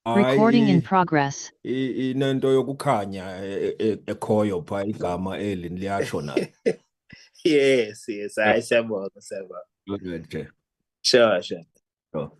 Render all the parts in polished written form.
Recording in Hayi progress. inento yokukhanya ekhoyo pha igama eli liyatsho nalo. Yes, yes. I siyabonga, siyabonga. Nje. Sure, sure. Sure.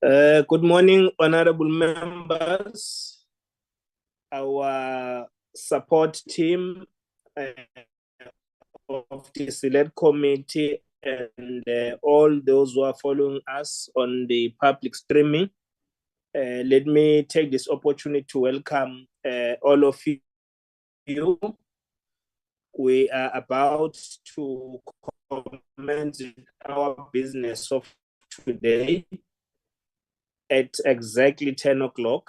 Good morning, honorable members, our support team of the Select Committee, and all those who are following us on the public streaming. Let me take this opportunity to welcome all of you. We are about to commence our business of today at exactly 10 o'clock.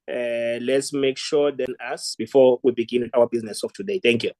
Let's make sure then us before we begin our business of today. Thank you.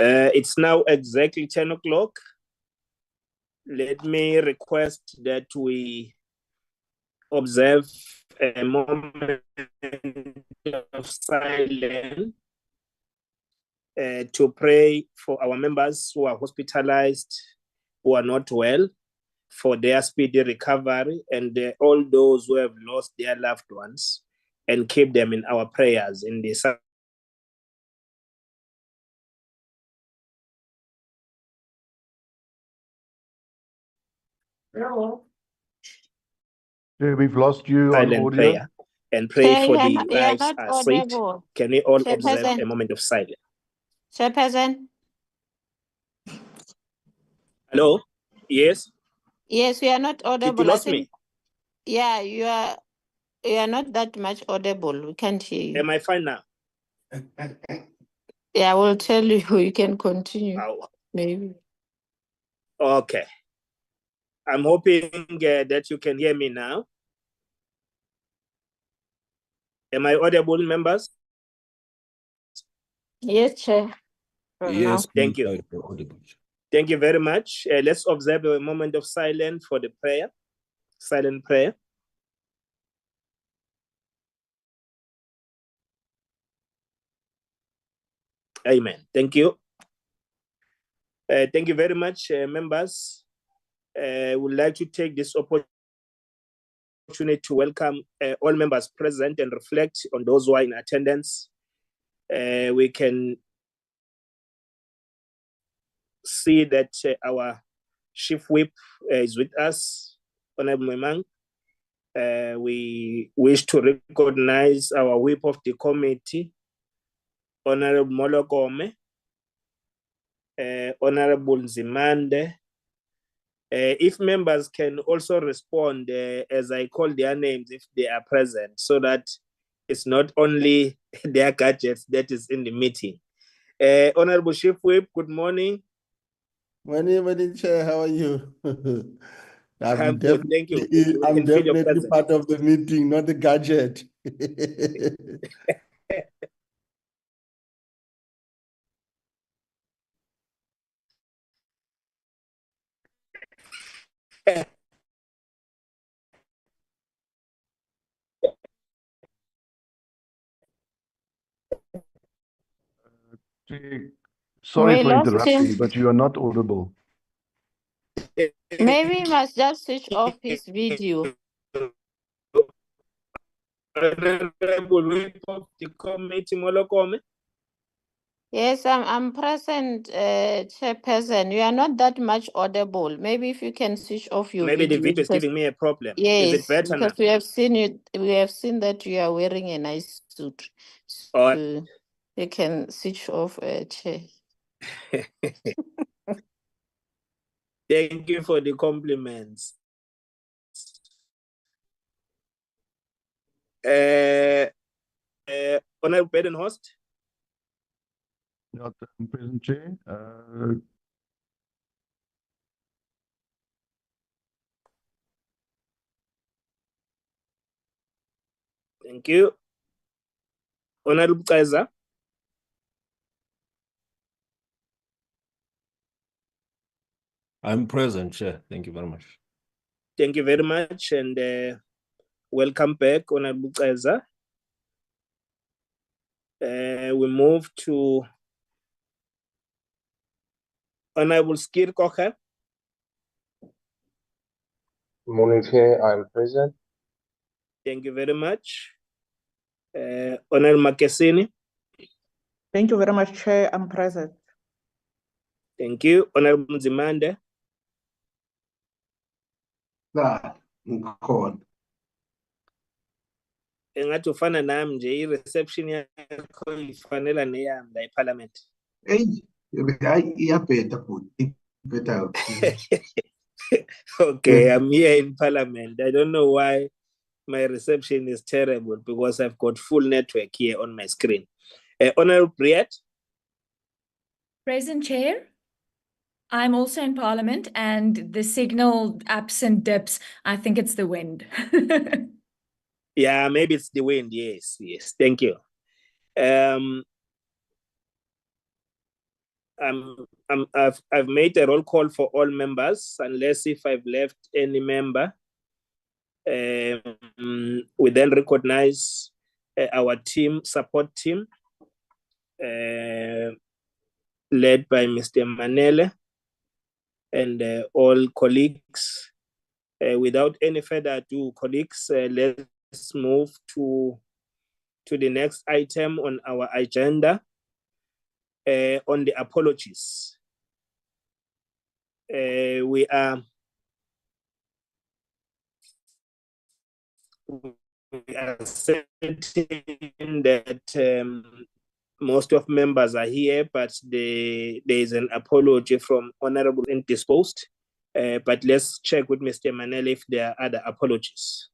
It's now exactly 10 o'clock. Let me request that we observe a moment of silence to pray for our members who are hospitalized, who are not well, for their speedy recovery, and all those who have lost their loved ones, and keep them in our prayers in this. We've lost you on Silent audio. prayer and pray Chair, for you the are lives not are saved. audible. Can we all observe Chairperson. a moment of silence? Chairperson. Hello? Yes? Yes, we are not Did you audible. lost me? Yeah, you are not that much audible. We can't hear you. Am I fine now? Yeah, I will tell you. You can continue. Oh, Maybe. okay. I'm hoping that you can hear me now. Am I audible, members? Yes, Chair. For Yes, now. Thank you. Thank you very much. Let's observe a moment of silence for the prayer. Silent prayer. Amen. Thank you. Thank you very much, members. I would like to take this opportunity to welcome all members present and reflect on those who are in attendance. We can see that our Chief Whip is with us, Honorable Memang. We wish to recognize our Whip of the committee, Honorable Molokome, Honorable Nzimande. If members can also respond as I call their names if they are present, so that it's not only their gadgets that is in the meeting. Honorable Chief Whip, good morning. Morning, Chair. How are you? I'm good, thank you. I'm definitely part of the meeting, not the gadget. Sorry We for lost interrupting, him. but you are not audible. Maybe he must just switch off his video. Honorable Whip of the committee, Molokome. Yes, I'm present, Chairperson. You are not that much audible. Maybe if you can switch off your Maybe the video. video is because- giving me a problem. Yes, Is it better now? because we have seen it. We have seen that you are wearing a nice suit. All right. So you can switch off, Chair. Thank you for the compliments. Honorable Badenhorst. Not present, Chair. Thank you. Honorable Kaiser. I'm present, Chair. Thank you very much. Thank you very much, and welcome back, Honorable Kaiser. We move to Honorable Skir Kocher. Good morning, Chair. I'm present. Thank you very much. Honorable Makesini. Thank you very much, Chair. I'm present. Thank you. Honorable Zimande. Engathi ufana nami nje i-reception yakho ifanela neyami la eParliament. Hey, iyabheda futhi better. Okay, I'm here in Parliament. I don't know why my reception is terrible because I've got full network here on my screen. Honorable Briette. Present, Chair. I'm also in Parliament and the signal absent dips. I think it's the wind. Yeah, maybe it's the wind. Yes, yes. Thank you. I've made a roll call for all members, unless if I've left any member. We then recognize our support team, led by Mr. Manele and all colleagues. Without any further ado, colleagues, let's move to the next item on our agenda, on the apologies. We are certain that most of members are here, but there is an apology from Honorable Indisposed. But let's check with Mr. Manel if there are other apologies.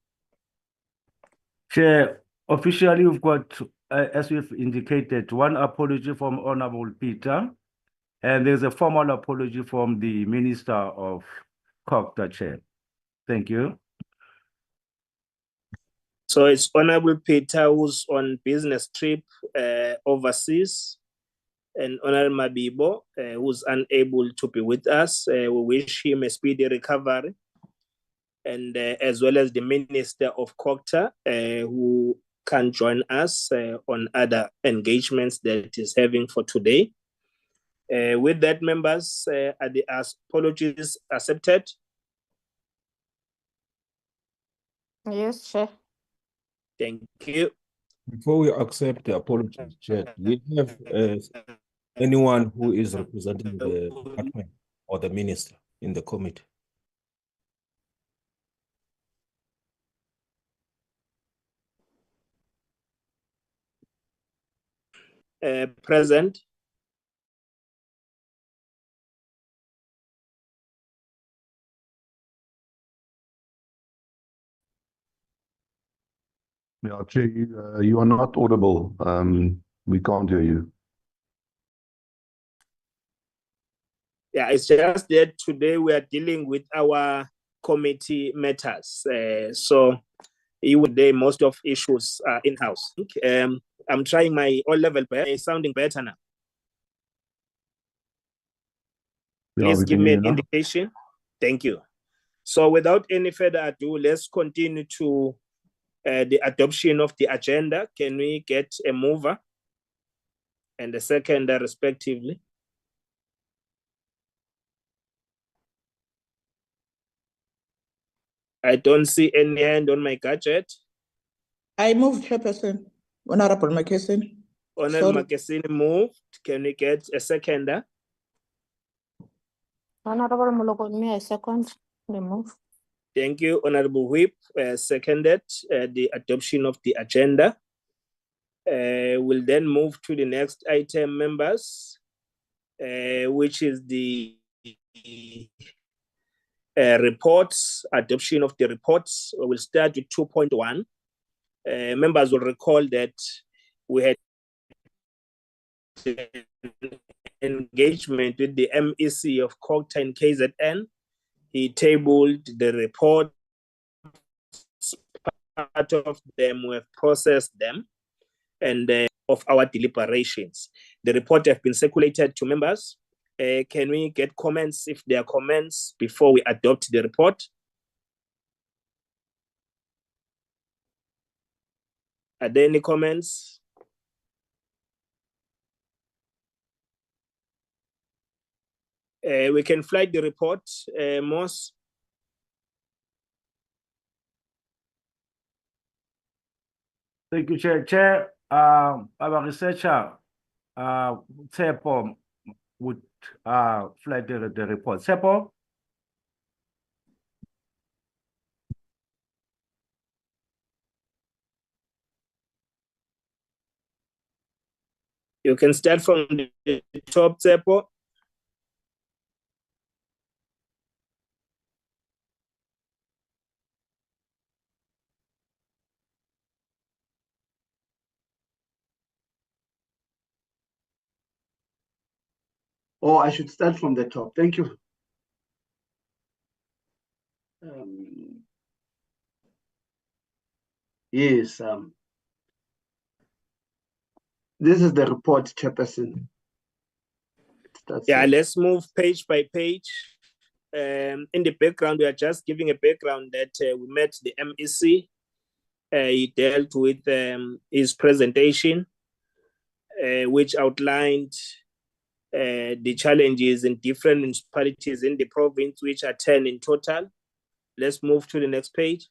Chair, officially we've got, as we've indicated, one apology from Honorable Peter, and there's a formal apology from the Minister of COGTA, Chair. Thank you. So it's Honorable Peter who's on business trip overseas, and Honorable Mabibo who's unable to be with us. We wish him a speedy recovery, and as well as the Minister of COGTA who can join us on other engagements that is having for today. With that, members, are the apologies accepted? Yes, Chair. Thank you. Before we accept the apologies, Chair, do we have anyone who is representing the department or the minister in the committee? Present. Yeah, Chair, you are not audible. We can't hear you. Yeah, it's just that today we are dealing with our committee matters. So most of issues are in-house. I'm trying my all-level better. It's sounding better now. Please give me an indication. Thank you. So without any further ado, let's continue to the adoption of the agenda. Can we get a mover? and a seconder respectively. I don't see any hand on my gadget. I move, Chairperson. Honorable Makesin. Honorable Sorry. Makesin moved. Can we get a seconder? Honorable Molokome, I second the move. Thank you, Honorable Whip. Seconded the adoption of the agenda. We'll then move to the next item, members, which is the reports, adoption of the reports. We'll start with 2.1. Members will recall that we had engagement with the MEC of COGTA and KZN. He tabled the report. Part of them, we have processed them, and of our deliberations. The report have been circulated to members. Can we get comments, if there are comments, before we adopt the report? Are there any comments? We can flag the report, Moss. Thank you, Chair. Chair, our researcher, Tsepo, would flag the report. Tsepo? You can start from the top, Tsepo. Oh, I should start from the top. Thank you. Yes. This is the report, Chairperson. Yeah, let's move page by page. In the background, we are just giving a background that we met the MEC. He dealt with his presentation, which outlined the challenges in different municipalities in the province, which are 10 in total. Let's move to the next page.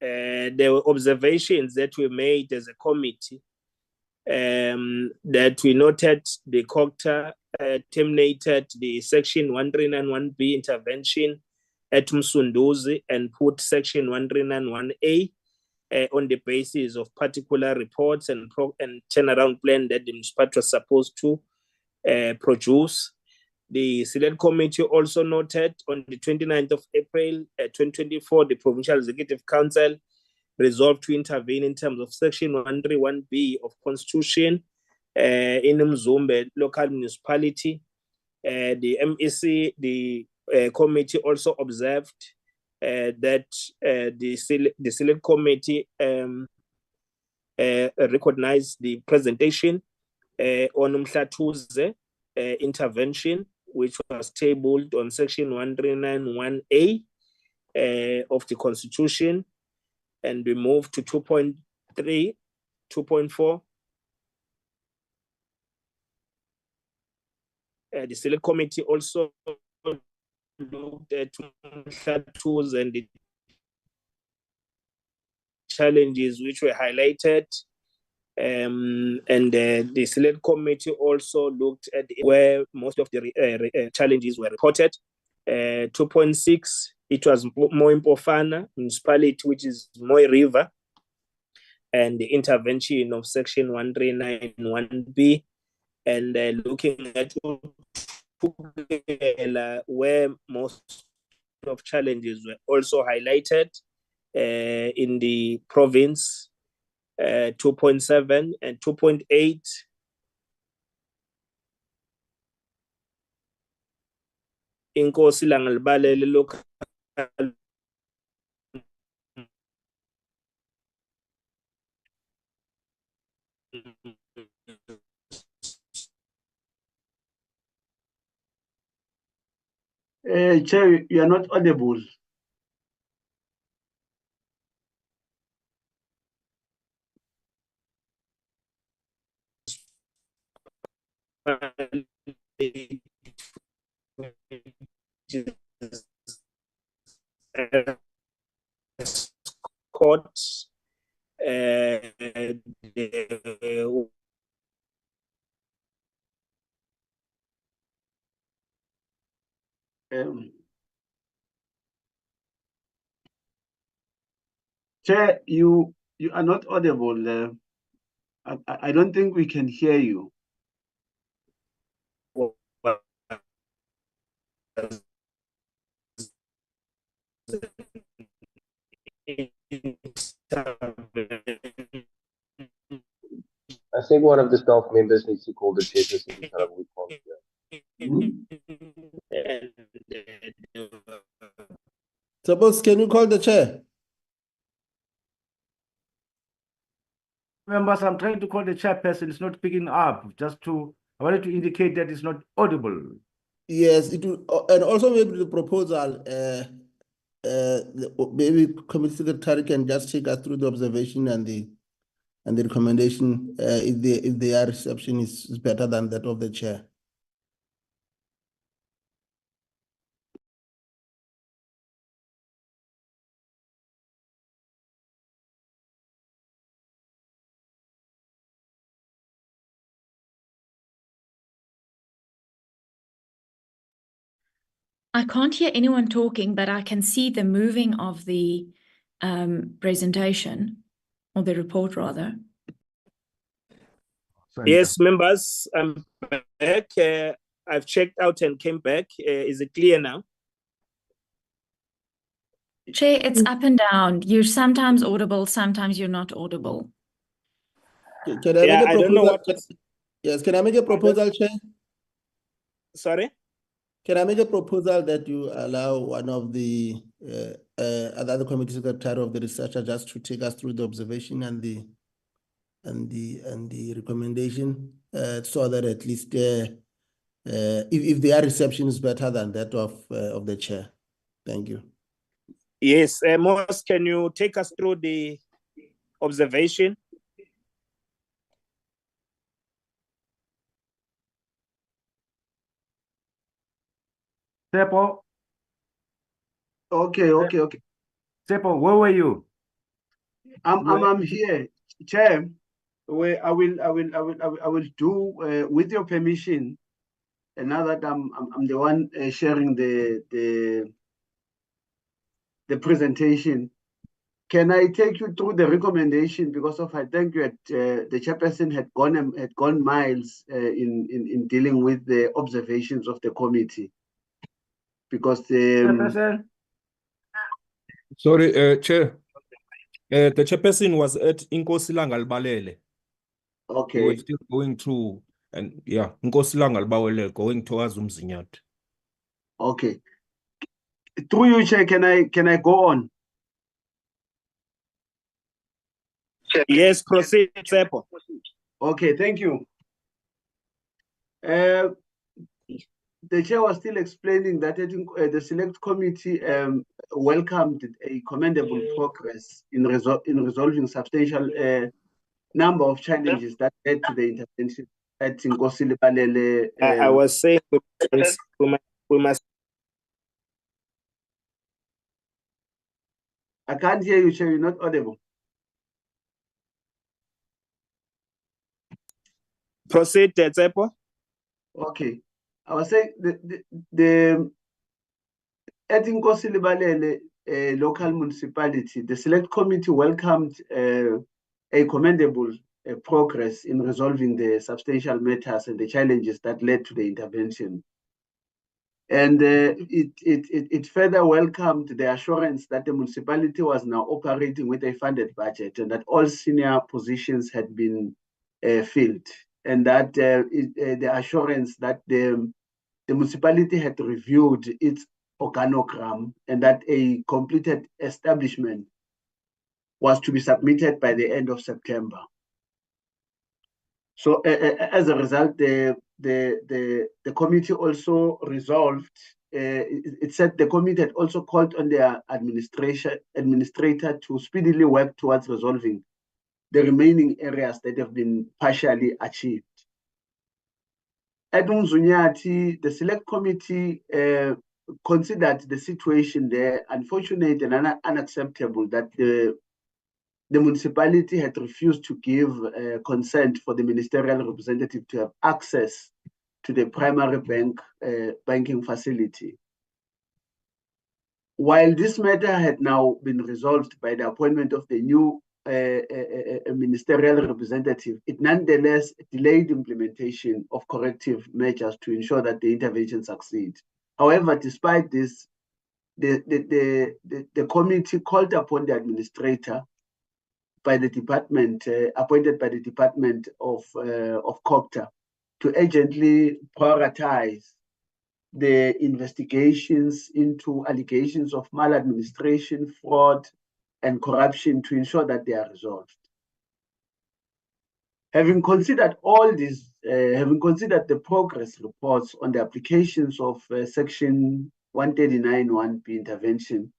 There were observations that we made as a committee, that we noted the COGTA terminated the section 1391B intervention at Msunduzi and put section 1391A on the basis of particular reports and turnaround plan that the municipality was supposed to produce. The Select Committee also noted on the 29th of April 2024, the Provincial Executive Council resolved to intervene in terms of section 131B of Constitution in Umzumbe local municipality. The MEC, the committee also observed that the Select Committee recognized the presentation on Umhlatuze intervention, which was tabled on section 1391A of the Constitution. And we move to 2.3, 2.4. The Select Committee also looked at tools and the challenges which were highlighted. And the Select Committee also looked at where most of the challenges were reported. 2.6, it was Moimpofana municipality, which is Moi River, and the intervention of section 1391B, and looking at where most of challenges were also highlighted in the province. 2.7 and 2.8. Inkosi Langalbalele local Chair, you are not audible. court, Chair, you are not audible. I don't think we can hear you. I think one of the staff members needs to call the chairperson to tell him we can't hear. Suppose, can you call the chair? Members, I'm trying to call the chairperson. It's not picking up. I wanted to indicate that it's not audible. Yes, it will, and also maybe the proposal, maybe Committee Secretary can just take us through the observation and the recommendation, if their reception is better than that of the chair. I can't hear anyone talking, but I can see the moving of the presentation, or the report rather. Yes, members, I'm back. I've checked out and came back. Is it clear now? Chair, it's up and down. You're sometimes audible, sometimes you're not audible. Can I make a proposal? I don't know what. Yes, can I make a proposal, Chair? Sorry? Can I make a proposal that you allow one of the other committee secretary of the researcher just to take us through the observation and the recommendation, so that at least if their reception is better than that of the chair. Thank you. Yes, Moss, can you take us through the observation? Sepo, Okay. Sepo, where were you? I'm here, Chair. Where I will do with your permission. And now that I'm the one sharing the presentation, can I take you through the recommendation? Because I think that the chairperson had gone miles in dealing with the observations of the committee. Because Chairperson? Sorry, Chair. The chairperson was at Inkosi Langalbalele. Okay. We were still going through, and yeah, Inkosi Langalbalele going towards Umzumbe. Okay. Through you, Chair, can I go on? Yes, proceed, Sepo. Okay, thank you. The chair was still explaining that the select committee welcomed a commendable progress in resolving substantial number of challenges that led to the intervention at Nkosi Libalele. I was saying we must. I can't hear you, Chair. You're not audible. Proceed, Tsepo. Okay. I was saying the at Nkosi Libalele local municipality, the select committee welcomed a commendable progress in resolving the substantial matters and the challenges that led to the intervention. And it further welcomed the assurance that the municipality was now operating with a funded budget and that all senior positions had been filled, and that the assurance that the municipality had reviewed its organogram and that a completed establishment was to be submitted by the end of September. So as a result, the committee also resolved, it said the committee had also called on their administrator to speedily work towards resolving the remaining areas that have been partially achieved. At Umzumbe, the select committee considered the situation there unfortunate and unacceptable that the municipality had refused to give consent for the ministerial representative to have access to the primary banking facility. While this matter had now been resolved by the appointment of the new ministerial representative, it nonetheless delayed implementation of corrective measures to ensure that the intervention succeeds. However, despite this, the committee called upon the administrator by the department, appointed by the Department of COGTA, to urgently prioritize the investigations into allegations of maladministration, fraud, and corruption to ensure that they are resolved. Having considered all this, having considered the progress reports on the applications of Section 139(1)B intervention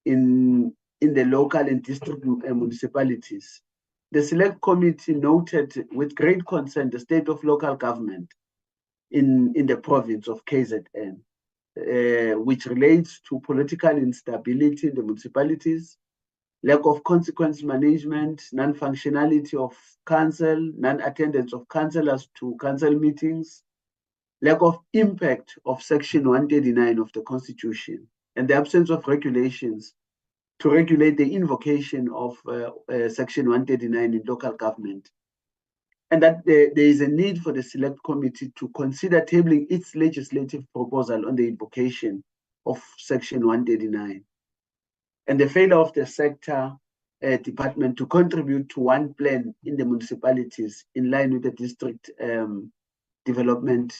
in the local and district municipalities, the Select Committee noted with great concern the state of local government in the province of KZN, which relates to political instability in the municipalities, lack of consequence management, non-functionality of council, non-attendance of councillors to council meetings, lack of impact of Section 139 of the Constitution, and the absence of regulations to regulate the invocation of Section 139 in local government. And that there is a need for the Select Committee to consider tabling its legislative proposal on the invocation of Section 139. And the failure of the sector department to contribute to one plan in the municipalities in line with the district development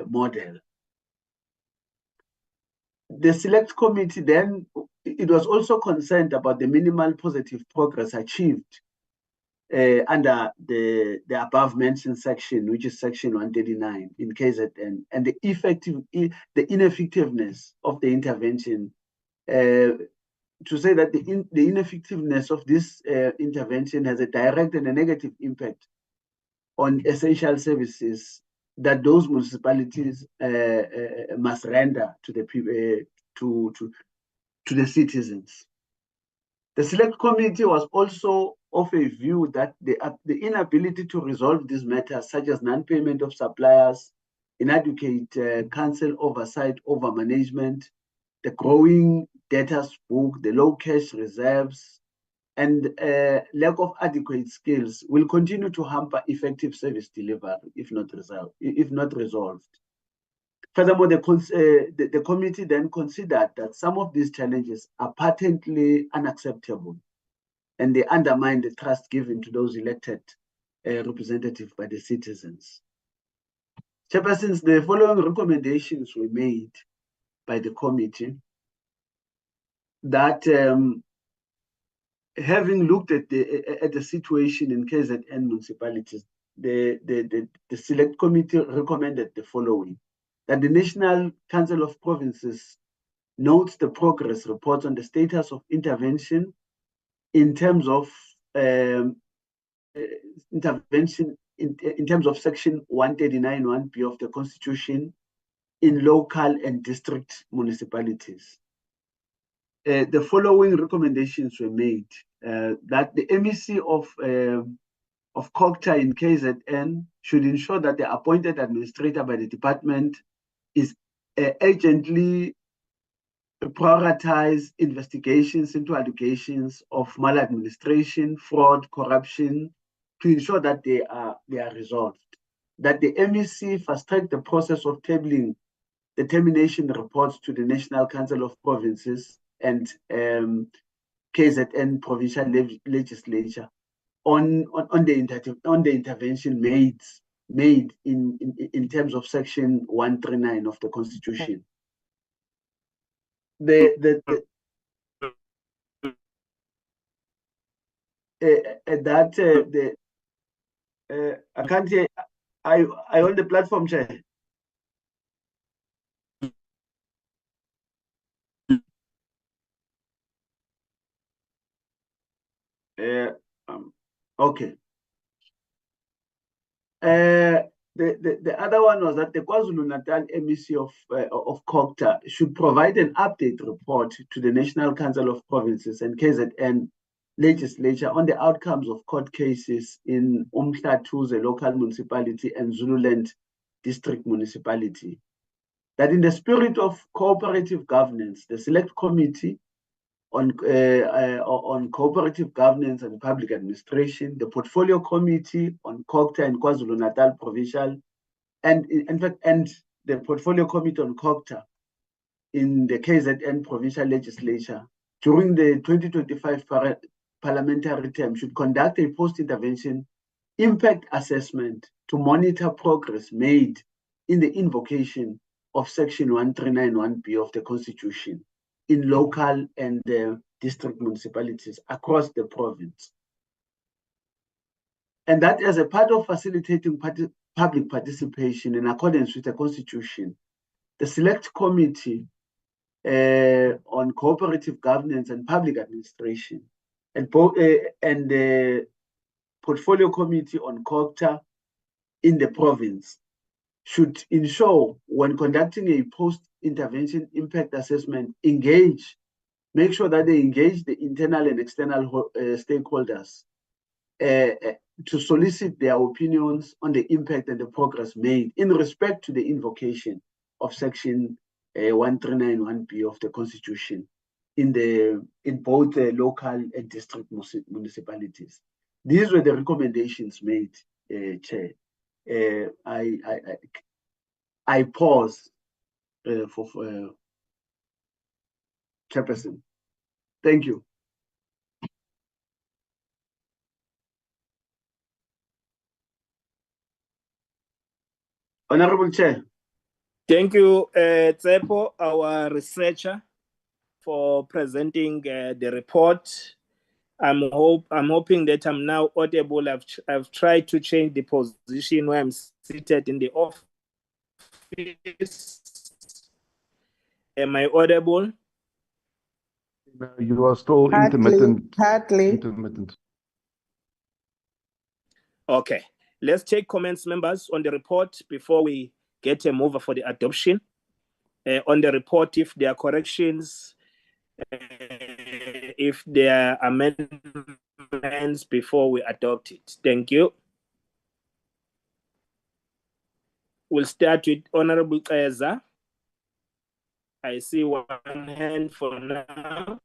model. The Select Committee then, it was also concerned about the minimal positive progress achieved under the above mentioned section, which is Section 139 in KZN, and the ineffectiveness of the intervention. To say that the ineffectiveness of this intervention has a direct and a negative impact on essential services that those municipalities must render to the to the citizens. The Select Committee was also of a view that the inability to resolve these matters, such as non-payment of suppliers, inadequate council oversight over management, the growing debtors book, the low cash reserves, and lack of adequate skills will continue to hamper effective service delivery if not resolved. Furthermore, the committee then considered that some of these challenges are patently unacceptable and they undermine the trust given to those elected representatives by the citizens. Chairpersons, the following recommendations were made by the committee that having looked at the situation in KZN municipalities, the Select Committee recommended the following: that the National Council of Provinces notes the progress reports on the status of intervention in terms of in terms of Section 139(1)B of the Constitution in local and district municipalities. The following recommendations were made: that the MEC of COGTA in KZN should ensure that the appointed administrator by the department is urgently prioritize investigations into allegations of maladministration, fraud, corruption, to ensure that they are resolved. That the MEC fast-track the process of tabling the termination reports to the National Council of Provinces and KZN provincial legislature on the intervention made in terms of Section 139 of the Constitution. I can't hear. I on the platform, Chair. Okay. the other one was that the KwaZulu-Natal MEC of COGTA should provide an update report to the National Council of Provinces and KZN legislature on the outcomes of court cases in Umhlathu, the local municipality, and Zululand district municipality. That in the spirit of cooperative governance, the Select Committee on Cooperative Governance and Public Administration, the Portfolio Committee on COGTA and KwaZulu-Natal Provincial, and the Portfolio Committee on COGTA in the KZN Provincial Legislature during the 2025 parliamentary term should conduct a post-intervention impact assessment to monitor progress made in the invocation of Section 1391B of the Constitution in local and district municipalities across the province. And that as a part of facilitating public participation in accordance with the Constitution, the Select Committee on Cooperative Governance and Public Administration and the Portfolio Committee on COGTA in the province should ensure when conducting a post-intervention impact assessment, make sure that they engage the internal and external stakeholders to solicit their opinions on the impact and the progress made in respect to the invocation of Section 1391B of the Constitution in both local and district municipalities. These were the recommendations made, Chair. I pause for Chairperson. Thank you. Honorable Chair. Thank you, Tsepo, our researcher, for presenting the report. I'm hoping that I'm now audible. I've tried to change the position where I'm seated in the office. Am I audible? You are still intermittent. Intermittent. Okay. Let's take comments, members, on the report before we get a mover for the adoption. On the report, if there are corrections, if there are amendments before we adopt it. Thank you. We'll start with Honorable Kaeza. I see one hand for now.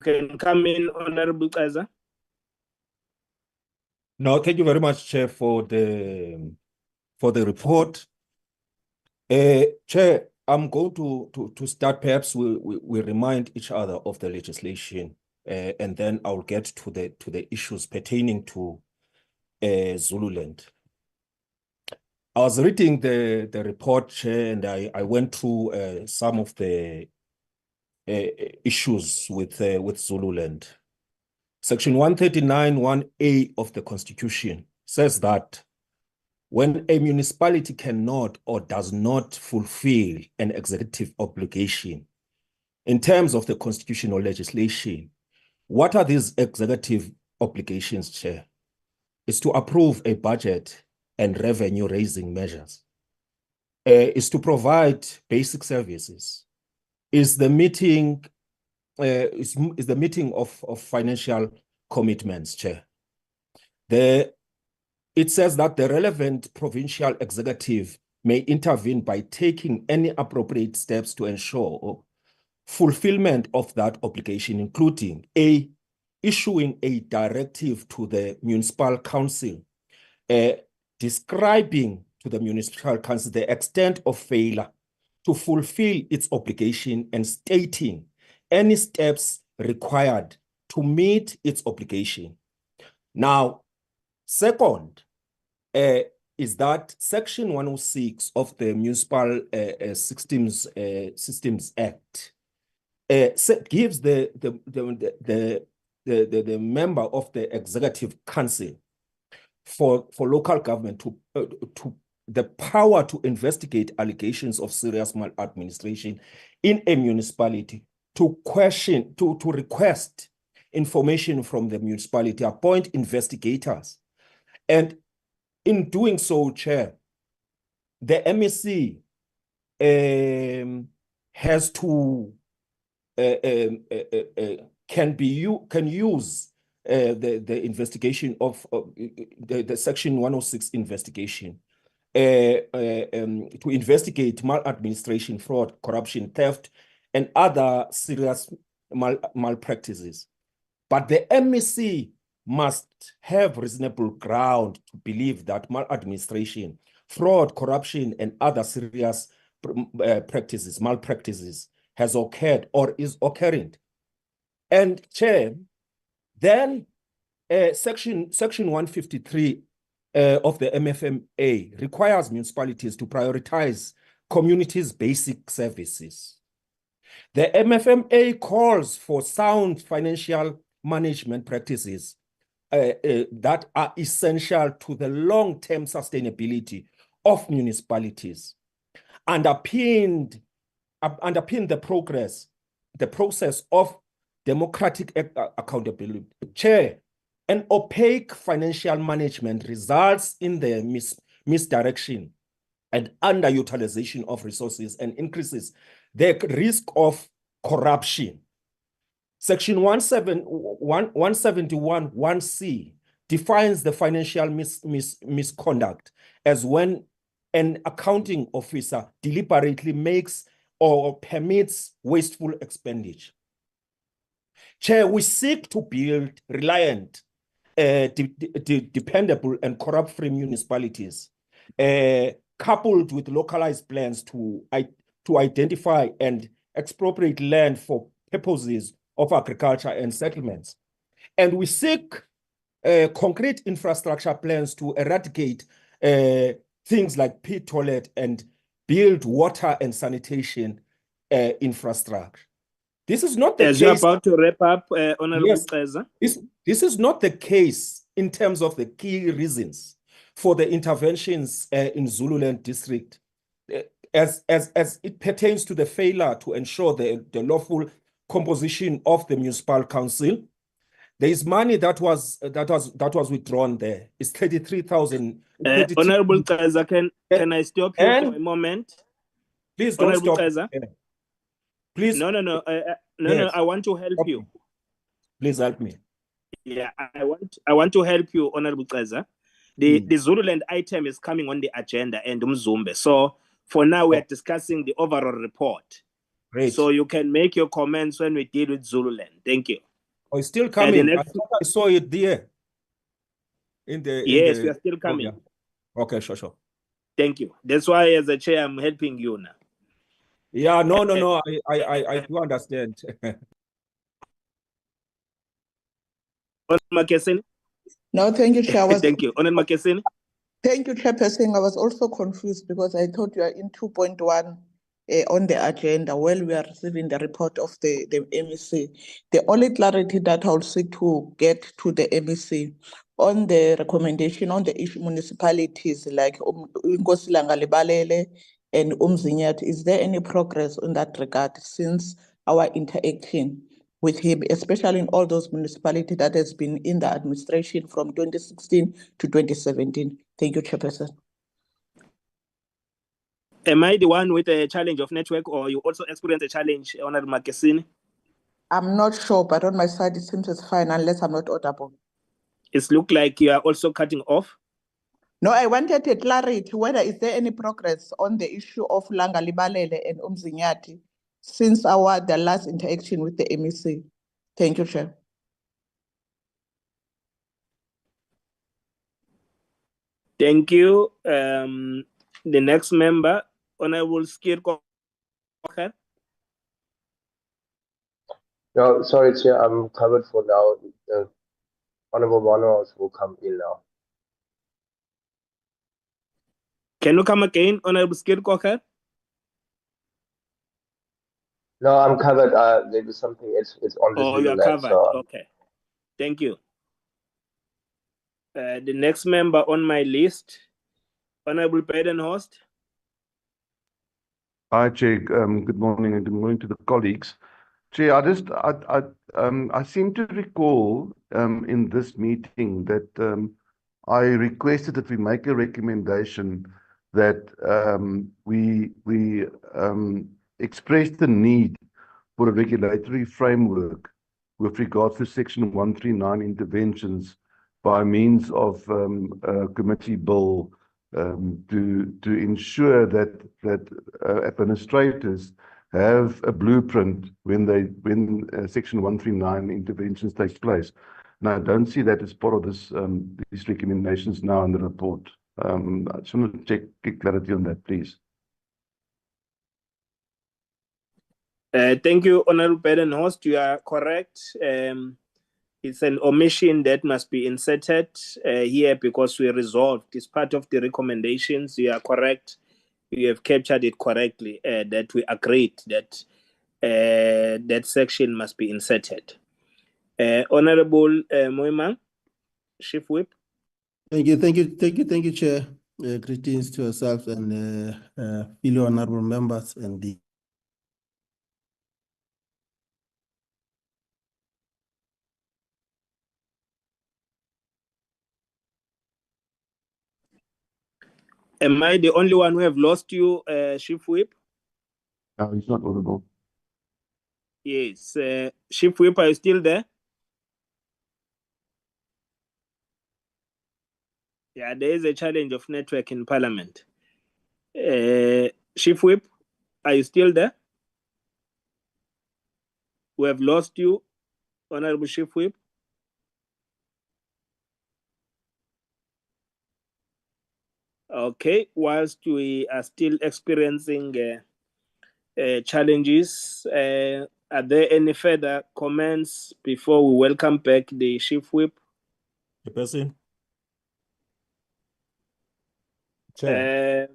Can come in, Honorable Kaeza. No, thank you very much, Chair, for the report. Chair, I'm going to start. Perhaps we remind each other of the legislation, and then I'll get to the issues pertaining to Zululand. I was reading the report, Chair, and I went through some of the issues with Zululand. Section 139(1)A of the Constitution says that when a municipality cannot or does not fulfill an executive obligation in terms of the constitutional legislation, what are these executive obligations, Chair? It's to approve a budget and revenue-raising measures. Is to provide basic services. Is the meeting of financial commitments, Chair. It says that the relevant provincial executive may intervene by taking any appropriate steps to ensure fulfillment of that obligation, including A, issuing a directive to the municipal council, describing to the municipal council the extent of failure to fulfill its obligation and stating any steps required to meet its obligation. Now, second, is that Section 106 of the Municipal Systems Act gives the member of the Executive Council for local government to the power to investigate allegations of serious maladministration in a municipality, to request information from the municipality, appoint investigators, and in doing so, Chair, the MEC has to can use the investigation of the Section 106 investigation to investigate maladministration, fraud, corruption, theft, and other serious malpractices. But the MEC must have reasonable ground to believe that maladministration, fraud, corruption, and other serious malpractices has occurred or is occurring. And Chair, then Section 153 of the MFMA requires municipalities to prioritize communities' basic services. The MFMA calls for sound financial management practices that are essential to the long-term sustainability of municipalities, underpin the process of democratic accountability. Chair, an opaque financial management results in the misdirection and underutilization of resources and increases the risk of corruption. Section 171(1)(c) defines the financial misconduct as when an accounting officer deliberately makes or permits wasteful expenditure. Chair, we seek to build reliant, dependable, and corrupt-free municipalities, coupled with localized plans to identify and expropriate land for purposes of agriculture and settlements. And we seek concrete infrastructure plans to eradicate things like pit toilet and build water and sanitation infrastructure. This is not the As case. you're about to wrap up, Honorable Yes, Preza. this is not the case in terms of the key reasons for the interventions in Zululand district, as it pertains to the failure to ensure the lawful composition of the municipal council. There is money that was withdrawn there. It's 33,000. Honorable Preza, can I stop you for a moment? Please don't Honorable stop. Preza. Please. No, Yes. I want to help you. Please help me. Yeah, I want to help you, Honorable Preza. The Zululand item is coming on the agenda and Umzumbe. So for now, we are discussing the overall report. Great. So you can make your comments when we deal with Zululand. Thank you. Oh, it's still coming. I saw it there. Yes, we are still coming. Oh, yeah. Okay, sure. Thank you. That's why, as a chair, I'm helping you now. Yeah, no. I do understand. No, thank you, Chair. Thank you. Honorable Makesini. Thank you, Chairperson. I was also confused because I thought you are in 2.1 on the agenda while we are receiving the report of the MEC. The only clarity that I will seek to get to the MEC on the recommendation on the issue municipalities like Nkosi Langalibalele and Umzumbe, is there any progress in that regard since our interaction with him, especially in all those municipalities that has been in the administration from 2016 to 2017? Thank you, Chairperson. Am I the one with a challenge of network, or you also experience a challenge, Honorable Makesini? I'm not sure, but on my side, it seems it's fine unless I'm not audible. It looks like you are also cutting off. No, I wanted a clarity whether is there any progress on the issue of Langalibalele and Umzumbe since the last interaction with the MEC. Thank you, Chair. Thank you. The next member, Honorable Skirko. No, sorry, Chair, I'm covered for now. The Honorable Manos will come in now. Can you come again, Honorable Skirko? No, I'm covered. There is something. It's on this. Oh, you are covered. So, okay. Thank you. The next member on my list, Honorable Badenhorst. Hi, Chair. Good morning and good morning to the colleagues. Chair, I seem to recall in this meeting that I requested that we make a recommendation that we express the need for a regulatory framework with regards to Section 139 interventions by means of a committee bill to ensure that administrators have a blueprint when Section 139 interventions take place. Now, I don't see that as part of this these recommendations now in the report. I just want to get clarity on that, please. Thank you, Honorable Badenhorst. You are correct. It's an omission that must be inserted here because we resolved. It's part of the recommendations. You are correct. You have captured it correctly, that we agreed that that section must be inserted. Honorable Moimang, Chief Whip. Thank you, Chair. Greetings to yourself and fellow honorable members and the Am I the only one who have lost you, Chief Whip? No, he's not audible. Yes. Chief Whip, are you still there? Yeah, there is a challenge of network in Parliament. Chief Whip, are you still there? We have lost you, Honorable Chief Whip. Okay, whilst we are still experiencing challenges, are there any further comments before we welcome back the Chief Whip? The person? Chair.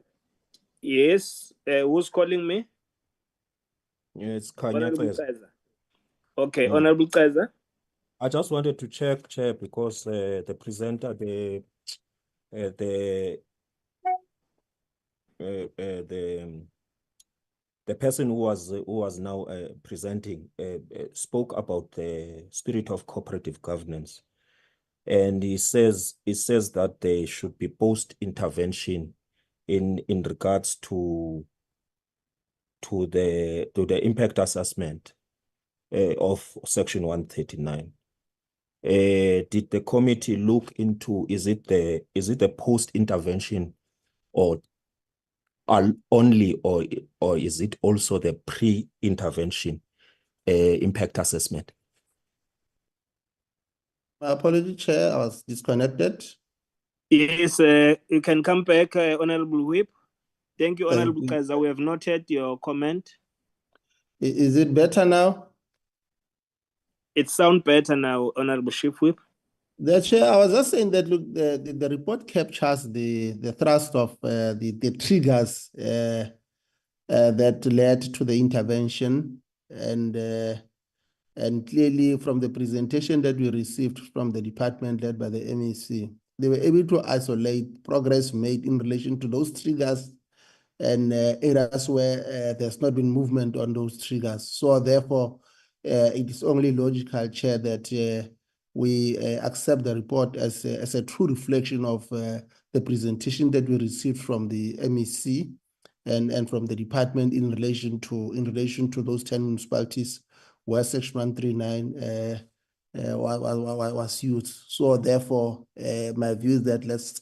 Yes, who's calling me? It's Honorable Kanya. Kaiser. Okay, Honorable Kaiser. I just wanted to check, Chair, because the presenter, the person who was now presenting spoke about the spirit of cooperative governance, and he says that there should be post intervention in regards to the impact assessment of Section 139. Did the committee look into is it the post intervention or only or is it also the pre-intervention impact assessment? My apology, Chair, I was disconnected. Yes, you can come back, Honorable Whip. Thank you, Honorable Thank you. Kaiser. We have noted your comment. Is it better now? It sounds better now, Honorable Chief Whip. The Chair, I was just saying that, look, the report captures the thrust of the triggers that led to the intervention, and clearly from the presentation that we received from the department led by the MEC, they were able to isolate progress made in relation to those triggers and areas where there's not been movement on those triggers. So therefore, it is only logical, Chair, that we accept the report as a true reflection of the presentation that we received from the MEC and from the department in relation to those 10 municipalities where Section 139 was used. So therefore, my view is that let's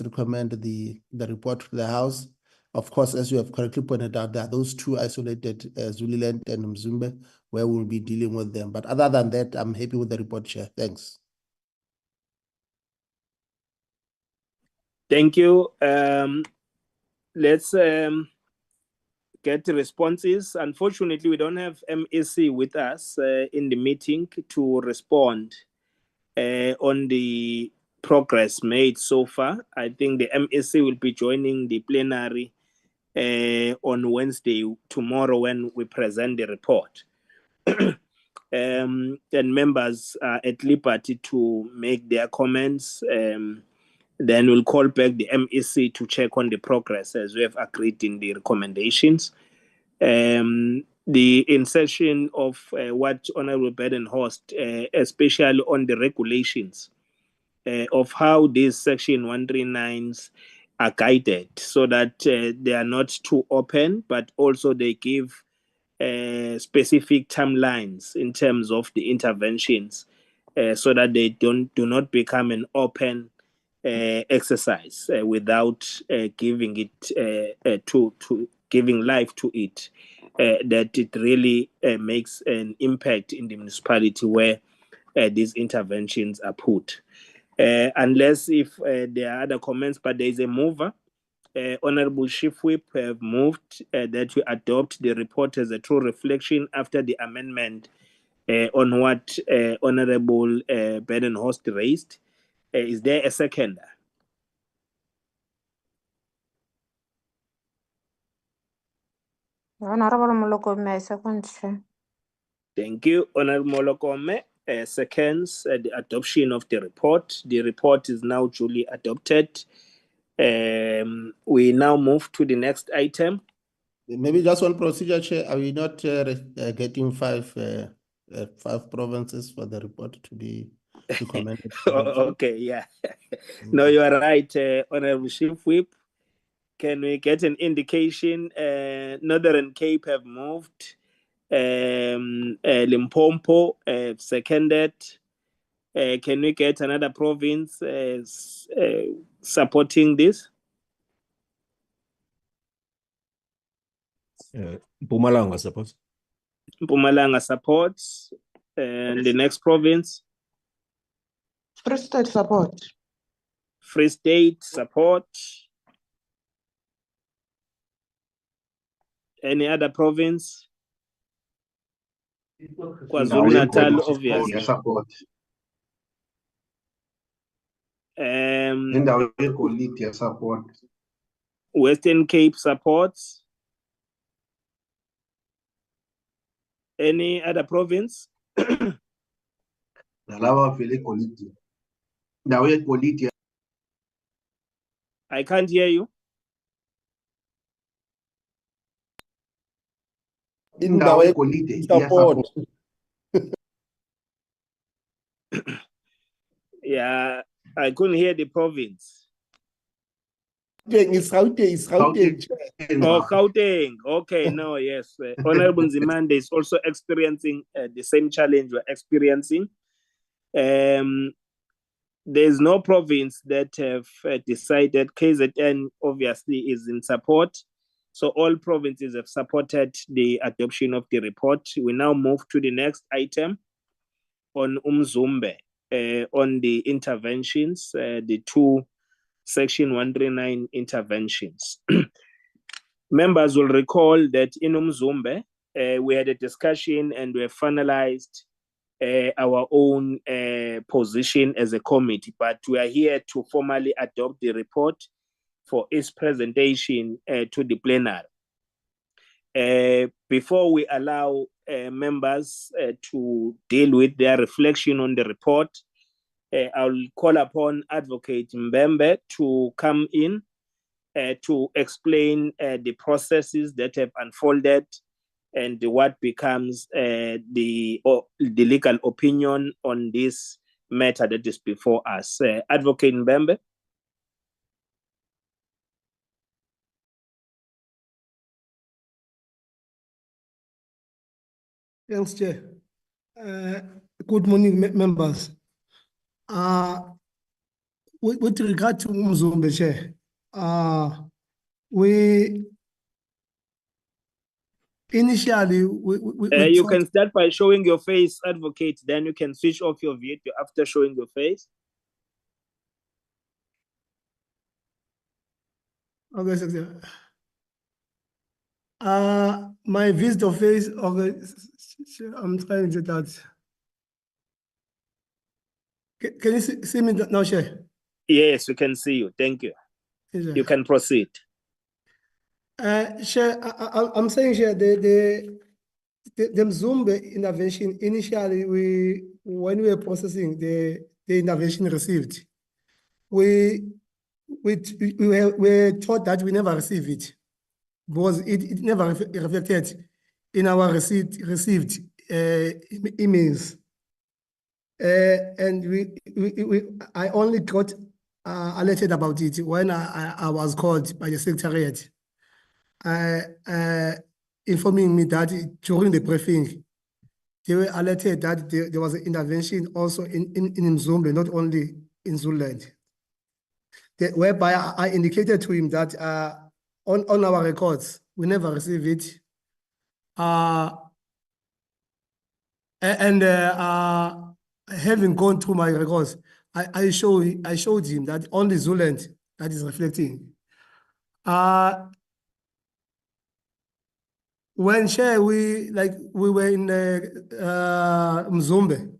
recommend the report to the House. Of course, as you have correctly pointed out, there are those two isolated, Zululand and Umzumbe, where we'll be dealing with them. But other than that, I'm happy with the report, Chair. Thanks. Thank you. Let's get responses. Unfortunately, we don't have MEC with us in the meeting to respond on the progress made so far. I think the MEC will be joining the plenary on Wednesday, tomorrow, when we present the report. And members are at liberty to make their comments. Then we'll call back the MEC to check on the progress as we have agreed in the recommendations. The insertion of what Honorable Badenhorst, especially on the regulations of how these Section 139s are guided, so that they are not too open, but also they give specific timelines in terms of the interventions, so that they do not become an open exercise without giving it giving life to it, that it really makes an impact in the municipality where these interventions are put. Unless if there are other comments, but there is a mover. Honorable Chief Whip have moved that we adopt the report as a true reflection after the amendment on what Honorable Badenhorst raised. Is there a seconder? Honorable Molokome, I second, Chair. Thank you, Honorable Molokome. Seconds the adoption of the report. The report is now duly adopted. We now move to the next item. Maybe just one procedure, Chair. Are we not getting five provinces for the report to be commended? Okay, yeah. No, you are right, Honorable Chief Whip. Can we get an indication? Northern Cape have moved. Limpopo seconded. Can we get another province supporting this? Mpumalanga supports. Mpumalanga supports. And the next province? Free State support. Free State support. Any other province? KwaZulu-Natal, obviously. Support. Support. Western Cape supports. Any other province? I can't hear you. Support. Yeah, I couldn't hear the province. It's Gauteng. Oh, Gauteng. Okay, no, yes. Honorable Nzimande is also experiencing the same challenge we're experiencing. There's no province that have decided. KZN obviously is in support. So all provinces have supported the adoption of the report. We now move to the next item on Umzumbe, on the interventions, the two Section 139 interventions. Members will recall that in Umzumbe, we had a discussion and we have finalized our own position as a committee, but we are here to formally adopt the report for its presentation to the plenary. Before we allow members to deal with their reflection on the report, I'll call upon Advocate Mbembe to come in to explain the processes that have unfolded and what becomes the legal opinion on this matter that is before us. Advocate Mbembe. Thanks, Chair. Good morning, members. With regard to Umzumbe, Chair, we initially you can start by showing your face, Advocate, then you can switch off your video after showing your face. Okay, sir. My visitor face, okay, I'm trying to do that. Can you see me now, Chair? Yes, we can see you. Thank you. Yes, you can proceed. Chair, I'm saying, Chair, the Umzumbe intervention, initially, when we were processing the intervention received, we were taught that we never receive it because it never reflected in our received emails. And I only got alerted about it when I was called by the Secretariat, informing me that during the briefing, they were alerted that there was an intervention also in Umzumbe, not only in Zululand. Whereby I indicated to him that on our records, we never received it. Having gone through my records, I showed him that only Zululand that is reflecting. When we were in Umzumbe,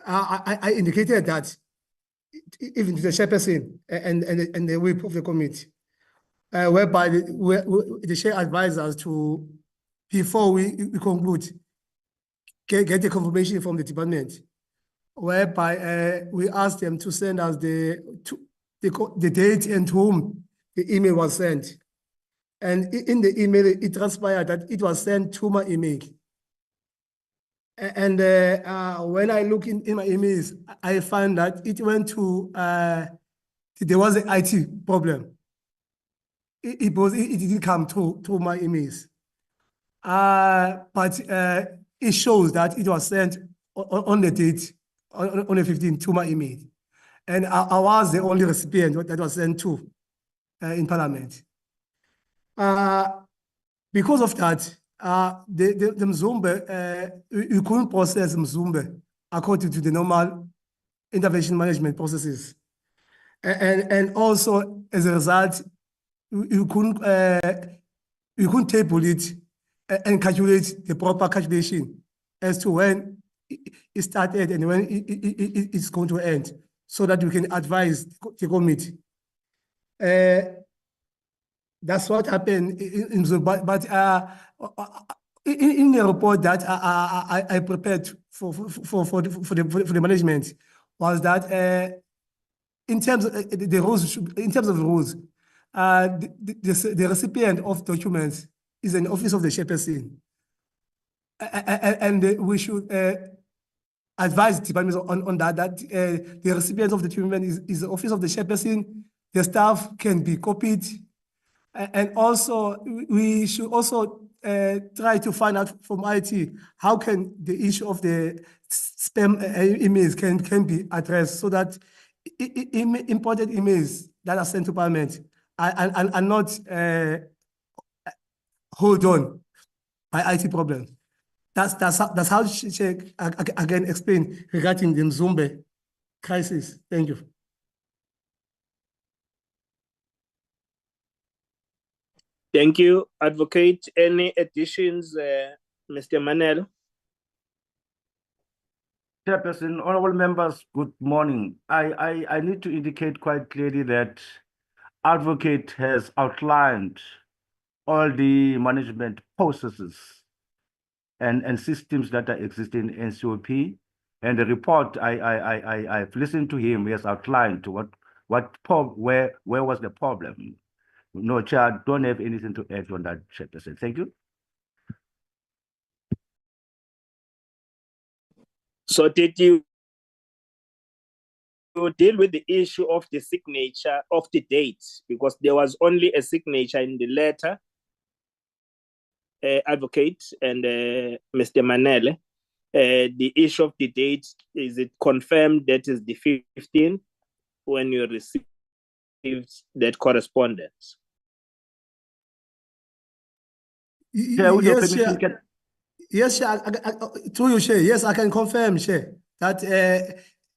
I indicated that even to the chairperson and the whip of the committee, whereby the chair advised us to, before we conclude, get the confirmation from the department, whereby we asked them to send us the date and whom the email was sent. And in the email, it transpired that it was sent to my email. And when I look in my emails, I find that it went to, there was an IT problem. It didn't come to my emails. But it shows that it was sent on the date, on the 15th to my email. And I was the only recipient that was sent to in Parliament. Because of that, the Umzumbe, you couldn't process Umzumbe according to the normal intervention management processes. And also, as a result, you couldn't table it and calculate the proper calculation as to when it started and when it's going to end, so that you can advise the committee. That's what happened in the, but in the report that I prepared for the management was that in terms of the rules, the recipient of documents is an office of the chairperson, and we should advise the department on that the recipient of the document is the office of the chairperson. The staff can be copied. And also, we should also try to find out from IT how can the issue of the spam emails can be addressed, so that important emails that are sent to Parliament are not hold on by IT problems. That's how she again explain regarding the Umzumbe crisis. Thank you. Thank you, Advocate. Any additions, Mr. Manel? Chairperson, honorable members, good morning. I need to indicate quite clearly that Advocate has outlined all the management processes and systems that are existing in NCOP. And the report, I've listened to him. He has outlined where was the problem. No, Chair, don't have anything to add on that, Chairperson. Thank you. So did you deal with the issue of the signature of the date? Because there was only a signature in the letter, Advocate and Mr. Manele. The issue of the date, is it confirmed that is the 15th when you received that correspondence? Yes, Chair. Yes, Chair. To you, Chair. Yes, I can confirm, Chair, that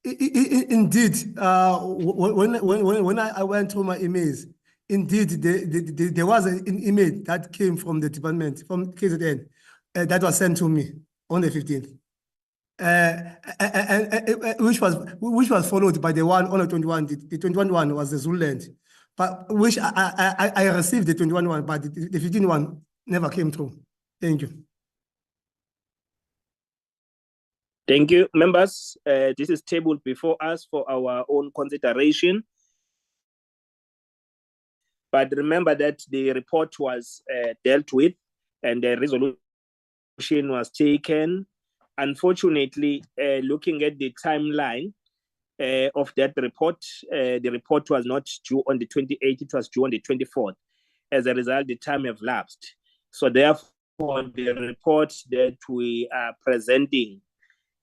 indeed, when I went through my emails, indeed, there was an email that came from the department, from KZN, that was sent to me on the 15th. Which was followed by the one on the 21. The 21 one was the Zululand, but which I received the 21 one, but the 15 one never came through. Thank you. Thank you, members. This is tabled before us for our own consideration. But remember that the report was dealt with and the resolution was taken Unfortunately, looking at the timeline of that report, the report was not due on the 28th, it was due on the 24th. As a result, the time have lapsed. So therefore, the report that we are presenting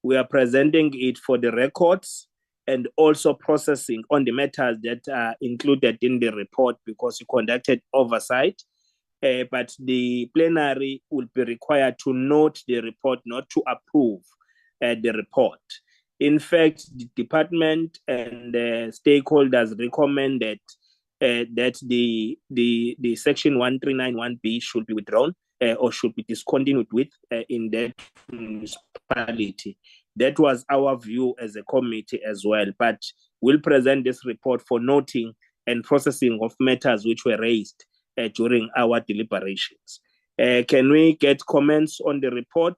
it for the records and also processing on the matters that are included in the report because we conducted oversight. But the plenary will be required to note the report, not to approve the report. In fact, the department and stakeholders recommended that the section 1391B should be withdrawn or should be discontinued with in that municipality. That was our view as a committee as well, but we'll present this report for noting and processing of matters which were raised during our deliberations. Can we get comments on the report,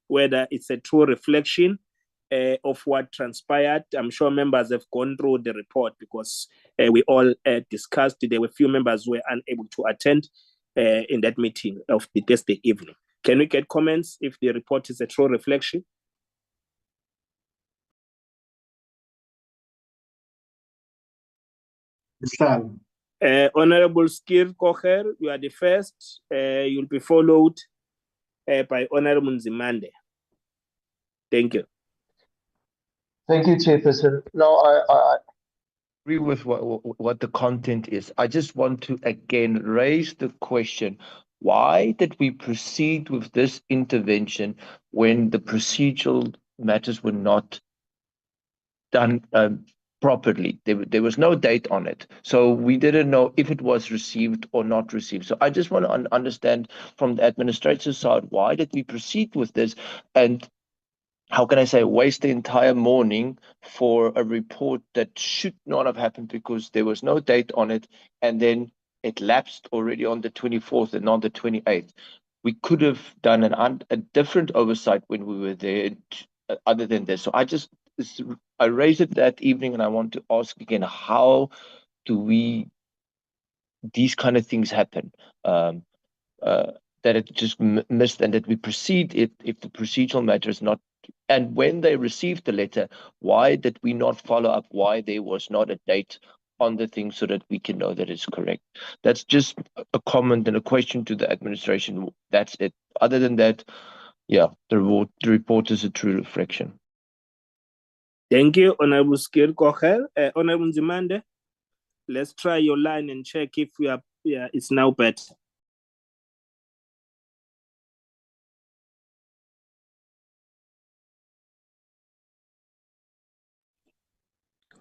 whether it's a true reflection of what transpired? I'm sure members have gone through the report because we all discussed. There were few members who were unable to attend in that meeting of the Thursday evening. Can we get comments if the report is a true reflection? Honorable Skir Kocher, you are the first. You'll be followed by Honorable Umzumbe. Thank you. Thank you, Chairperson. No, I agree with what the content is. I just want to again raise the question, why did we proceed with this intervention when the procedural matters were not done properly? There was no date on it. So we didn't know if it was received or not received. So I just want to understand from the administrative side, why did we proceed with this? And how can I say, waste the entire morning for a report that should not have happened because there was no date on it, and then it lapsed already on the 24th and not the 28th. We could have done a different oversight when we were there, other than this. So I raised it that evening, and I want to ask again, how do these kind of things happen? That it just missed, and that we proceed if the procedural matter is not. And when they received the letter, why did we not follow up? Why there was not a date on the thing so that we can know that it's correct? That's just a comment and a question to the administration. That's it. Other than that, yeah, the report is a true reflection. Thank you, Honorable Skir Kocher. Honorable Umzumbe, let's try your line and check if we are. Yeah, it's now better.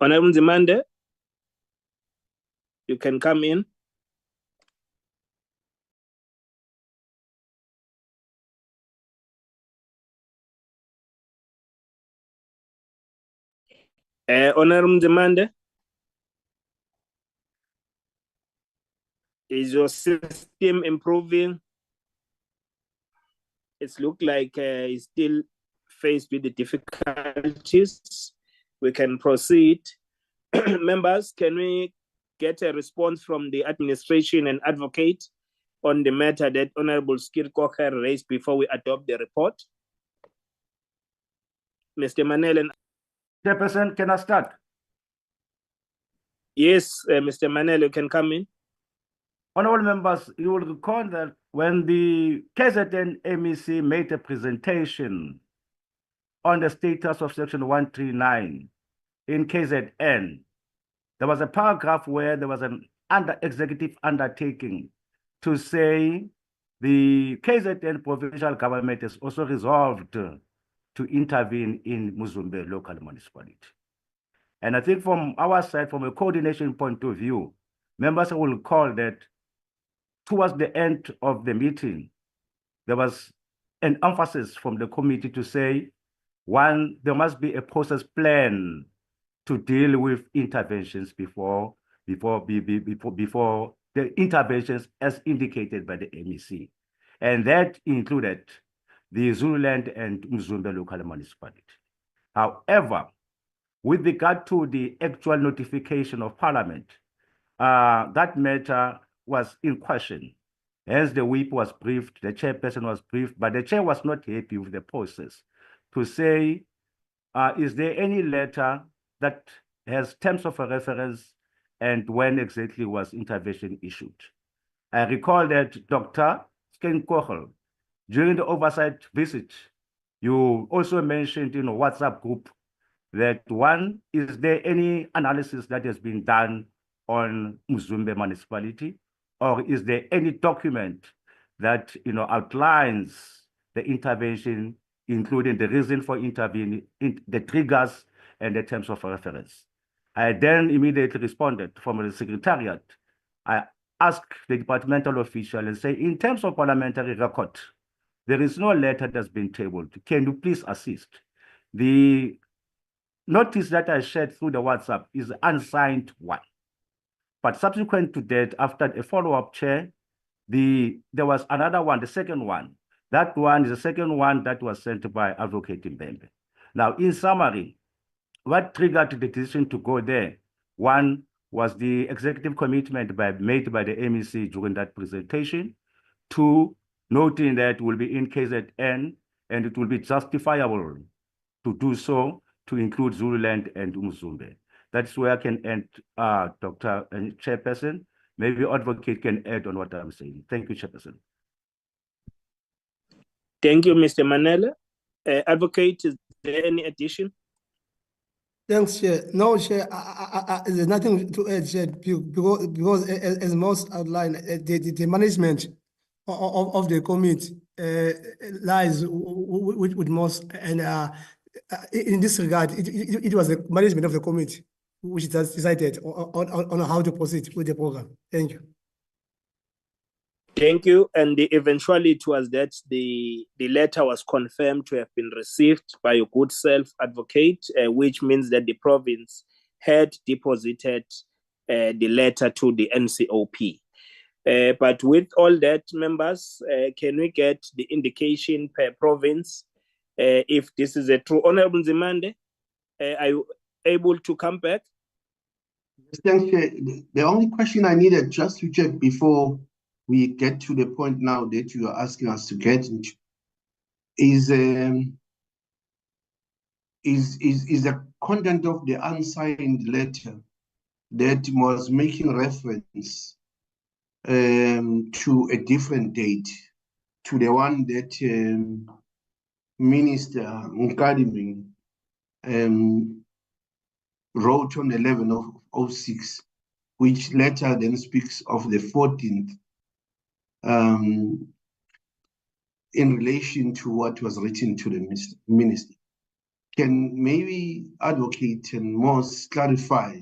Honorable Umzumbe, you can come in. Honorable Umzumbe, is your system improving? It's looked like it's still faced with the difficulties. We can proceed. Members, can we get a response from the administration and advocate on the matter that Honorable Skir Kocher raised before we adopt the report? Mr. Manel and Chairperson, can I start? Yes, Mr. Manel, you can come in. Honorable members, you will recall that when the KZN MEC made a presentation on the status of Section 139 in KZN, there was a paragraph where there was an executive undertaking to say the KZN provincial government is also resolved to intervene in Umzumbe local municipality. And I think from our side, from a coordination point of view, members will recall that towards the end of the meeting, there was an emphasis from the committee to say, one, there must be a process plan to deal with interventions before the interventions as indicated by the MEC. And that included the Zululand and Umzumbe local municipality. However, with regard to the actual notification of Parliament, that matter was in question. Hence, the whip was briefed, the chairperson was briefed, but the chair was not happy with the process to say, is there any letter that has terms of a reference and when exactly was intervention issued? I recall that Dr. Skenkochel, during the oversight visit, you also mentioned in a WhatsApp group that one, is there any analysis that has been done on Umzumbe municipality? Or is there any document that outlines the intervention, including the reason for intervening, the triggers and the terms of reference? I then immediately responded from the secretariat. I asked the departmental official and say, in terms of parliamentary record, there is no letter that's been tabled. Can you please assist? The notice that I shared through the WhatsApp is unsigned one. But subsequent to that, after a follow-up chair, there was another one, the second one. That one is the second one that was sent by Advocate Mbembe. Now, in summary, what triggered the decision to go there? One was the executive commitment made by the MEC during that presentation. Two, noting that will be in KZN and it will be justifiable to do so to include Zululand and Umzumbe. That's where I can end, Dr. Chairperson. Maybe Advocate can add on what I'm saying. Thank you, Chairperson. Thank you, Mr. Manela. Advocate, is there any addition? Thanks, Chair. No, Chair, there's nothing to add, Chair, because as most outlined, the management of the committee lies with most, and in this regard, it was the management of the committee which has decided on how to proceed with the program. Thank you. Thank you. And the eventuality was that the letter was confirmed to have been received by your good self, Advocate, which means that the province had deposited the letter to the NCOP. But with all that, members, can we get the indication per province if this is a true? Honorable Nzimande, are you able to come back? Thank you. The only question I needed just to check before we get to the point now that you are asking us to get into is the content of the unsigned letter that was making reference to a different date, to the one that Minister Nkadiming wrote on 11/06, which letter then speaks of the 14th in relation to what was written to the minister. Can maybe Advocate and Moss clarify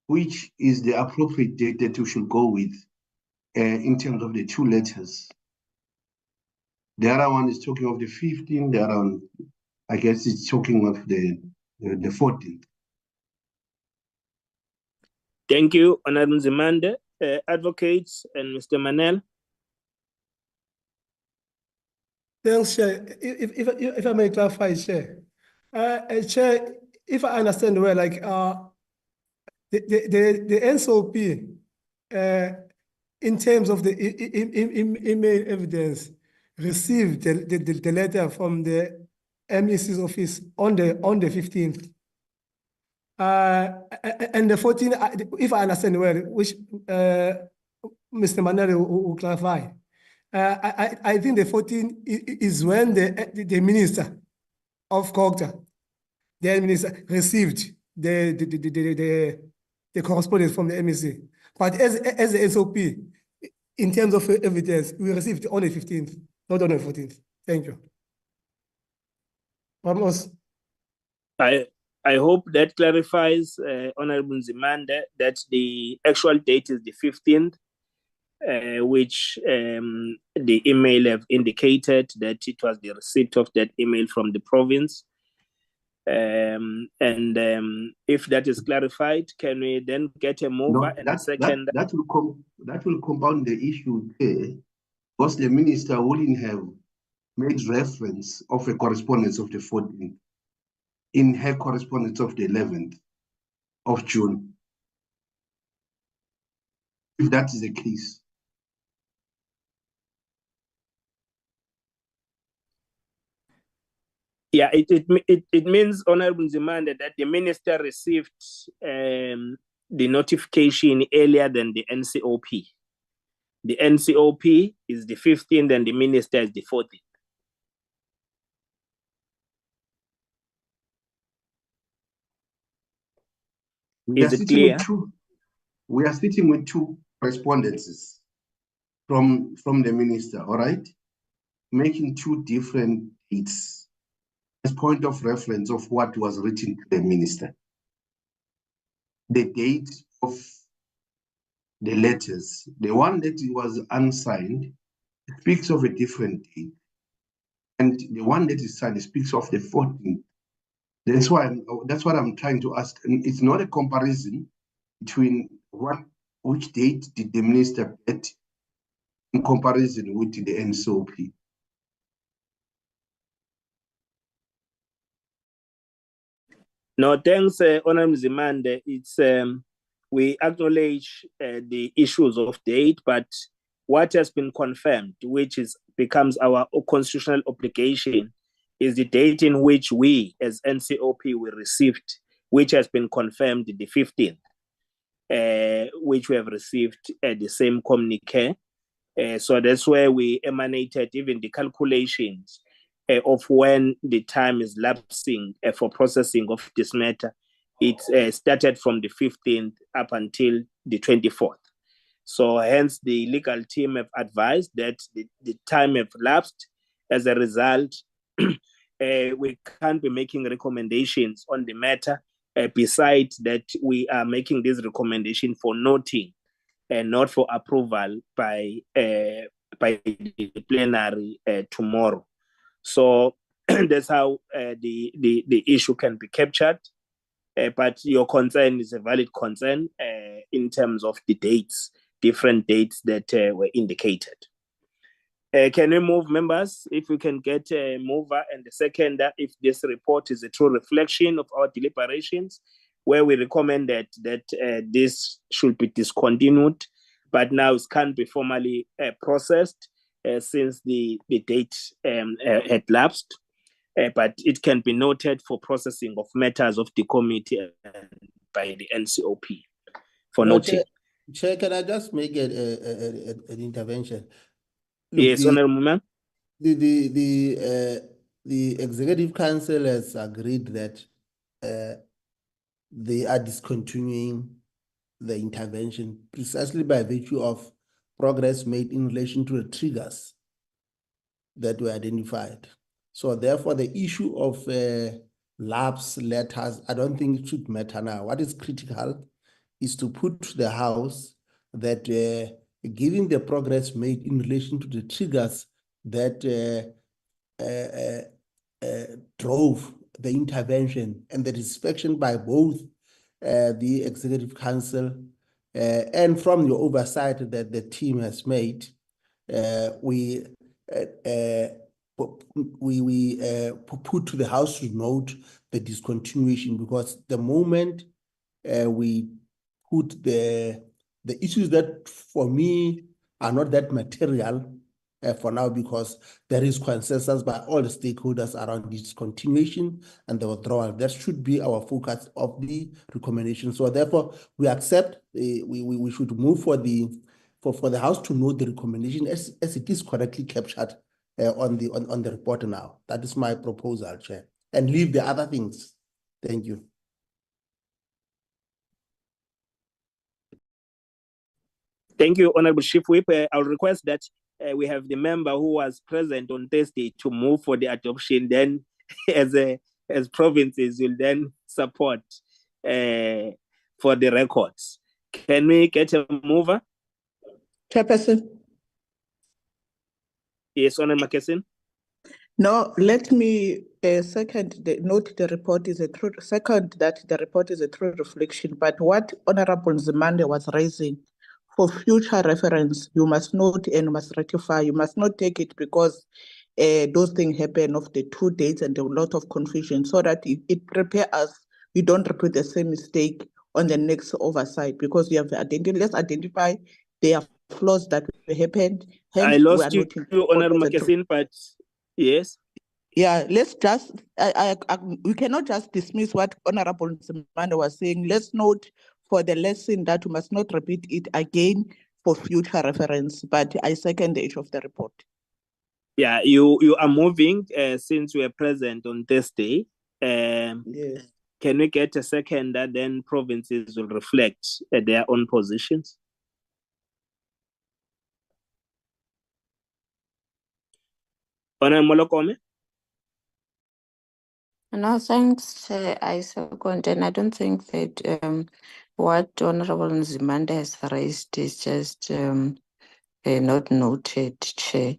which is the appropriate date that we should go with in terms of the two letters? The other one is talking of the 15th, the other one, I guess, it's talking of the 14th. Thank you, Honorable Nzimande. Advocates and Mr. Manel. Thanks, Chair. If I may clarify, Chair. Chair, if I understand well, like the NCOP, in terms of the email evidence, received the letter from the MEC's office on the 15th. And the 14th, if I understand well, which Mr. Manel will clarify. I think the 14th is when the minister of COGTA, the minister, received the correspondence from the MEC. But as the SOP, in terms of evidence, we received on the 15th, not on the 14th. Thank you. Vamos. I hope that clarifies, Honorable Nzimande, that the actual date is the 15th, which the email have indicated that it was the receipt of that email from the province. If that is clarified, can we then get a mover and a second? That will compound the issue there, because the minister wouldn't have made reference of a correspondence of the 14th in her correspondence of the 11th of June. If that is the case. Yeah, it means, Honorable Nzimande, that the minister received the notification earlier than the NCOP. The NCOP is the 15th and the minister is the 14th. Is it clear? We are sitting with two correspondences from the minister, all right? Making two different dates as point of reference of what was written to the minister. The date of the letters, the one that was unsigned, speaks of a different date. And the one that is signed speaks of the 14th. That's what I'm trying to ask. And it's not a comparison between which date did the minister get in comparison with the NCOP. No, thanks, Honorable Nzimande. It's we acknowledge the issues of date, but what has been confirmed, which becomes our constitutional obligation, is the date in which we, as NCOP, we received, which has been confirmed the 15th, which we have received the same communique. So that's where we emanated even the calculations of when the time is lapsing for processing of this matter. It started from the 15th up until the 24th. So hence the legal team have advised that the time have lapsed. As a result, we can't be making recommendations on the matter. Besides that, we are making this recommendation for noting and not for approval by the plenary tomorrow. So that's how the issue can be captured. But your concern is a valid concern in terms of the dates, different dates that were indicated. Can we move, members? If we can get a mover and the seconder, if this report is a true reflection of our deliberations, where we recommended that this should be discontinued, but now it can't be formally processed since the date had lapsed. But it can be noted for processing of matters of the committee by the NCOP for noting. Chair, can I just make an intervention? Look, yes, Honorable Member. The Executive Council has agreed that they are discontinuing the intervention precisely by virtue of progress made in relation to the triggers that were identified. So therefore, the issue of lapse letters, I don't think it should matter now. What is critical is to put to the House that given the progress made in relation to the triggers that drove the intervention and the inspection by both the Executive Council and from the oversight that the team has made, we put to the House to note the discontinuation, because the moment we put the issues that for me are not that material for now, because there is consensus by all the stakeholders around discontinuation and the withdrawal. That should be our focus of the recommendation. So therefore, we accept we should move for the House to note the recommendation as it is correctly captured on the report now. That is my proposal, Chair, and leave the other things. Thank you. Thank you, Honorable Chief Whip. I'll request that we have the member who was present on Thursday to move for the adoption. Then, as provinces will then support for the records. Can we get a mover? Chairperson. Yes, Honorable Mackensen. No, let me second note the report is a true second that the report is a true reflection. But what Honorable Nzimande was raising, for future reference, you must note and must ratify. You must not take it because those things happen of the 2 dates and a lot of confusion, so that it prepare us, we don't repeat the same mistake on the next oversight, because we have let's identify their flaws that happened. Hence, I lost you, Honorable Mackensen, but yes. Yeah, let's just, we cannot just dismiss what Honorable Nzimande was saying. Let's note for the lesson that we must not repeat it again for future reference, but I second the issue of the report. Yeah, you are moving since we are present on Thursday. Yes. Can we get a second that then provinces will reflect their own positions? Honorable Molokome? No, thanks, I second, and I don't think that what Honorable Nzimande has raised is just not noted, Chair.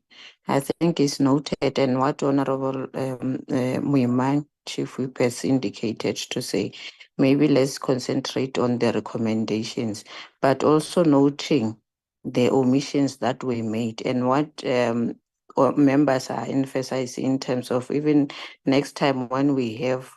I think it's noted, and what Honorable Muiman, Chief Whip, has indicated to say, maybe let's concentrate on the recommendations, but also noting the omissions that were made and what or members are emphasizing in terms of even next time when we have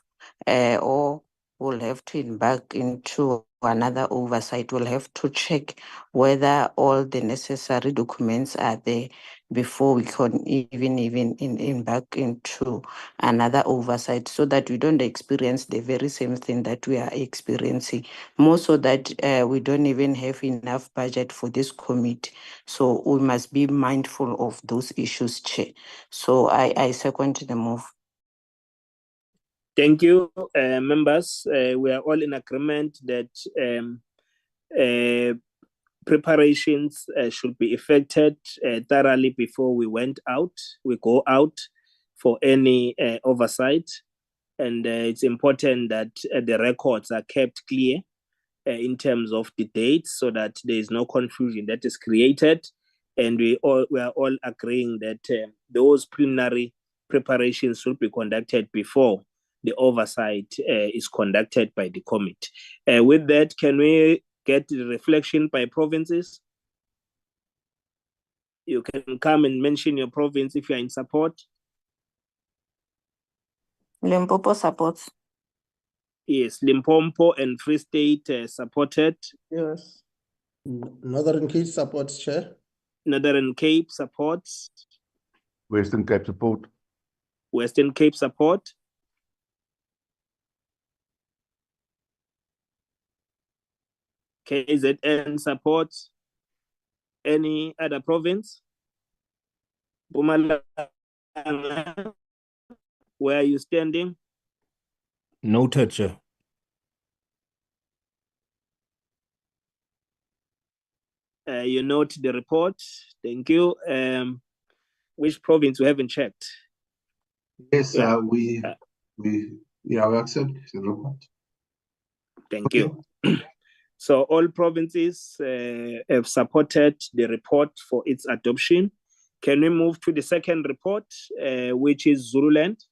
or we'll have to embark into another oversight, we'll have to check whether all the necessary documents are there before we can even embark into another oversight, so that we don't experience the very same thing that we are experiencing. More so that we don't even have enough budget for this committee. So we must be mindful of those issues, Chair. So I second the move. Thank you, members. We are all in agreement that preparations should be effected thoroughly before we go out for any oversight. And it's important that the records are kept clear in terms of the dates, so that there is no confusion that is created. And we are all agreeing that those preliminary preparations should be conducted before the oversight is conducted by the committee. With that, can we get the reflection by provinces? You can come and mention your province if you are in support. Limpopo supports. Yes, Limpopo and Free State supported. Yes. Northern Cape supports, Chair. Northern Cape supports. Western Cape support. Western Cape support. KZN supports. Any other province? Mpumalanga, where are you standing? Noted, Chair. You note the report. Thank you. Which province we haven't checked? Yes, Yeah. we accept the report. Thank you. So all provinces have supported the report for its adoption. Can we move to the second report, which is Zululand?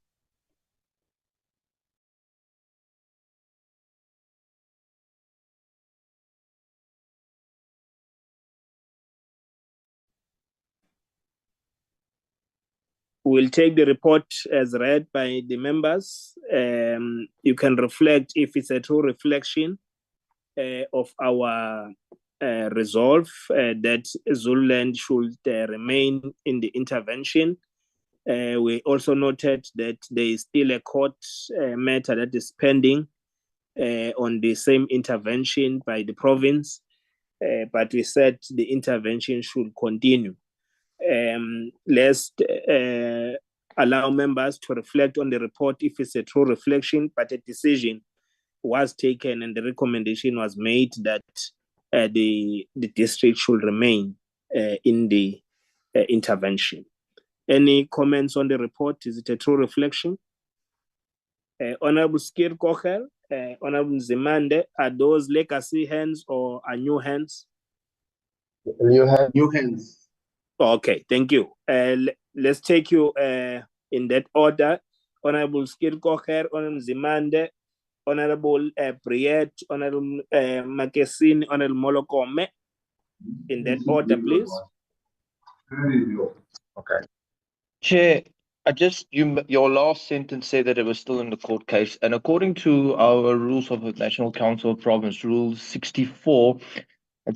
We'll take the report as read by the members. You can reflect if it's a true reflection of our resolve that Zululand should remain in the intervention. We also noted that there is still a court matter that is pending on the same intervention by the province, but we said the intervention should continue. Let's allow members to reflect on the report if it's a true reflection, but a decision was taken and the recommendation was made that the district should remain in the intervention. Any comments on the report? Is it a true reflection? Honorable Skir Kocher, Honorable Nzimande, are those legacy hands or are new hands? New hands. Okay, thank you. Let's take you in that order. Honorable Skir Kocher, Honorable Nzimande, Honorable Briet, Honorable Makesin, Honorable Molokome. In that order, please. Okay. Chair, your last sentence said that it was still in the court case, and according to our rules of the National Council of Province, Rule 64,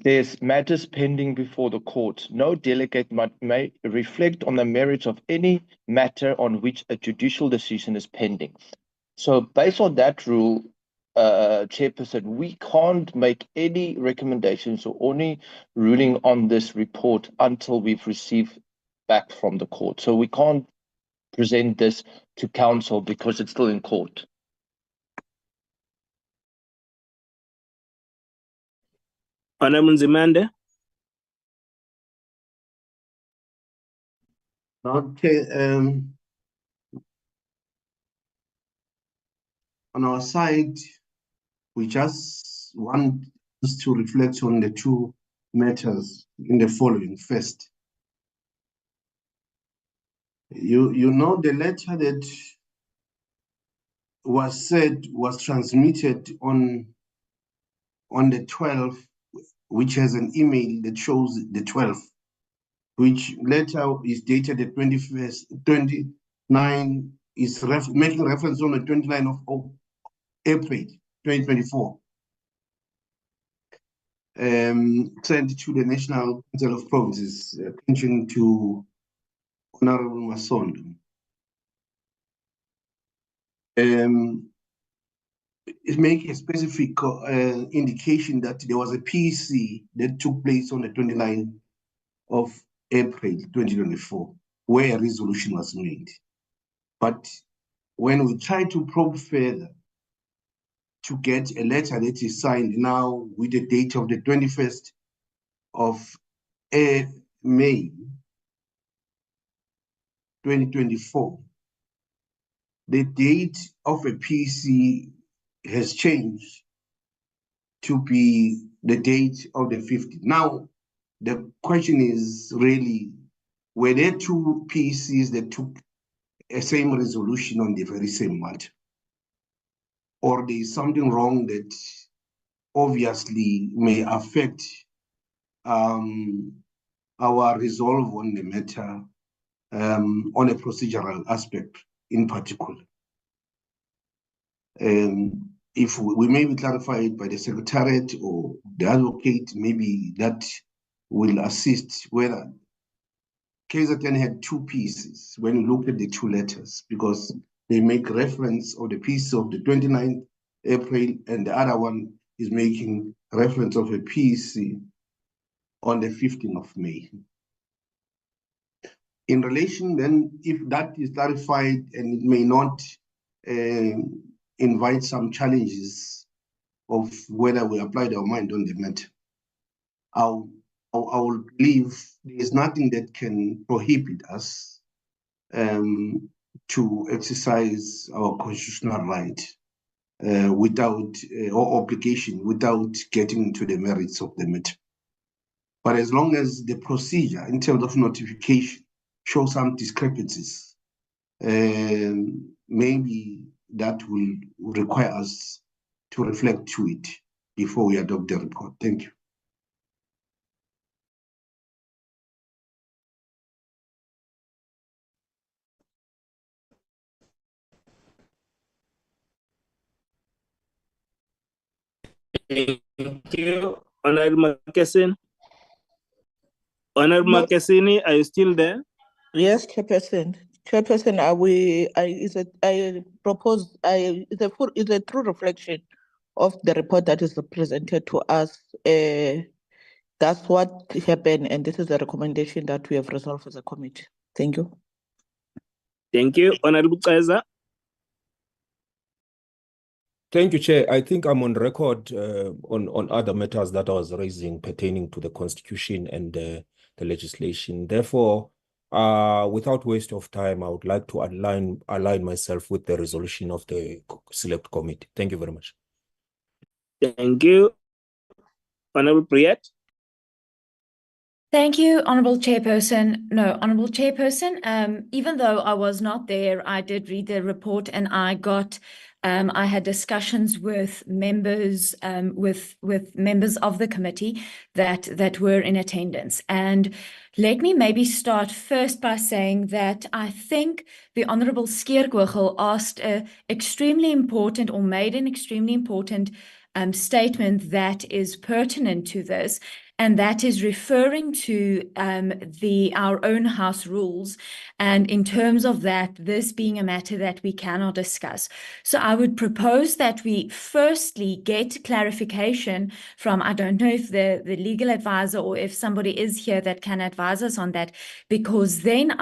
There's matters pending before the court. No delegate may reflect on the merits of any matter on which a judicial decision is pending. So based on that rule, Chairperson, we can't make any recommendations or any ruling on this report until we've received back from the court. So we can't present this to council because it's still in court. Honorable Nzimande. Okay, on our side, we just want us to reflect on the two matters in the following. First, you know the letter that was transmitted on the 12th, which has an email that shows the 12th, which letter is dated the 21st, 29, is making reference on the 29th of April 2024. Sent to the National Council of Provinces, attention to Honorable Masondo. It makes a specific indication that there was a PC that took place on the 29th of April 2024, where a resolution was made. But when we try to probe further to get a letter that is signed now with the date of the 21st of May 2024, the date of a PC has changed to be the date of the 15th. Now, the question is really, were there two PCs that took a same resolution on the very same matter? Or there is something wrong that obviously may affect our resolve on the matter on a procedural aspect in particular. If we may be clarified by the Secretariat or the advocate, maybe that will assist whether KZN had two pieces when you look at the two letters, because they make reference of the piece of the 29th April and the other one is making reference of a piece on the 15th of May. In relation then, if that is clarified and it may not invite some challenges of whether we applied our mind on the matter, I will believe there is nothing that can prohibit us to exercise our constitutional right without or obligation without getting into the merits of the matter. But as long as the procedure in terms of notification shows some discrepancies, maybe that will require us to reflect to it before we adopt the report. Thank you. Thank you, Honorable Makasini. Honorable Makasini, are you still there? Yes, Chairperson. Chairperson, I propose it's a true reflection of the report that is presented to us. That's what happened, and this is a recommendation that we have resolved as a committee. Thank you. Thank you, Honorable Kaiser. Thank you, Chair. I think I'm on record on other matters that I was raising pertaining to the Constitution and the legislation. Therefore, without waste of time, I would like to align myself with the resolution of the Select Committee. Thank you very much. Thank you, Honorable Priyat. Thank you, Honourable Chairperson. No, Honourable Chairperson, even though I was not there, I did read the report and I had discussions with members, with members of the committee that were in attendance. And let me maybe start first by saying that I think the Honourable Skeerkogel asked an extremely important or made an extremely important statement that is pertinent to this. and that is referring to our own house rules. And in terms of that, this being a matter that we cannot discuss. So I would propose that we firstly get clarification from, I don't know if the legal advisor or if somebody is here that can advise us on that, because then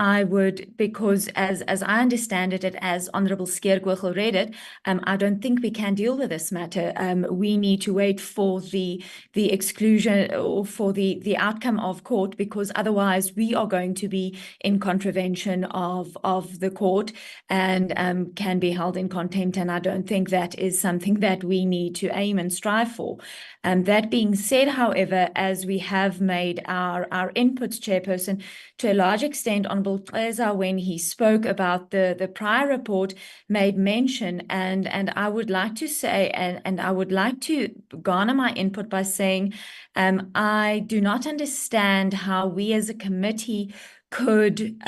because as I understand it, as Honorable Skeergogel read it, I don't think we can deal with this matter. We need to wait for the exclusion or for the outcome of court, because otherwise we are going to be in contravention of the court and can be held in contempt. And I don't think that is something that we need to aim and strive for. That being said, however, as we have made our inputs, Chairperson, to a large extent, Honorable Xeza, when he spoke about the prior report, made mention, and I would like to say, and I would like to garner my input by saying, I do not understand how we as a committee could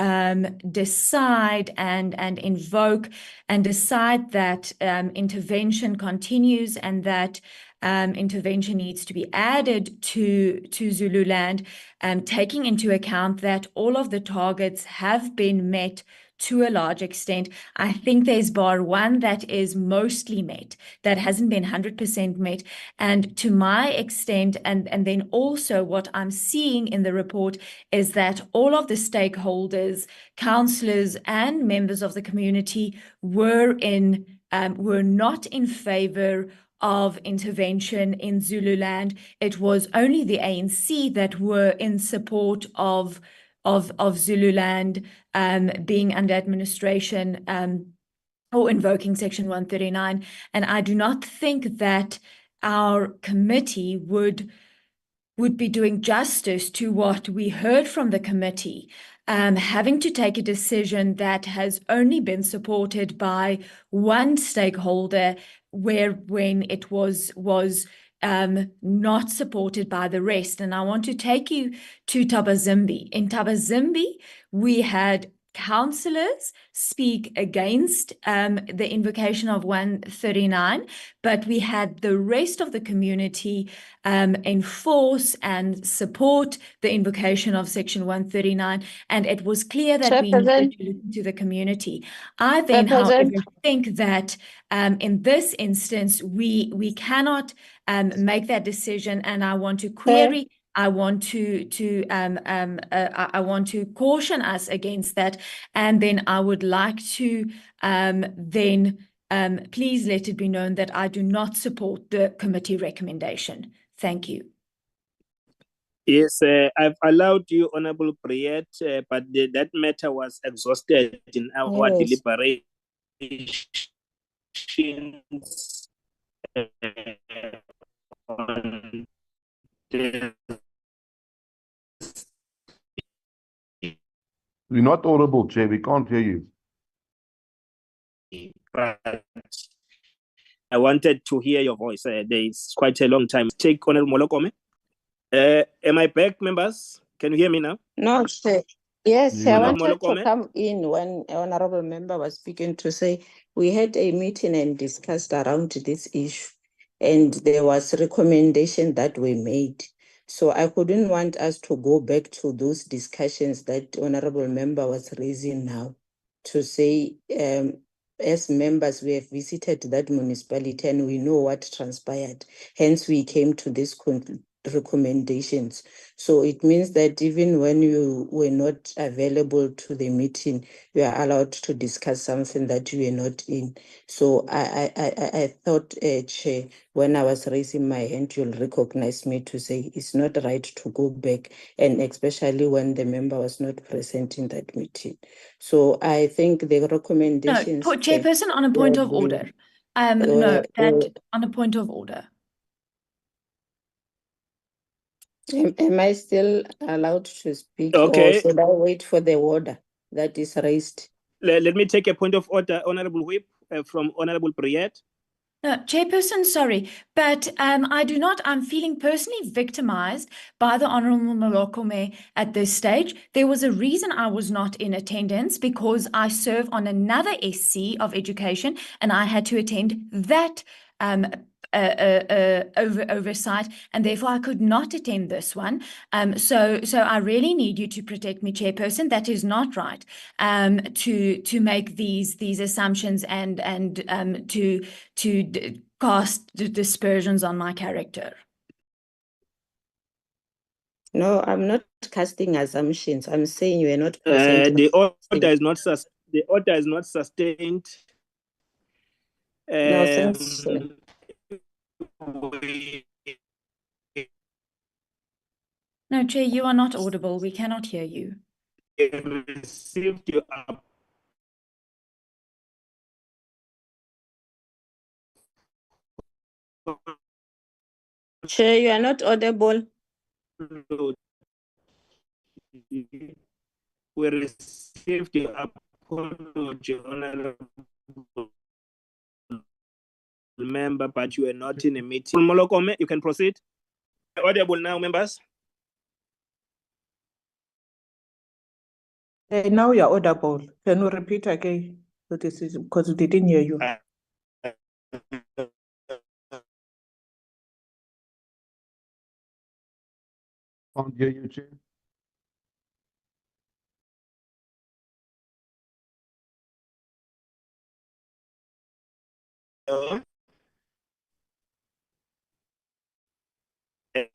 decide and invoke and decide that intervention continues and that intervention needs to be added to Zululand, taking into account that all of the targets have been met to a large extent. I think there's bar one that is mostly met, that hasn't been 100% met. And to my extent, and then also what I'm seeing in the report is that all of the stakeholders, councillors and members of the community were not in favor of intervention in Zululand. It was only the ANC that were in support of Zululand being under administration or invoking Section 139. And I do not think that our committee would be doing justice to what we heard from the committee, having to take a decision that has only been supported by one stakeholder, when it was not supported by the rest. And I want to take you to Tabazimbi. In Tabazimbi, we had councillors speak against the invocation of 139, but we had the rest of the community enforce and support the invocation of Section 139, and it was clear that we needed to listen to the community. I then, however, think that in this instance, we cannot make that decision, and I want to query. I want to caution us against that, and then I would like to please let it be known that I do not support the committee recommendation. Thank you. Yes, I've allowed you, Honorable Briet, but that matter was exhausted in our deliberations. On You're not audible, Chair. We can't hear you. But I wanted to hear your voice. There is quite a long time. Take Honorable Molokome. Am I back, members? Can you hear me now? No, Chair. Yes, I wanted to Molokome? come in when an honorable member was speaking to say we had a meeting and discussed around this issue, and there was recommendation that were made. So I couldn't want us to go back to those discussions that honorable member was raising now, to say as members we have visited that municipality and we know what transpired. Hence we came to this recommendations. So it means that even when you were not available to the meeting, you are allowed to discuss something that you were not in. So I thought, Chair, when I was raising my hand, you'll recognize me to say it's not right to go back, and especially when the member was not present in that meeting. So I think the recommendations... No, Chairperson, on a point of order. On a point of order. Am I still allowed to speak, okay, or should I wait for the order that is raised? Let me take a point of order, Honorable Whip, from Honorable Briet. No, Chairperson, sorry, but I'm feeling personally victimized by the Honorable Molokome at this stage. There was a reason I was not in attendance, because I serve on another SC of education and I had to attend that oversight, and therefore I could not attend this one. So I really need you to protect me, Chairperson. That is not right. To make these assumptions and to cast dispersions on my character. No, I'm not casting assumptions. I'm saying you are not The order is not sustained. No, thanks. No, Chair, you are not audible. We cannot hear you. Received your Chair, you are not audible. We received your apology, honorable member, but you are not in a meeting. Molokome, you can proceed. Audible now, members. Now you're audible. Can you repeat again? Because we didn't hear you. Can't hear you, Chair.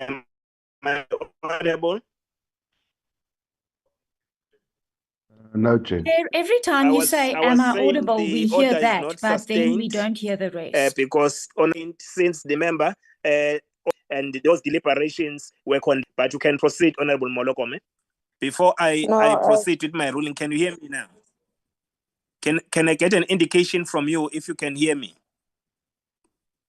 Am I audible? No, Chair. Every time you say, am I audible, we hear that, but then we sustained, don't hear the rest. because since the member and those deliberations were but you can proceed, Honorable Molokome. Before I proceed with my ruling, can you hear me now? Can I get an indication from you if you can hear me?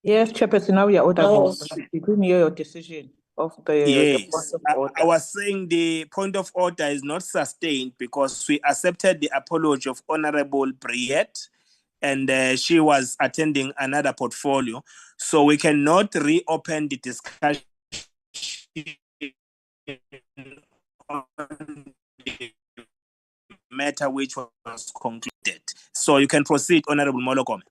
Yes, Chairperson, now you're audible. We couldn't hear your decision of the point of order. I was saying the point of order is not sustained because we accepted the apology of Honorable Briette, and she was attending another portfolio. So we cannot reopen the discussion on the matter which was concluded. So you can proceed, Honorable Molokome.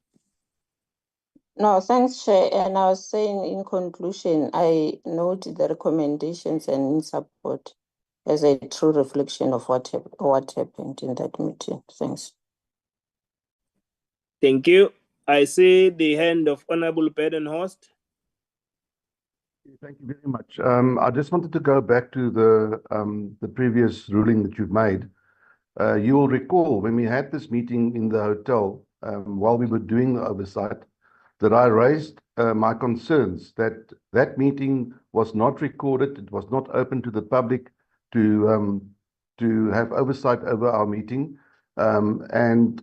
No, thanks, Chair. And I was saying in conclusion, I note the recommendations and in support as a true reflection of what happened in that meeting. Thanks. Thank you. I see the hand of Honorable Badenhorst. Thank you very much. I just wanted to go back to the previous ruling that you've made. You will recall when we had this meeting in the hotel, while we were doing the oversight, that I raised my concerns that that meeting was not recorded, it was not open to the public to have oversight over our meeting. And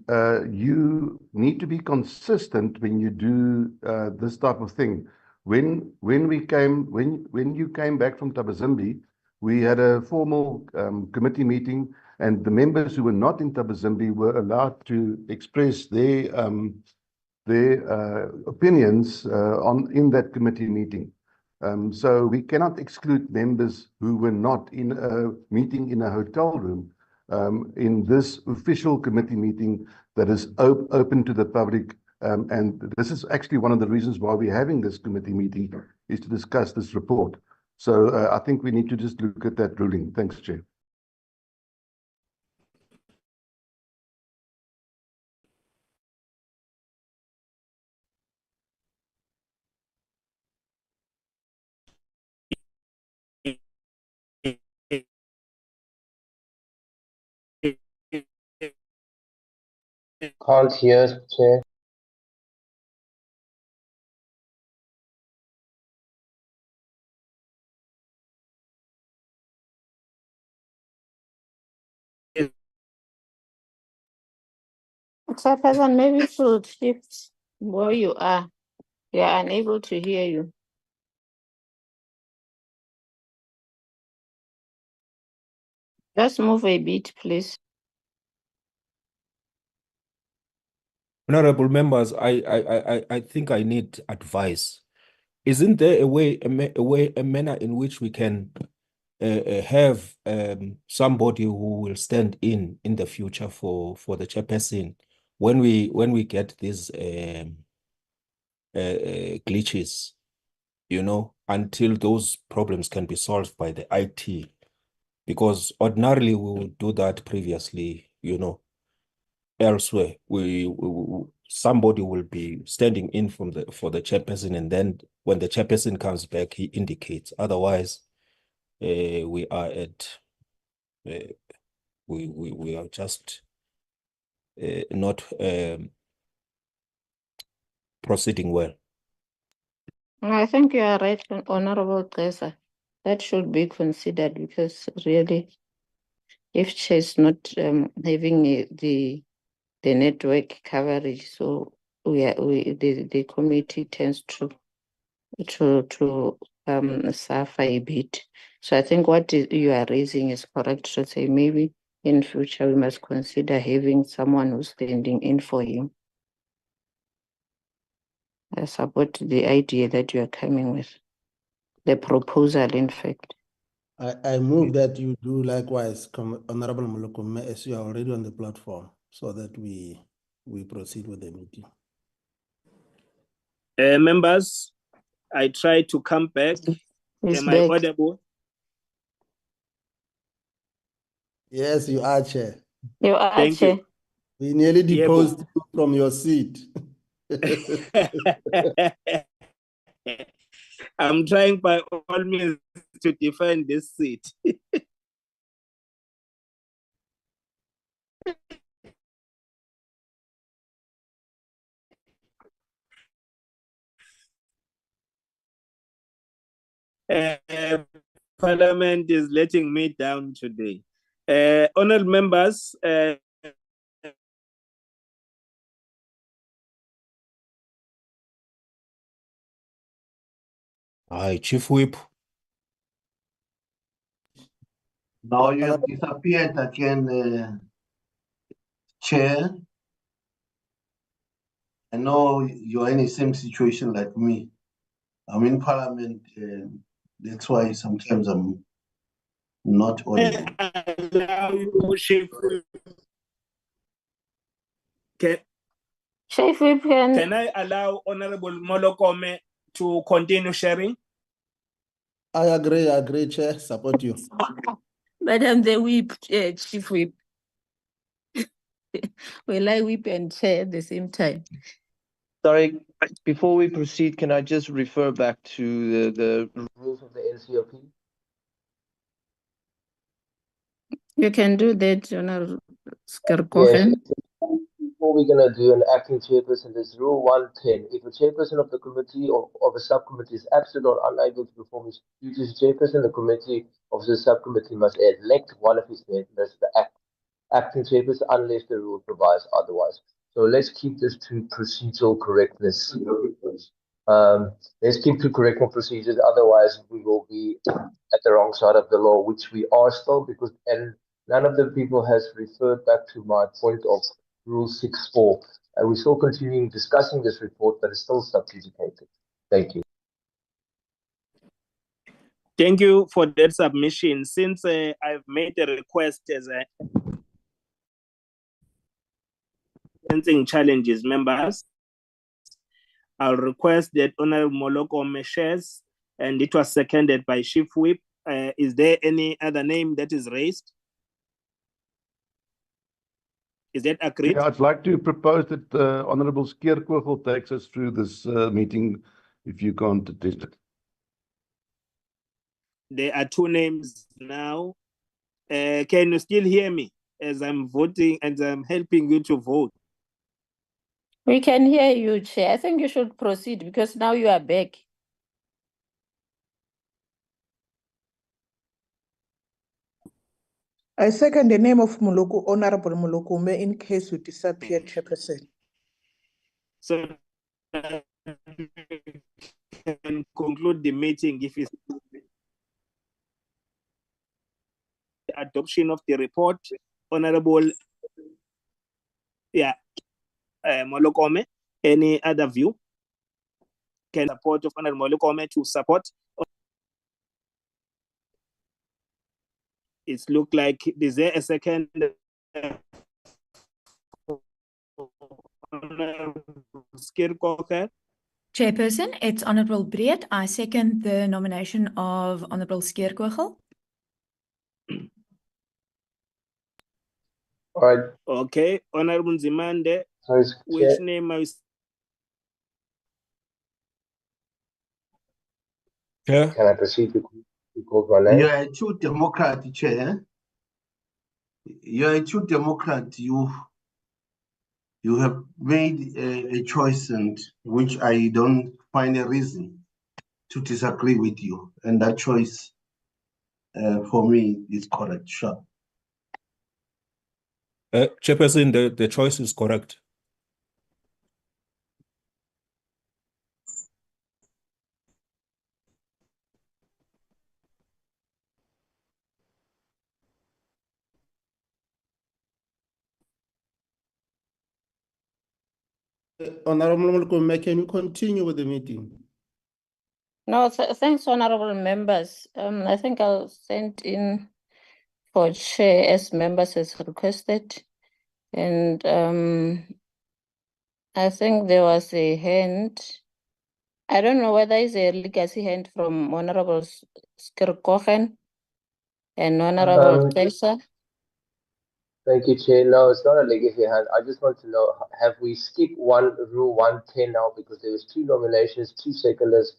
you need to be consistent when you do this type of thing. When you came back from Tabazimbi, we had a formal committee meeting, and the members who were not in Tabazimbi were allowed to express their opinions in that committee meeting. So we cannot exclude members who were not in a meeting in a hotel room in this official committee meeting that is open to the public. And this is actually one of the reasons why we're having this committee meeting, is to discuss this report. So I think we need to just look at that ruling. Thanks, Chair. Can't hear, Chair. Chairperson, maybe you should shift where you are. We are unable to hear you. Just move a bit, please. Honorable members, I think I need advice. Isn't there a manner in which we can have somebody who will stand in the future for the chairperson when we get these glitches, you know, until those problems can be solved by the IT. Because ordinarily we would do that previously, you know, elsewhere. Somebody will be standing in for the chairperson, and then when the chairperson comes back, he indicates. Otherwise, we are at we are just not proceeding well. I think you are right, Honorable Kesa. That should be considered, because really, if Chair is not having the network coverage, so the committee tends to suffer a bit. So I think what you are raising is correct to say maybe in future we must consider having someone who's standing in for him. I support the idea that you are coming with, the proposal, in fact. I move that you do likewise, Honorable Mulukume, as you are already on the platform, so that we proceed with the meeting. Members, I try to come back. Am I audible? Yes, you are, Chair. You are, Thank Chair. you. We nearly deposed you from your seat. I'm trying by all means to defend this seat. Parliament is letting me down today. Honored members, Hi, Chief Whip. Now you have disappeared again, Chair. I know you're in the same situation like me. I'm in Parliament, that's why sometimes I'm not audible. Can I allow Honorable Molokome to continue sharing? I agree, Chair. Support you. Madam the Whip, Chief Whip. Will I whip and chair at the same time? Sorry, before we proceed, can I just refer back to the rules of the NCOP? You can do that, Honorable Yes. Skerkoven. Before we're going to do an acting chairperson, there's rule 110. If a chairperson of the committee or of a subcommittee is absent or unable to perform his duties as chairperson, the committee of the subcommittee must elect one of his members to acting chairperson unless the rule provides otherwise. So let's keep this to procedural correctness. Let's keep to correctness procedures, otherwise we will be at the wrong side of the law, which we are still, because none of the people has referred back to my point of Rule 6.4. We're still continuing discussing this report, but it's still subjudicated. Thank you. Thank you for that submission. Since I've made a request as a challenges, members, I'll request that Honorable Molokome shares, and it was seconded by Chief Whip. Is there any other name that is raised? Is that agreed? Yeah, I'd like to propose that Honorable Skeerkogel takes us through this meeting, if you can't attest it. There are two names now. Can you still hear me as I'm voting and I'm helping you to vote? We can hear you, Chair. I think you should proceed because now you are back. I second the name of Honorable Mulukume in case you disappear, Chairperson. So can conclude the meeting if it's the adoption of the report. Honorable, Molokome, any other view? Can support of Honorable Molokome to support? It looks like, is there a second? Skirkoker Chairperson, it's Honourable Breed. I second the nomination of Honourable Skeerkogel. All right. Okay, Honourable Zimande, So which name are you? Chair. Can I proceed to call my name? You are a true Democrat, Chair. You are a true Democrat. You have made a choice, and which I don't find a reason to disagree with you, and that choice for me is correct. Sure. Chairperson, the choice is correct. Honorable Kume, can you continue with the meeting? No, thanks, honorable members. I think I'll send in for chair as members as requested. And I think there was a hand. I don't know whether it's a legacy hand from Honorable Skirkochen and Honorable Kesa. Thank you, Chair. No, it's not a legacy hand. I just want to know, have we skipped rule 110 now because there was 2 nominations, 2 seconders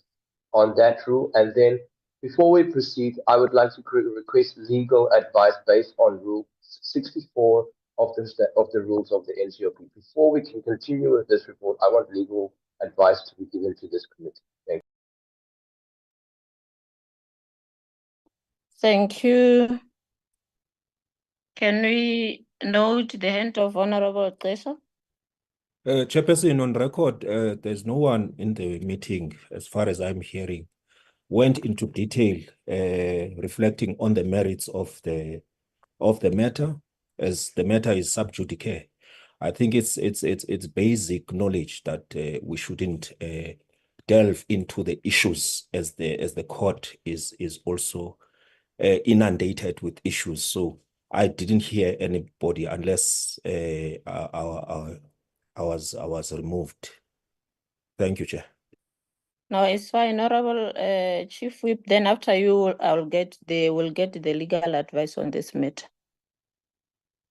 on that rule? And then before we proceed, I would like to request legal advice based on rule 64 of the rules of the NCOP. Before we can continue with this report, I want legal advice to be given to this committee. Thank you. Thank you. Can we note the hand of Honorable Kesa? Chairperson, on record, there's no one in the meeting, as far as I'm hearing, went into detail, reflecting on the merits of the matter, as the matter is sub judice. I think it's basic knowledge that we shouldn't delve into the issues as the court is also inundated with issues. So I didn't hear anybody unless I was removed. Thank you, Chair. No, it's fine, Honorable Chief Whip. Then after you, they will get the legal advice on this matter.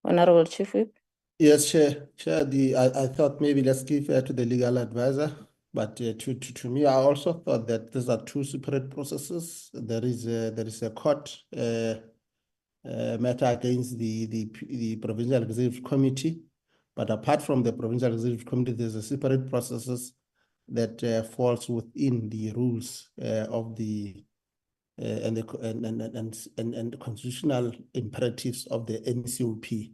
Honorable Chief Whip. Yes, Chair. Chair, I thought maybe let's give to the legal advisor, but to me, I also thought that these are 2 separate processes. There is a court matter against the Provincial Executive Committee, but apart from the Provincial Executive Committee, there's a separate processes that falls within the rules of the and the constitutional imperatives of the NCOP.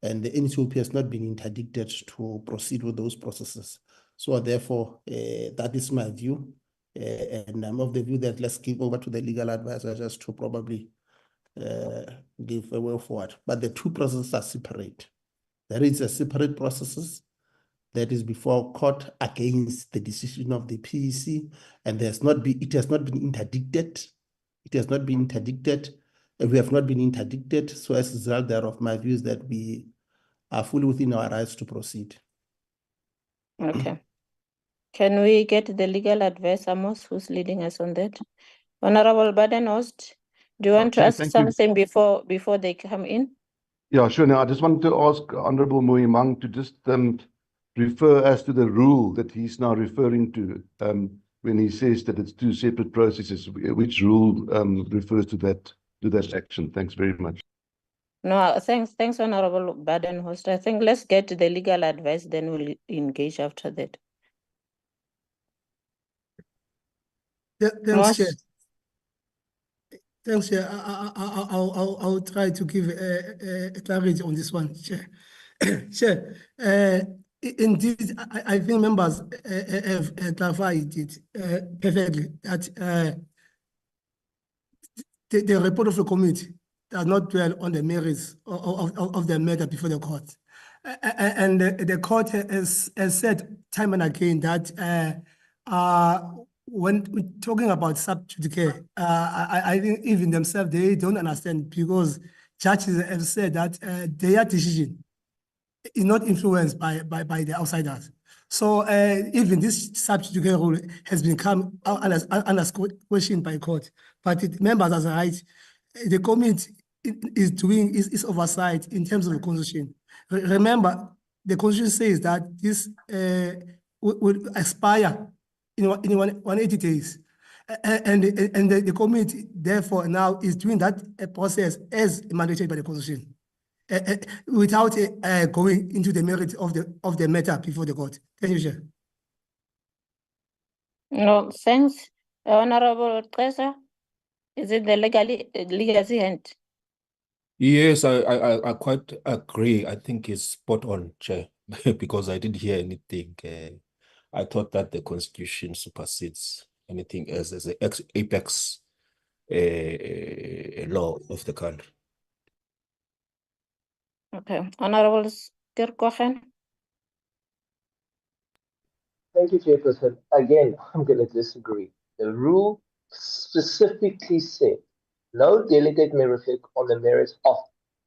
And the NCOP has not been interdicted to proceed with those processes. So therefore, that is my view. And I'm of the view that let's give over to the legal advisor just to probably give a way forward. But the 2 processes are separate. There is a separate processes that is before court against the decision of the PEC, and it has not been interdicted. It has not been interdicted. We have not been interdicted. So as a result thereof, my view is that we are fully within our rights to proceed. Okay. Can we get the legal advice, Amos, who's leading us on that? Honorable Badenhorst, do you want to ask something before they come in? Yeah, sure. Now, I just wanted to ask Honorable Muimang to just refer as to the rule that he's now referring to when he says that it's 2 separate processes. Which rule refers to that action? Thanks very much. No, thanks, Honorable Badenhorst. I think let's get the legal advice, then we'll engage after that. Yeah, thanks, Chair. Thanks, Chair. I'll try to give a clarity on this one, Chair. Chair, indeed, I think members have clarified it perfectly that the report of the committee does not dwell on the merits of the matter before the court. And the court has said time and again that when we're talking about sub judice, I think even themselves, they don't understand, because judges have said that their decision is not influenced by the outsiders. So even this substitute rule has become under question by court. But members as a right, the committee is doing is oversight in terms of the constitution. Remember, the constitution says that this will expire in 180 days. And the committee, therefore, now is doing that process as mandated by the constitution, without going into the merit of the matter before the court. Thank you, Chair. No, thanks. Honorable Xesa, is it the legacy hand? Yes, I quite agree. I think it's spot on, Chair, because I didn't hear anything. I thought that the Constitution supersedes anything else as the apex law of the country. Okay. Honorable Kirkhofen. Thank you, Chairperson. Again, I'm going to disagree. The rule specifically said no delegate may reflect on the merits of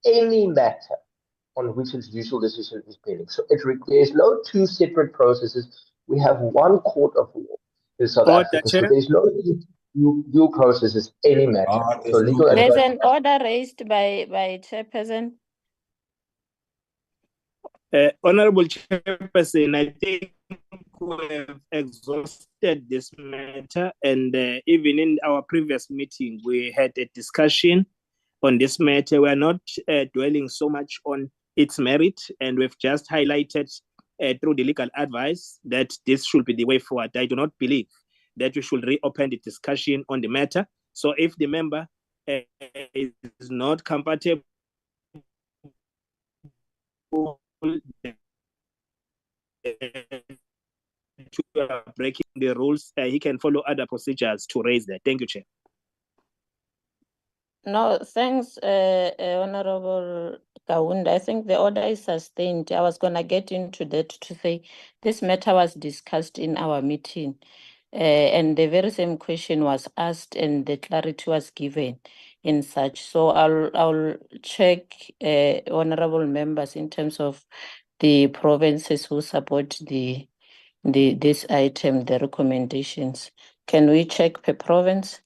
any matter on which its judicial decision is pending. So there's no two separate processes. We have one court of law in South Africa. So there's no dual processes, any matter. So legal advice. There's an order raised by Chairperson. Honorable Chairperson, I think we have exhausted this matter, and even in our previous meeting, we had a discussion on this matter. We are not dwelling so much on its merit, and we've just highlighted through the legal advice that this should be the way forward. I do not believe that we should reopen the discussion on the matter. So if the member is not compatible breaking the rules, he can follow other procedures to raise that. Thank you, Chair. No, thanks, Honorable Kaunda. I think the order is sustained. I was going to get into that to say this matter was discussed in our meeting, and the very same question was asked, and the clarity was given in such. So I'll check honorable members in terms of the provinces who support this item, the recommendations. Can we check per province?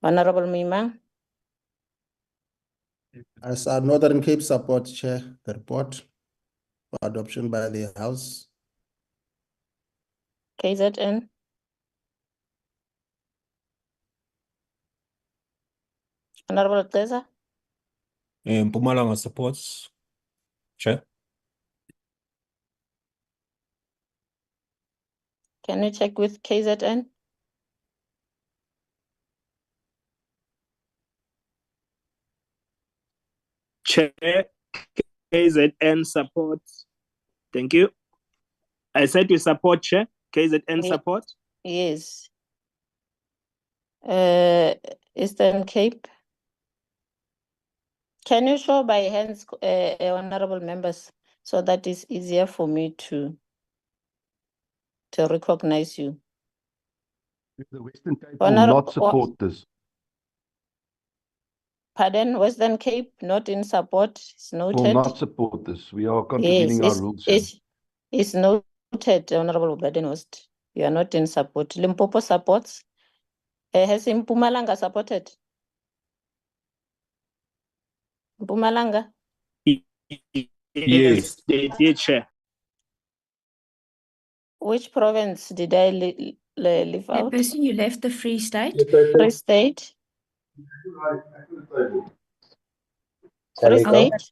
Honorable Mima. As our Northern Cape support, Chair, the report for adoption by the House. KZN. Honorable Xesa. Mpumalanga supports, Chair. Can you check with KZN? Chair, KZN supports. Thank you. I said we support, Chair. KZN support. Yes. Eastern Cape. Can you show by hands, honorable members, so that it's easier for me to recognize you? The Western Cape will not support this. Pardon, Western Cape not in support. It's noted. Will not support this. We are contravening our rules. It's noted, Honorable Baden-West. You are not in support. Limpopo supports. Has Mpumalanga supported? Mpumalanga? Yes, they did, Chair. Which province did I leave out? The person you left the Free State. Free State. Free State.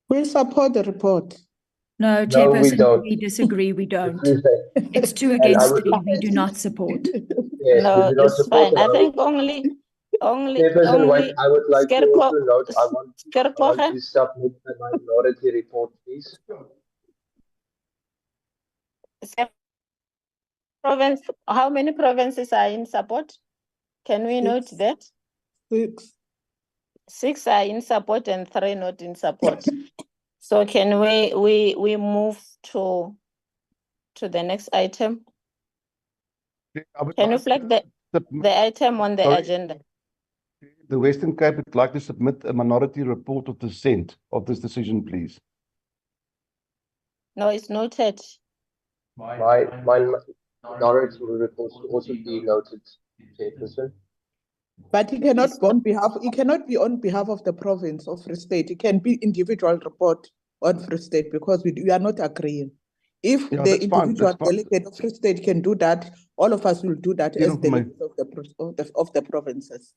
We support the report. No, No, Chairperson, we don't. we disagree. We don't. Free State. It's 2 And I against would- 3. We do not support. Yes, No, we do not it's support. fine. I think only Chairperson, what I would like to also note, I want Skerkoche. to submit the minority report, please. Province, how many provinces are in support? Can we note that? 6. 6 are in support and 3 not in support. So can we move to the next item? Can you flag the item on the agenda? The Western Cape would like to submit a minority report of dissent of this decision, please. No, it's noted. My minority report should also be noted, Chairperson. But it cannot be on behalf, it cannot be on behalf of the province of Free State. It can be individual report on Free State because we are not agreeing. If Yeah, the that's fine, individual that's fine. delegate of Free State can do that, all of us will do that You as know, my- delegates of the provinces.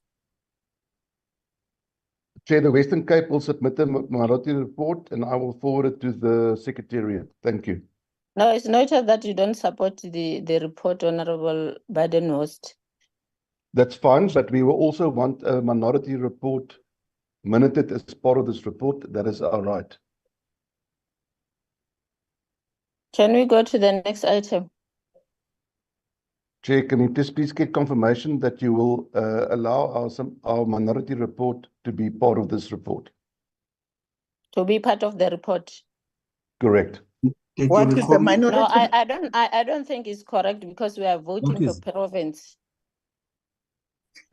Chair, the Western Cape will submit a minority report and I will forward it to the Secretariat. Thank you. No, it's noted that you don't support the report, Honorable Badenhorst. That's fine, but we will also want a minority report minuted as part of this report. That is our right. Can we go to the next item? Chair, can you just please get confirmation that you will allow our minority report to be part of this report? To be part of the report. Correct. What is the minority? No, I don't think it's correct because we are voting for province.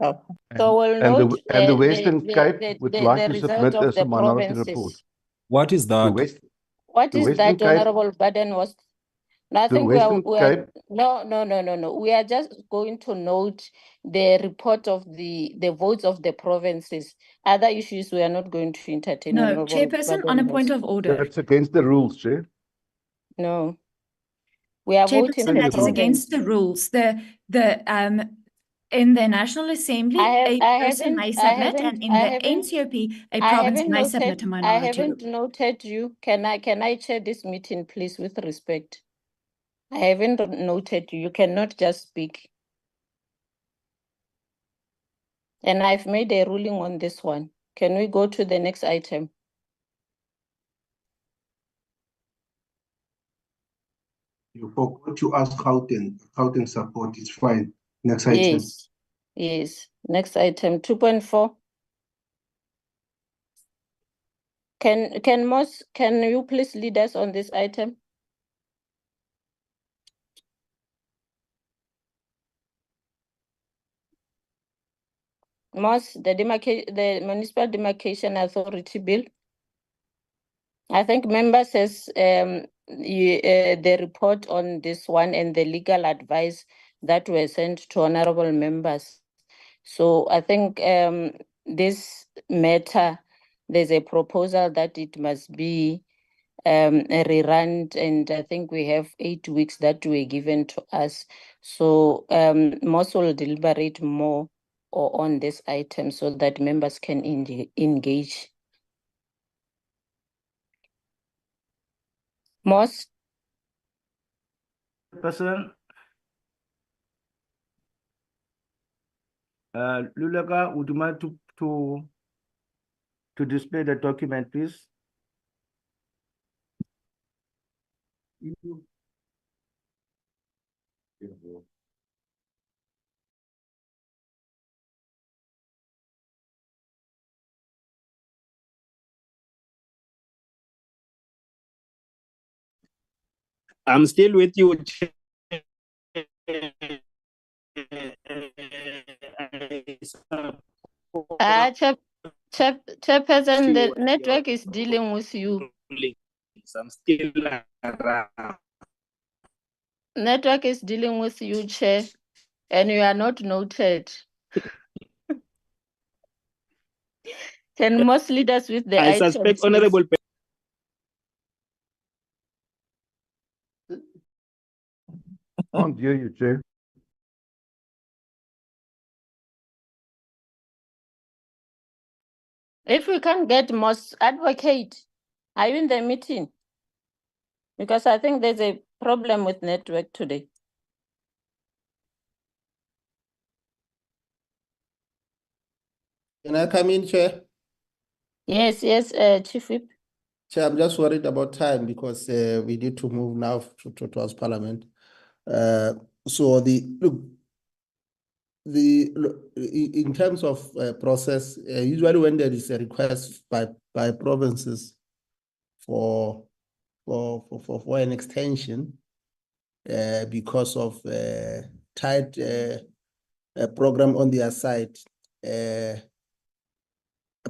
Oh. So we'll note the Western Cape would like to result submit of as the a minority provinces. report. What is that? What the is Western that, Cape- Honorable Badenhorst? No, I the think we are Western Cape- no. We are just going to note the report of the votes of the provinces. Other issues we are not going to entertain. No, Honorable Chairperson, on a point Badenhorst. of order. That's against the rules, Chair. No. We are voting for Chairperson, the that is against the province. rules. In the National Assembly, a person may submit, and in the NCOP, a province may submit a minority I haven't report. noted you. Can I chair this meeting, please, with respect? I haven't noted you. You cannot just speak. And I've made a ruling on this one. Can we go to the next item? You forgot to ask Gauteng support. It's fine. Next item. Yes. Yes. Next item, 2.4. Can you please lead us on this item? Moss, the Municipal Demarcation Authority Bill. I think members says the report on this one and the legal advice that were sent to honorable members. So I think this matter, there's a proposal that it must be rerun, and I think we have 8 weeks that were given to us. So most will deliberate more on this item so that members can engage. Most. Person. Luleka, would you mind to display the document, please? I'm still with you, Chairperson, the network is dealing with you. I'm still around. Network is dealing with you, Chair, and you are not noted. Can most leaders with the I items, suspect please? Honorable Can't hear you, Chair. If we can't get most advocate, are you in the meeting? Because I think there's a problem with network today. Can I come in, Chair? Yes, Chief Whip. Chair, I'm just worried about time because we need to move now towards Parliament. So in terms of process, usually when there is a request by provinces for an extension because of tight program on their side,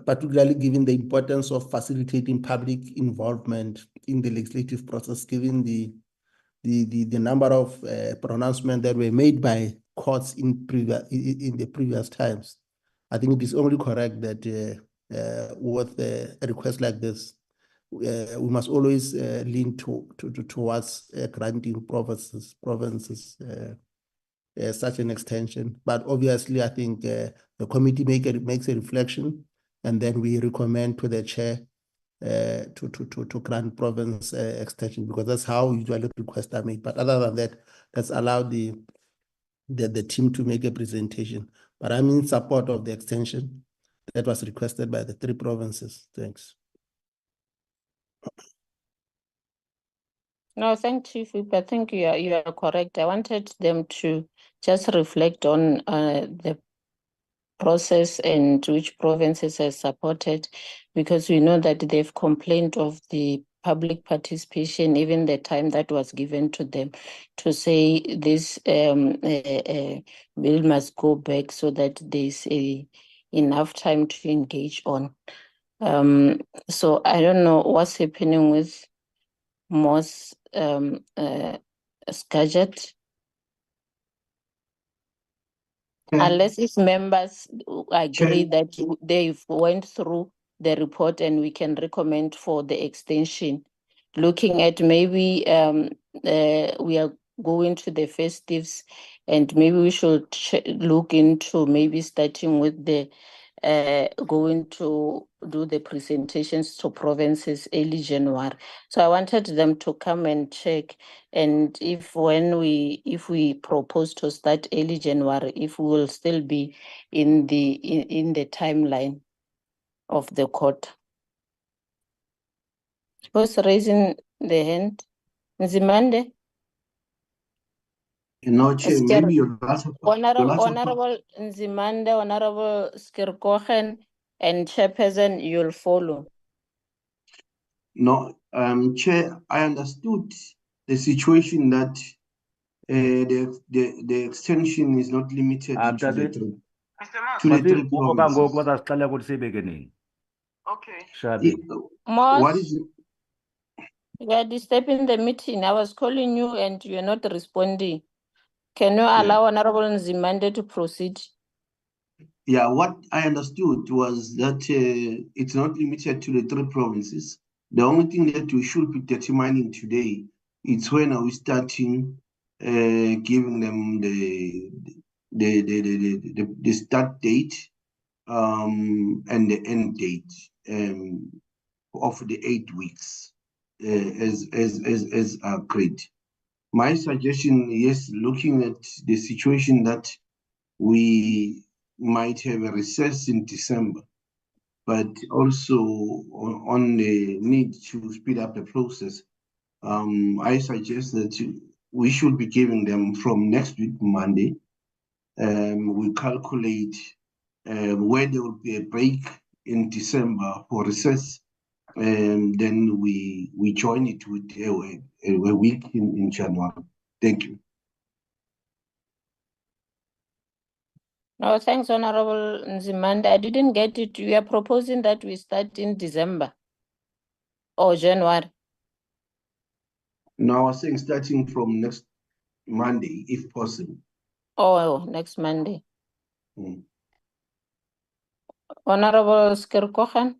particularly given the importance of facilitating public involvement in the legislative process, given the number of pronouncements that were made by courts in the previous times. I think it is only correct that with a request like this, we must always lean towards granting provinces such an extension. But obviously, I think the committee makes a reflection, and then we recommend to the chair to grant province extension, because that's how usually requests are made. But other than that, let's allow the team to make a presentation. But I'm in support of the extension that was requested by the 3 provinces. Thanks. No, thank you, Chief. I think you are correct. I wanted them to just reflect on the process and which provinces have supported, because we know that they've complained of the public participation, even the time that was given to them to say this bill must go back so that there's enough time to engage on. So I don't know what's happening with most Skagit. Unless its members agree that they've went through the report and we can recommend for the extension. Looking at maybe we are going to the festives, and maybe we should look into maybe starting with the going to do the presentations to provinces early January. So I wanted them to come and check, and if we propose to start early January, if we will still be in the timeline of the court. Who's raising the hand? Nzimande? No, Chair, maybe your last Honorable Nzimande, Honorable Skirkochen, and Chairperson, you'll follow. No, Chair, I understood the situation that the extension is not limited to the 3 provinces. Okay. What is it? You are disturbing the meeting. I was calling you and you're not responding. Can you allow Honorable Nzimande to proceed? Yeah, what I understood was that it's not limited to the 3 provinces. The only thing that we should be determining today is when are we starting giving them the start date and the end date of the 8 weeks as agreed. My suggestion is looking at the situation that we might have a recess in December, but also on the need to speed up the process. I suggest that we should be giving them from next week, Monday. We calculate where there will be a break in December for recess, and then we join it with a week in January. Thank you. No, thanks, Honorable Nzimande. I didn't get it. You are proposing that we start in December or January? No, I was saying starting from next Monday, if possible. Oh, next Monday. Honorable Skirkochen.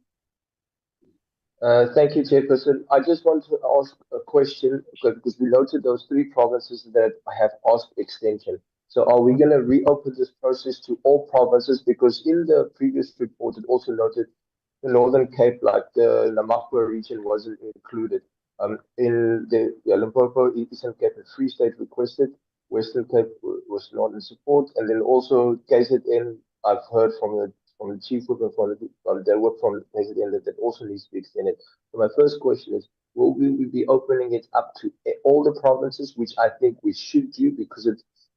Thank you, Chairperson. I just want to ask a question because we noted those 3 provinces that have asked extension. So are we going to reopen this process to all provinces? Because in the previous report, it also noted the Northern Cape, like the Namakwa region, wasn't included. In the Limpopo, Eastern Cape, and Free State requested. Western Cape was not in support, and then also KZN. I've heard from the chief whip and from the work from the KZN that also needs to be extended. So my first question is: will we be opening it up to all the provinces, which I think we should do, because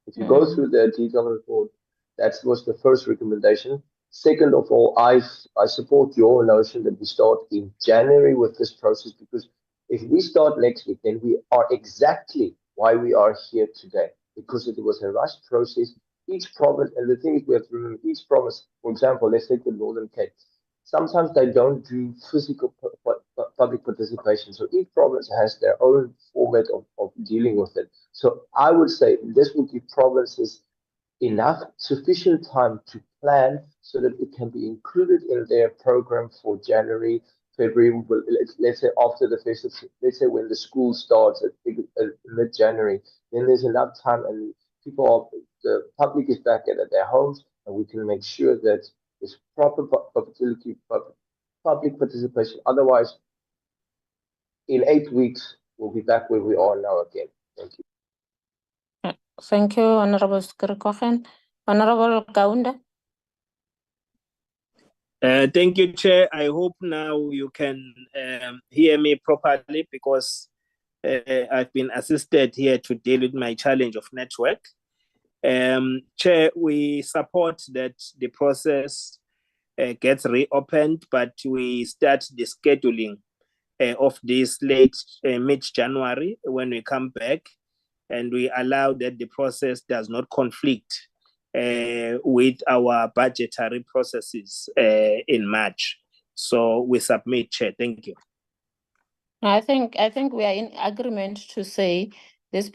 if you go through the detailed report, that was the first recommendation. Second of all, I support your notion that we start in January with this process, because if we start next week, then we are exactly why we are here today, because it was a rushed process. Each province, and the thing is, we have to remember each province. For example, let's take the Northern Cape. sometimes they don't do physical public participation. So each province has their own format of dealing with it. So I would say this would give provinces sufficient time to plan so that it can be included in their program for January, February, let's say after the festive, let's say when the school starts at mid-January, then there's enough time and the public is back at their homes, and we can make sure that there's proper public participation. Otherwise, in 8 weeks, we'll be back where we are now again. Thank you. Thank you, Honorable Skrikochen. Honorable Kaunda. Thank you, Chair. I hope now you can hear me properly because I've been assisted here to deal with my challenge of network. Chair, we support that the process gets reopened, but we start the scheduling of this late mid-January when we come back, and we allow that the process does not conflict with our budgetary processes in March. So we submit, Chair. Thank you. I think we are in agreement to say this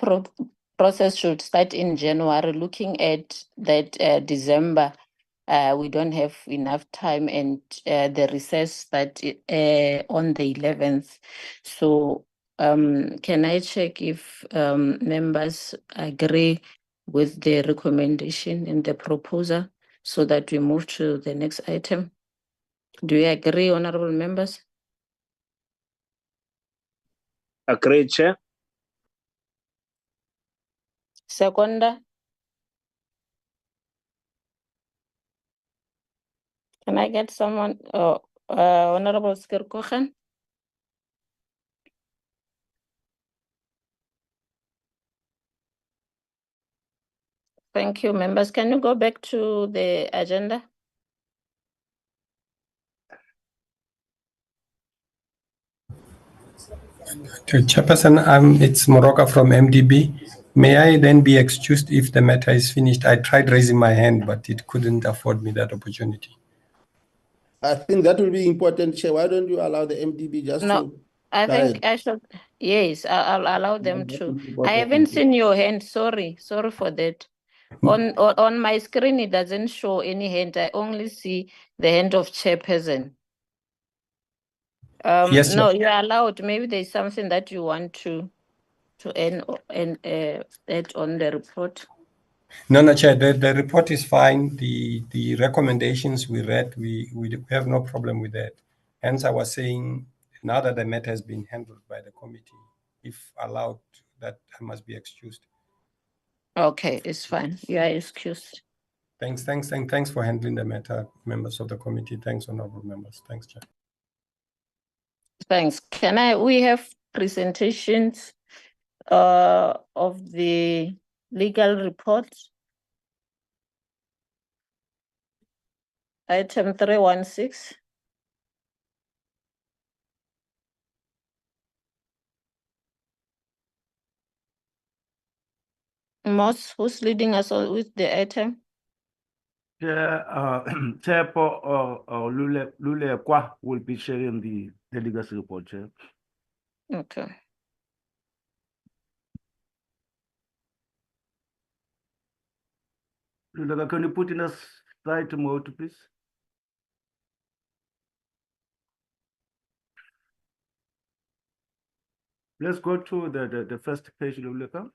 process should start in January, looking at that December. We don't have enough time, and the recess start on the 11th. So can I check if members agree with the recommendation in the proposal so that we move to the next item? Do you agree, honorable members? Agreed, Chair. Seconder? Can I get someone? Honorable Skrikochen? Thank you, members. Can you go back to the agenda? Chairperson, it's Moroka from MDB. May I then be excused if the matter is finished? I tried raising my hand, but it couldn't afford me that opportunity. I think that will be important, Chair. Why don't you allow the MDB just to? I think I should. Yes, I'll allow them to. I haven't seen your hand. Sorry for that. On my screen, it doesn't show any hand. I only see the hand of chairperson. Yes, no, you're allowed. Maybe there's something that you want to add on the report. No, Chair. The report is fine. The recommendations we read, we have no problem with that. Hence, I was saying now that the matter has been handled by the committee, if allowed, that I must be excused. Okay, it's fine. You are excused. Thanks for handling the matter, members of the committee. Thanks, honorable members. Thanks, Chair. Thanks. We have presentations of the legal report. Item 316. Moss, who's leading us with the item? Chair, Chair Lule Kwa will be sharing the legacy report, Chair. Okay. Lule, can you put in a slide mode, please? Let's go to the first page, Lule.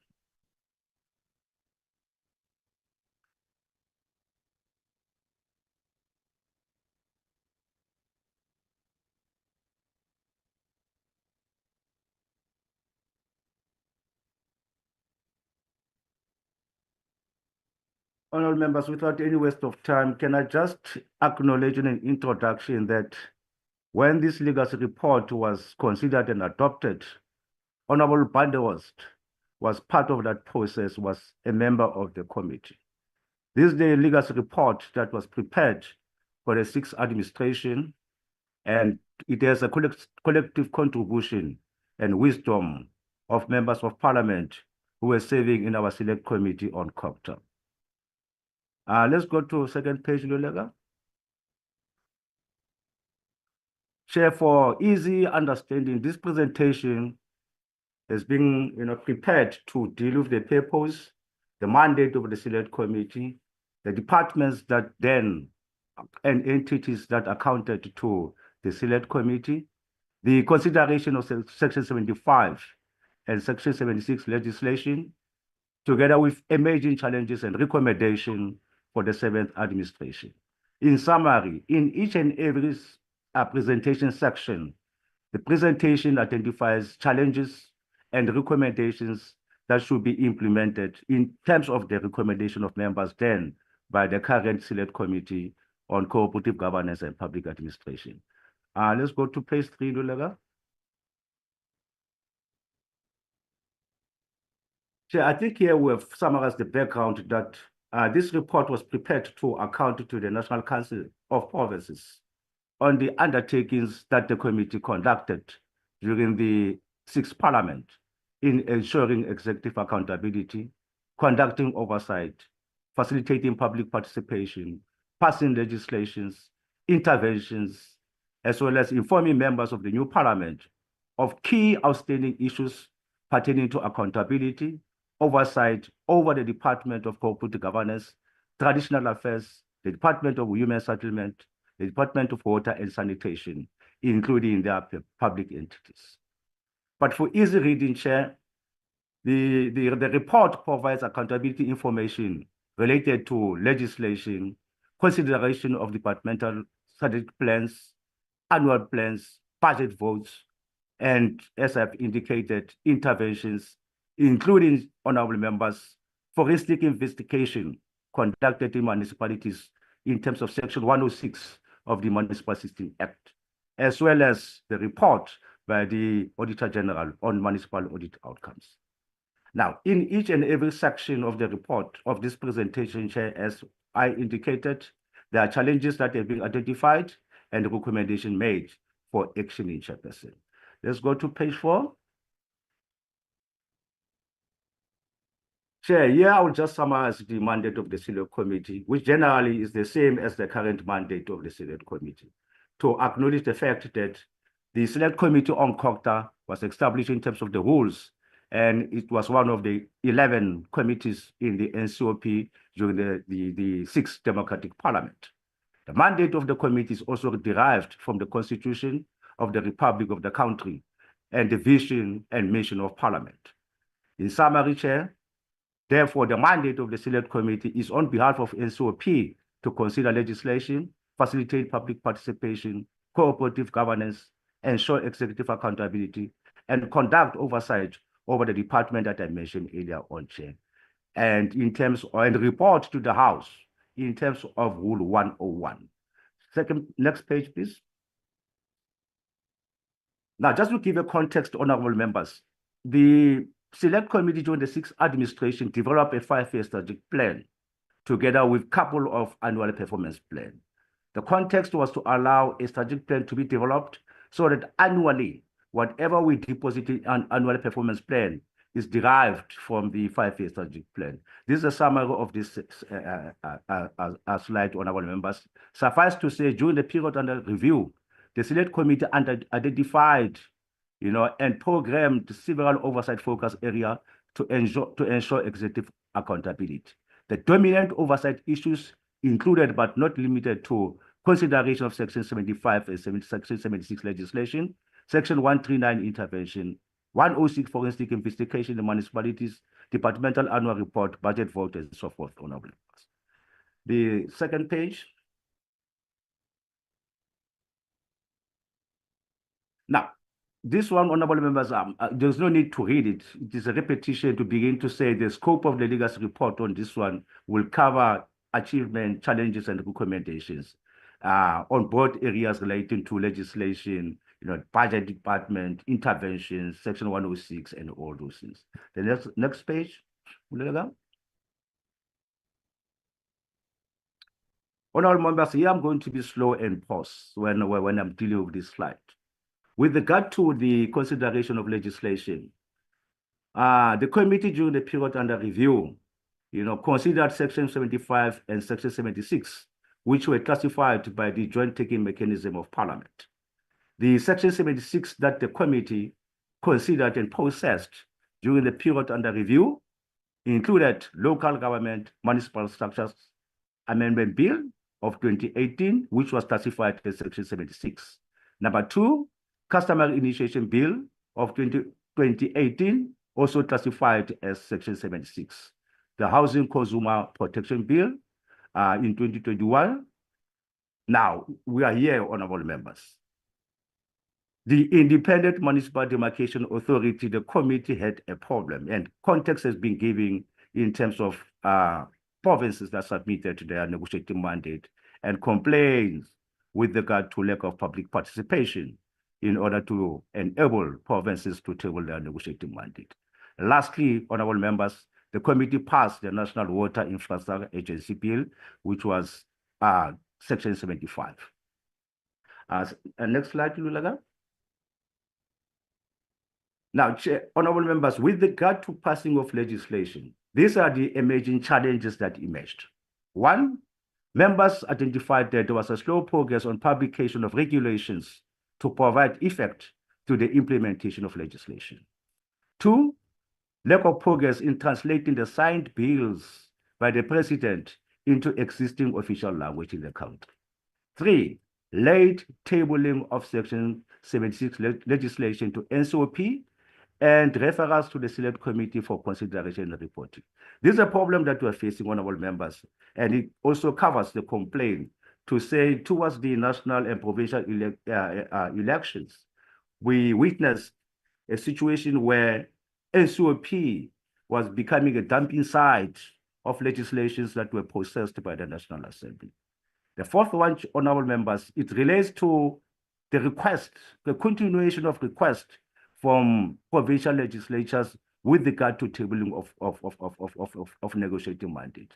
Honourable members, without any waste of time, can I just acknowledge in an introduction that when this legacy report was considered and adopted, Honourable Bandewast was part of that process, was a member of the committee. This is the legacy report that was prepared for the 6th administration, and it has a collective contribution and wisdom of members of parliament who were serving in our select committee on COGTA. Let's go to second page, Lulega. Chair, for easy understanding, this presentation has been prepared to deal with the purpose, the mandate of the Select Committee, the departments that then and entities that accounted to the Select Committee, the consideration of Section 75 and Section 76 legislation, together with emerging challenges and recommendation for the 7th administration. In summary, in each and every presentation section, the presentation identifies challenges and recommendations that should be implemented in terms of the recommendation of members then by the current Select Committee on Cooperative Governance and Public Administration. Let's go to page 3, Lulega. Chair, I think here we have summarized the background that this report was prepared to account to the National Council of Provinces on the undertakings that the committee conducted during the 6th Parliament in ensuring executive accountability, conducting oversight, facilitating public participation, passing legislations, interventions, as well as informing members of the new Parliament of key outstanding issues pertaining to accountability, oversight over the Department of Cooperative Governance, Traditional Affairs, the Department of Human Settlement, the Department of Water and Sanitation, including their public entities. But for easy reading, Chair, the report provides accountability information related to legislation, consideration of departmental strategic plans, annual plans, budget votes, and as I've indicated, interventions, including, honorable members, forensic investigation conducted in municipalities in terms of Section 106 of the Municipal System Act, as well as the report by the Auditor General on municipal audit outcomes. Now, in each and every section of the report of this presentation, Chair, as I indicated, there are challenges that have been identified and recommendation made for action in Chairperson. Let's go to page 4. Chair, here I will just summarize the mandate of the Select Committee, which generally is the same as the current mandate of the Select Committee, to acknowledge the fact that the Select Committee on COGTA was established in terms of the rules, and it was one of the 11 committees in the NCOP during the 6th Democratic Parliament. The mandate of the committee is also derived from the Constitution of the Republic of the country and the vision and mission of Parliament. In summary, Chair, therefore, the mandate of the Select Committee is on behalf of NCOP to consider legislation, facilitate public participation, cooperative governance, ensure executive accountability, and conduct oversight over the department that I mentioned earlier on, Chair. And in terms of, and report to the House in terms of Rule 101. Next page, please. Now, just to give a context, honorable members, the Select Committee during the 6th administration developed a 5-year strategic plan together with a couple of annual performance plans. The context was to allow a strategic plan to be developed so that annually, whatever we deposit in an annual performance plan is derived from the 5-year strategic plan. This is a summary of this slide, honorable members. Suffice to say, during the period under review, the Select Committee identified and programmed several oversight focus areas to ensure executive accountability. The dominant oversight issues included but not limited to consideration of Section 75 and Section 76 legislation, Section 139 intervention, 106 forensic investigation in municipalities, departmental annual report, budget vote, and so forth, honorable members. The second page. Now, this one, honorable members, there's no need to read it. It is a repetition to begin to say the scope of the legacy report on this one will cover achievement, challenges, and recommendations on both areas relating to legislation, budget department, interventions, Section 106, and all those things. The next page. Honorable members, here I'm going to be slow and pause when I'm dealing with this slide. With regard to the consideration of legislation, the committee during the period under review, considered Section 75 and Section 76, which were classified by the joint taking mechanism of Parliament. The Section 76 that the committee considered and processed during the period under review included Local Government Municipal Structures Amendment Bill of 2018, which was classified as Section 76. Number 2, Customer Initiation Bill of 2018, also classified as Section 76. The Housing Consumer Protection Bill in 2021. Now, we are here, honorable members. The Independent Municipal Demarcation Authority, the committee had a problem, and context has been given in terms of provinces that submitted their negotiating mandate and complaints with regard to lack of public participation in order to enable provinces to table their negotiating mandate. Lastly, honorable members, the committee passed the National Water Infrastructure Agency Bill, which was Section 75. Next slide, Lulaga. Now, honorable members, with regard to passing of legislation, these are the emerging challenges that emerged. 1, members identified that there was a slow progress on publication of regulations to provide effect to the implementation of legislation. 2, lack of progress in translating the signed bills by the president into existing official language in the country. 3, late tabling of Section 76 legislation to NCOP and referrals to the Select Committee for consideration and reporting. This is a problem that we are facing, honorable members, and it also covers the complaint to say towards the national and provincial elections, we witnessed a situation where NCOP was becoming a dumping site of legislations that were processed by the National Assembly. The fourth one, honorable members, it relates to the request, the continuation of request from provincial legislatures with regard to tabling of negotiating mandate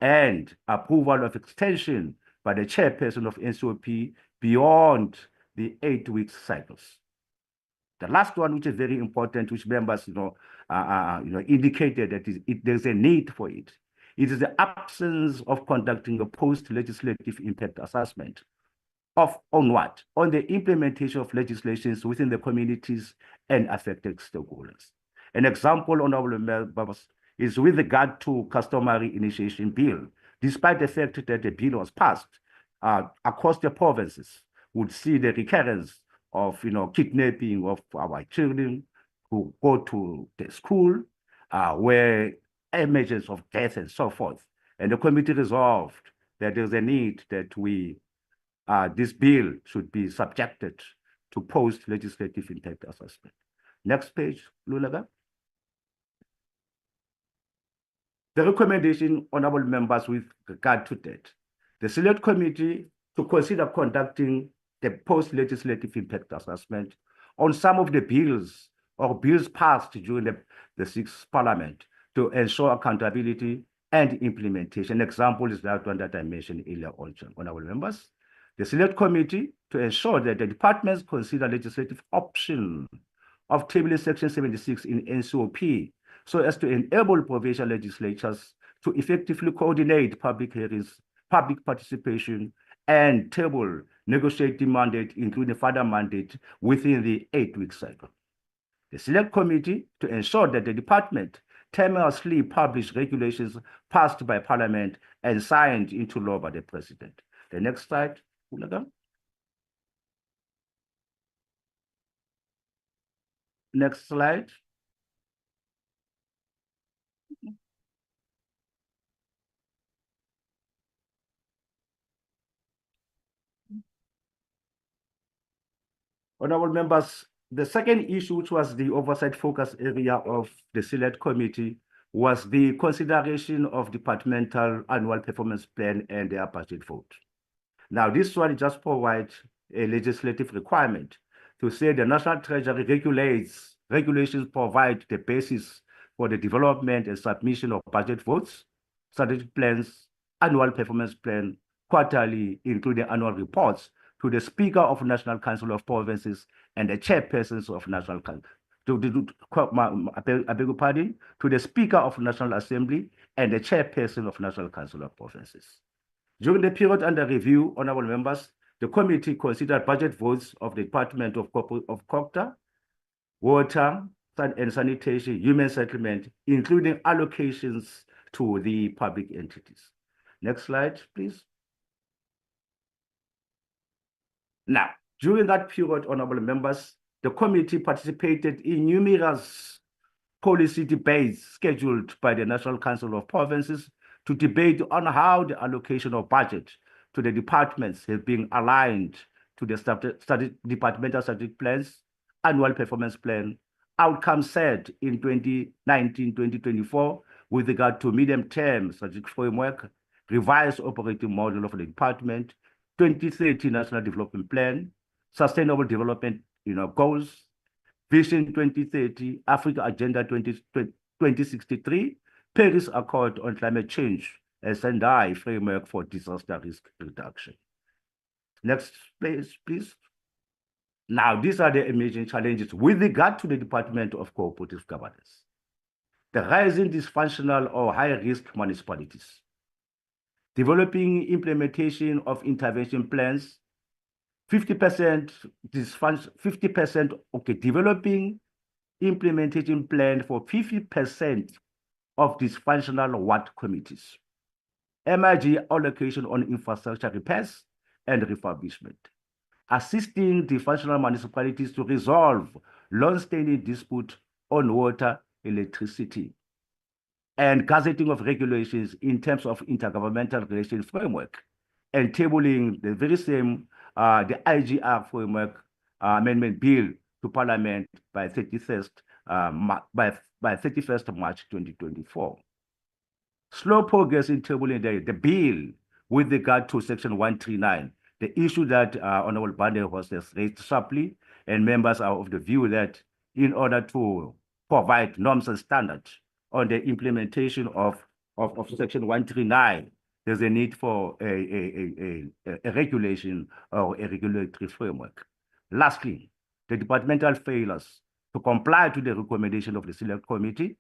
and approval of extension by the chairperson of NCOP beyond the 8-week cycles. The last one, which is very important, which members indicated that there's a need for it. It is the absence of conducting a post-legislative impact assessment on what? On the implementation of legislations within the communities and affected stakeholders. An example, honorable members, is with regard to customary initiation bill. Despite the fact that the bill was passed, across the provinces would see the recurrence of kidnapping of our children who go to the school, where emergence of death and so forth. And the committee resolved that there's a need that this bill should be subjected to post-legislative impact assessment. Next page, Lulaga. The recommendation, honorable members, with regard to that, the Select Committee to consider conducting the post-legislative impact assessment on some of the bills or bills passed during the 6th Parliament to ensure accountability and implementation. An example is that one that I mentioned earlier on, honorable members. The Select Committee to ensure that the departments consider legislative option of tabling Section 76 in NCOP so as to enable provincial legislatures to effectively coordinate public hearings, public participation, and table negotiating mandate, including further mandate, within the 8-week cycle. The Select Committee to ensure that the department timelessly publish regulations passed by Parliament and signed into law by the President. The next slide. Next slide. Honorable members, the second issue, which was the oversight focus area of the Select Committee, was the consideration of departmental annual performance plan and their budget vote. Now, this one just provides a legislative requirement to say the National Treasury regulations provide the basis for the development and submission of budget votes, strategic plans, annual performance plan, quarterly, including annual reports, to the Speaker of National Council of Provinces and the chairpersons of National Council, to the Speaker of National Assembly and the chairperson of National Council of Provinces. During the period under review, honorable members, the committee considered budget votes of the Department of COGTA, Water and Sanitation, Human Settlement, including allocations to the public entities. Next slide, please. Now, during that period, honorable members, the committee participated in numerous policy debates scheduled by the National Council of Provinces to debate on how the allocation of budget to the departments has been aligned to the departmental strategic plans, annual performance plan, outcomes set in 2019-2024 with regard to medium-term strategic framework, revised operating model of the department, 2030 National Development Plan, Sustainable Development goals, Vision 2030, Africa Agenda 2063, Paris Accord on Climate Change, and Sendai Framework for Disaster Risk Reduction. Next please. Now, these are the emerging challenges with regard to the Department of Cooperative Governance. The rising dysfunctional or high-risk municipalities, developing implementation of intervention plans, 50% developing implementation plan for 50% of dysfunctional ward committees, MIG allocation on infrastructure repairs and refurbishment, assisting dysfunctional municipalities to resolve long-standing dispute on water, electricity, and gazetting of regulations in terms of intergovernmental relations framework, and tabling the very same the IGR framework amendment bill to Parliament by 31st March 2024. Slow progress in tabling the bill with regard to Section 139, the issue that Honorable Bande has raised sharply, and members are of the view that in order to provide norms and standards on the implementation of Section 139, there's a need for a regulation or a regulatory framework. Lastly, the departmental failures to comply to the recommendation of the Select Committee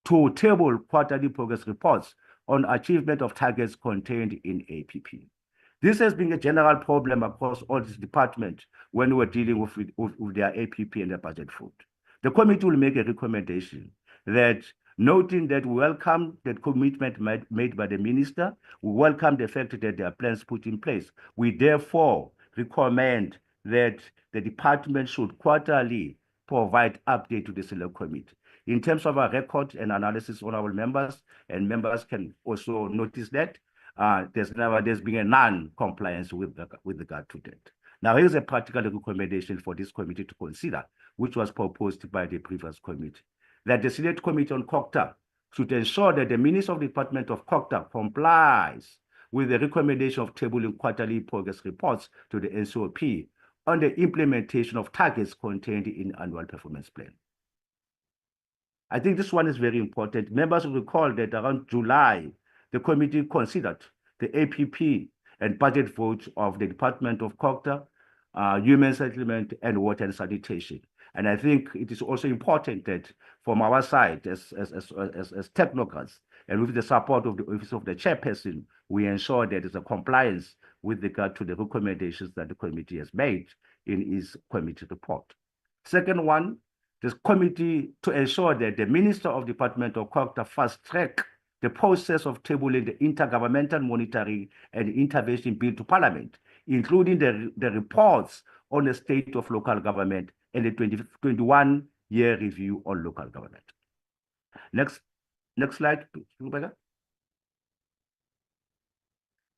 to table quarterly progress reports on achievement of targets contained in APP. This has been a general problem across all these departments when we're dealing with their APP and their budget vote. The committee will make a recommendation that, noting that we welcome the commitment made by the minister, we welcome the fact that there are plans put in place. We therefore recommend that the department should quarterly provide update to the Select Committee. In terms of our record and analysis, honorable members, and members can also notice that there's been a non-compliance with regard to that. Now, here's a practical recommendation for this committee to consider, which was proposed by the previous committee, that the Select Committee on COGTA should ensure that the Minister of the Department of COGTA complies with the recommendation of tabling quarterly progress reports to the NCOP on the implementation of targets contained in annual performance plan. I think this one is very important. Members will recall that around July, the committee considered the APP and budget votes of the Department of COGTA, Human Settlement, and Water and Sanitation. And I think it is also important that from our side, as technocrats, and with the support of the Office of the Chairperson, we ensure that there's a compliance with regard to the recommendations that the committee has made in its committee report. Second one, this committee to ensure that the Minister of the Department of COGTA fast-track the process of tabling the intergovernmental monitoring and intervention bill to Parliament, including the reports on the state of local government and the 2021-year review on local government. Next slide, please.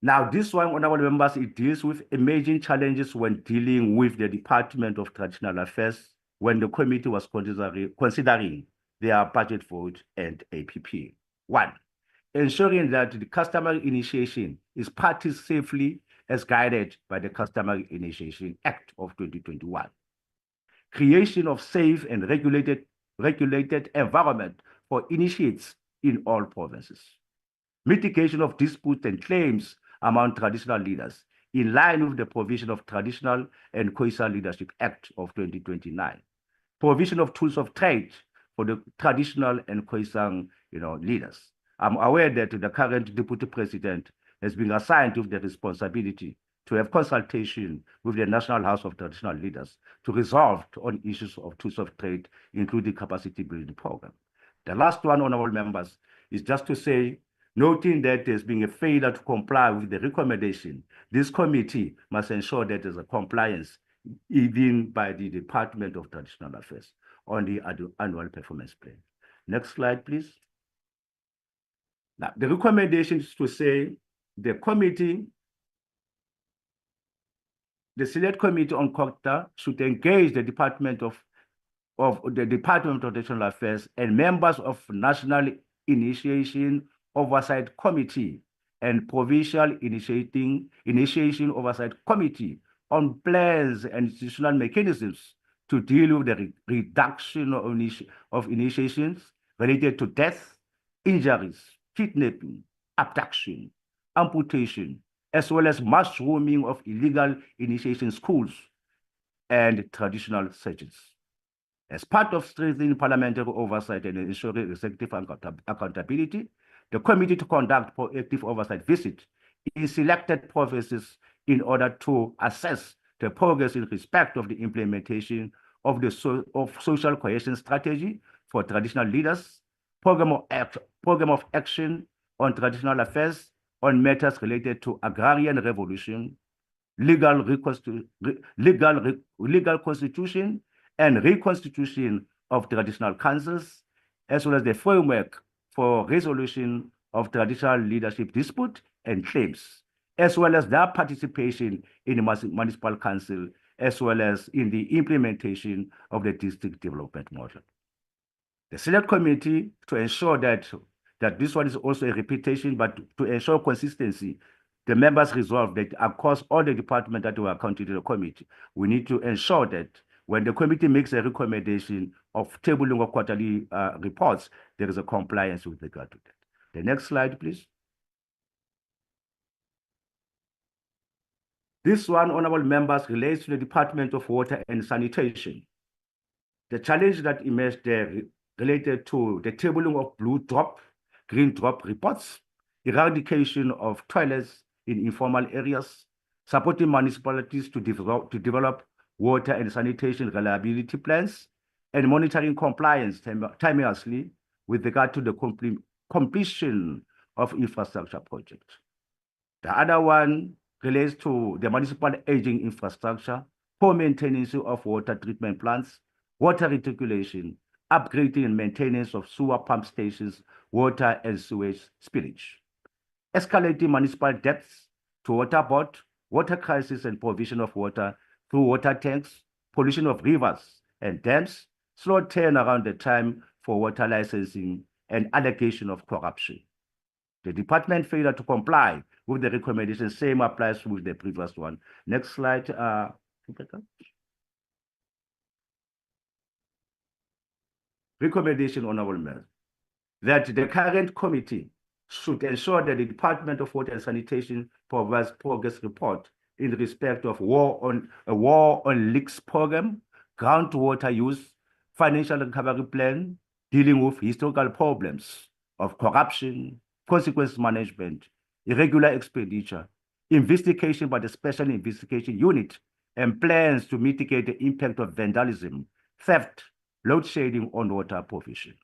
Now, this one, honorable members, it deals with emerging challenges when dealing with the Department of Traditional Affairs when the committee was considering their budget vote and APP. One, ensuring that the customary initiation is practiced safely as guided by the Customary Initiation Act of 2021. Creation of safe and regulated environment for initiates in all provinces. Mitigation of disputes and claims among traditional leaders in line with the provision of Traditional and Coastal Leadership Act of 2029. Provision of tools of trade for the traditional and coastal leaders. I'm aware that the current Deputy President has been assigned with the responsibility to have consultation with the National House of Traditional Leaders to resolve on issues of tools of trade, including capacity building program. The last one, honorable members, is just to say, noting that there's been a failure to comply with the recommendation, this committee must ensure that there's a compliance even by the Department of Traditional Affairs on the annual performance plan. Next slide, please. Now, the recommendation is to say the committee, the Select Committee on COGTA should engage the Department of Traditional Affairs and members of National Initiation Oversight Committee and Provincial Initiation Oversight Committee on plans and institutional mechanisms to deal with the reduction of initiations related to death, injuries, kidnapping, abduction, amputation, as well as mushrooming of illegal initiation schools and traditional searches. As part of strengthening parliamentary oversight and ensuring executive accountability, the committee to conduct proactive oversight visits in selected provinces in order to assess the progress in respect of the implementation of the social cohesion strategy for traditional leaders, program of action on traditional affairs on matters related to agrarian revolution, legal constitution, and reconstitution of traditional councils, as well as the framework for resolution of traditional leadership dispute and claims, as well as their participation in the municipal council, as well as in the implementation of the district development model. The Select Committee, to ensure that this one is also a repetition, but to ensure consistency, the members resolved that across all the departments that were accounted to the committee, we need to ensure that when the committee makes a recommendation of tabling of quarterly reports, there is a compliance with regard to that. The next slide, please. This one, honorable members, relates to the Department of Water and Sanitation. The challenge that emerged there related to the tabling of blue drop, green drop reports, eradication of toilets in informal areas, supporting municipalities to develop water and sanitation reliability plans, and monitoring compliance timeously with regard to the completion of infrastructure projects. The other one relates to the municipal aging infrastructure, poor maintenance of water treatment plants, water reticulation, upgrading and maintenance of sewer pump stations, water and sewage spillage, escalating municipal debts to water board, water crisis and provision of water through water tanks, pollution of rivers and dams, slow turnaround the time for water licensing, and allegation of corruption. The department failure to comply with the recommendation, same applies with the previous one. Next slide, recommendation, honorable members, that the current committee should ensure that the Department of Water and Sanitation provides progress report in respect of war on leaks program, groundwater use, financial recovery plan, dealing with historical problems of corruption, consequence management, irregular expenditure, investigation by the Special Investigation Unit, and plans to mitigate the impact of vandalism, theft, load shedding on water provision.